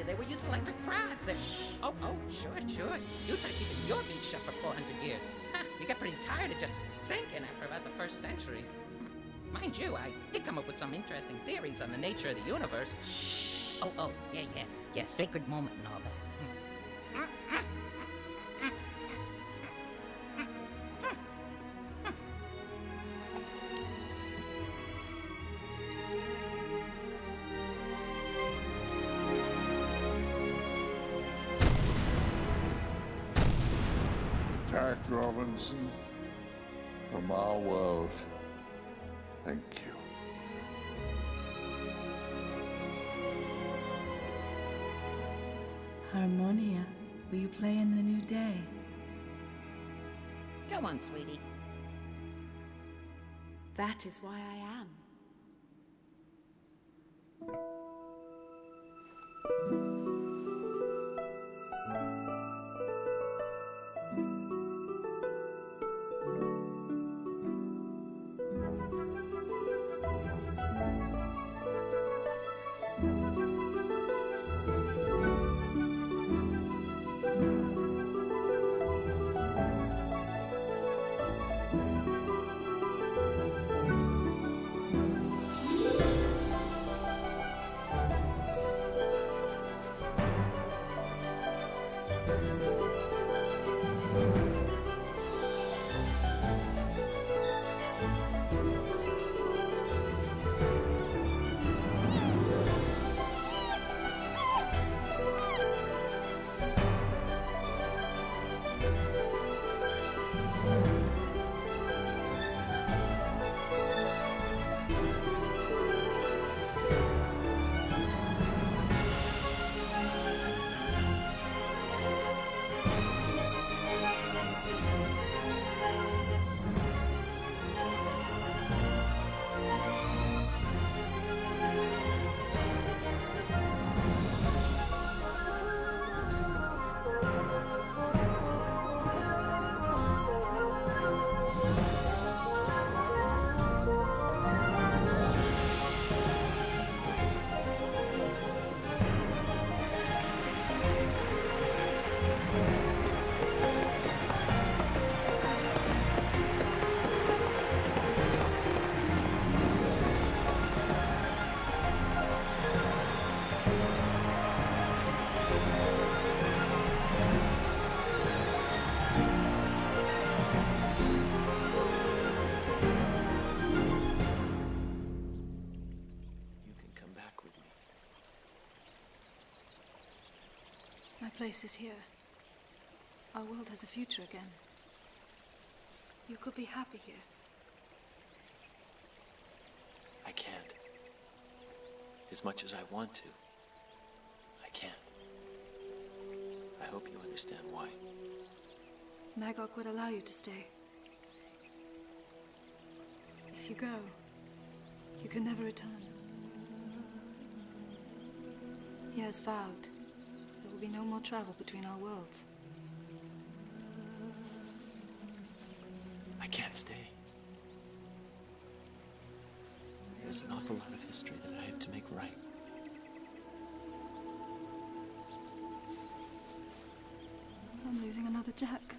They will use electric prods. Oh, sure. You try keeping your beak shut for 400 years. Huh, you get pretty tired of just thinking after about the first century. Mind you, I did come up with some interesting theories on the nature of the universe. Shh. Oh, yeah, sacred moment and all that. Jack Robinson, from our world, thank you. Harmonia, will you play in the new day? Go on, sweetie. That is why I am. My place is here. Our world has a future again. You could be happy here. I can't. As much as I want to, I can't. I hope you understand why. Magog would allow you to stay. If you go, you can never return. He has vowed there will be no more travel between our worlds. I can't stay. There's an awful lot of history that I have to make right. I'm losing another Jack.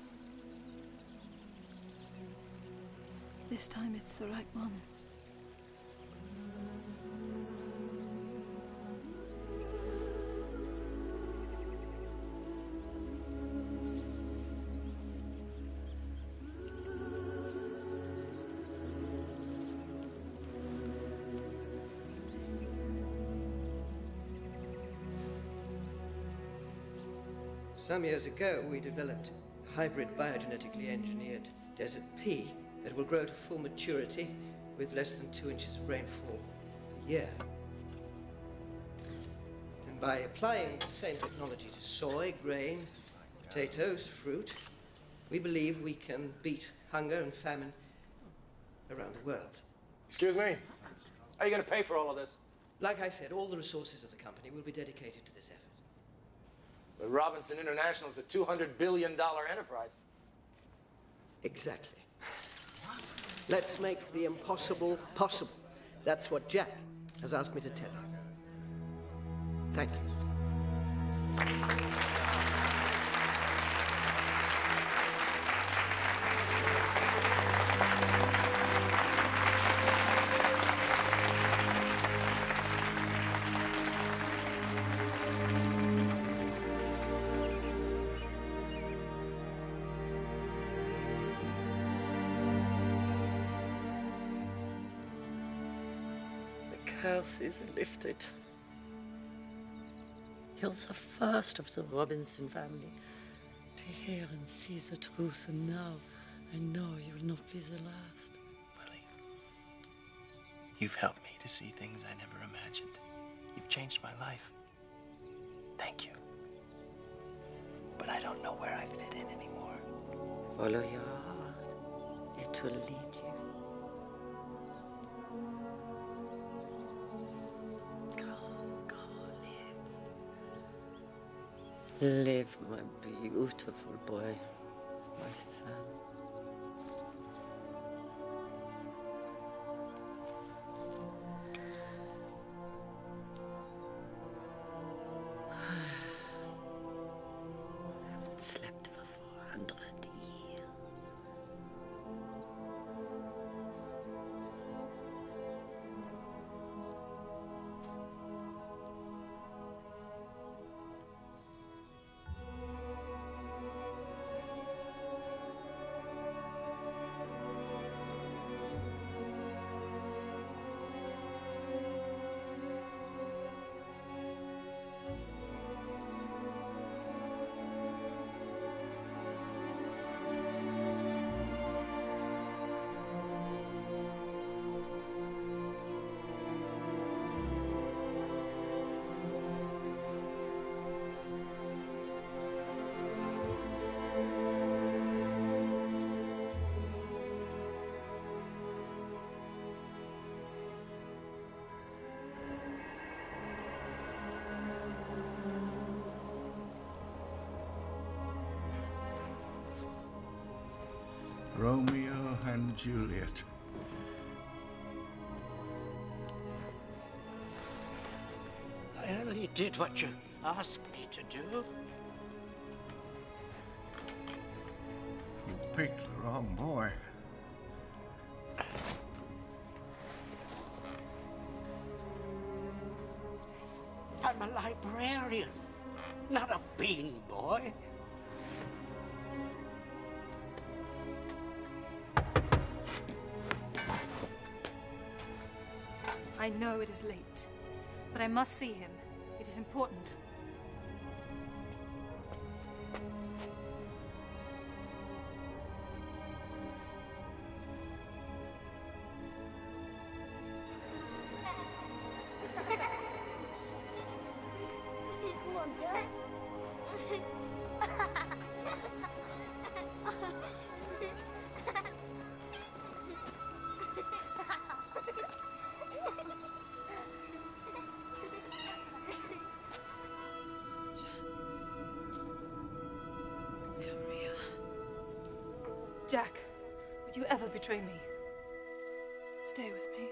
This time it's the right one. Some years ago, we developed a hybrid biogenetically engineered desert pea that will grow to full maturity with less than 2 inches of rainfall per year. And by applying the same technology to soy, grain, potatoes, fruit, we believe we can beat hunger and famine around the world. Excuse me? How are you going to pay for all of this? Like I said, all the resources of the company will be dedicated to this effort. But Robinson International is a $200 billion enterprise. Exactly. Let's make the impossible possible. That's what Jack has asked me to tell you. Thank you. Curse is lifted. You're the first of the Robinson family to hear and see the truth, and now I know you'll not be the last. Willie, you've helped me to see things I never imagined. You've changed my life. Thank you. But I don't know where I fit in anymore. Follow your heart. It will lead you. Live, my beautiful boy, my son. I haven't slept for 400 years. Romeo and Juliet. I only did what you asked me to do. You picked the wrong boy. I'm a librarian, not a bean boy. I know it is late, but I must see him. It is important. Come on, Dad. Jack, would you ever betray me? Stay with me.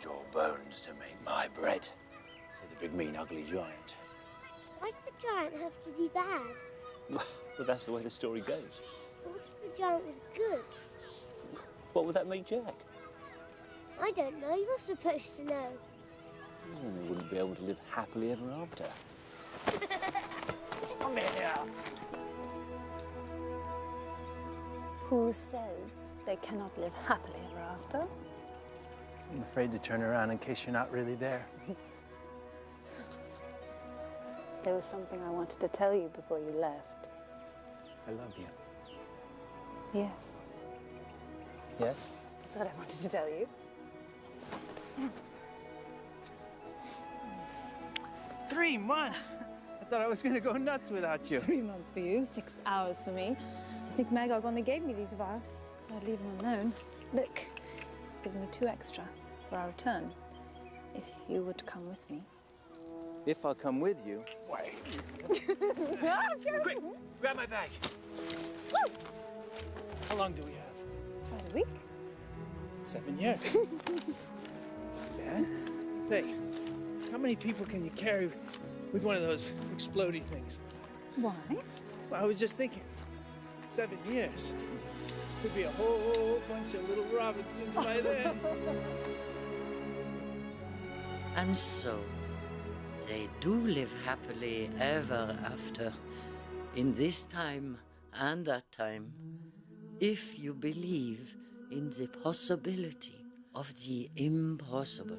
your bones to make my bread, said the big, mean, ugly giant. Why does the giant have to be bad? Well, that's the way the story goes. What if the giant was good? What would that make Jack? I don't know. You're supposed to know. Then they wouldn't be able to live happily ever after. Come here. Who says they cannot live happily ever after? I'm afraid to turn around in case you're not really there. There was something I wanted to tell you before you left. I love you. Yes, Yes? that's what I wanted to tell you. 3 months? I thought I was going to go nuts without you. 3 months for you, 6 hours for me. I think Magog only gave me these vials, so I'd leave them alone. Look, he's given me 2 extra for our return, if you would come with me. If I'll come with you. Wait. Quick, grab my bag. Woo! How long do we have? About a week. 7 years. Bad. Say, how many people can you carry with one of those explodey things? Why? Well, I was just thinking, 7 years. Could be a whole bunch of little Robinsons by then. And so, they do live happily ever after, in this time and that time, if you believe in the possibility of the impossible.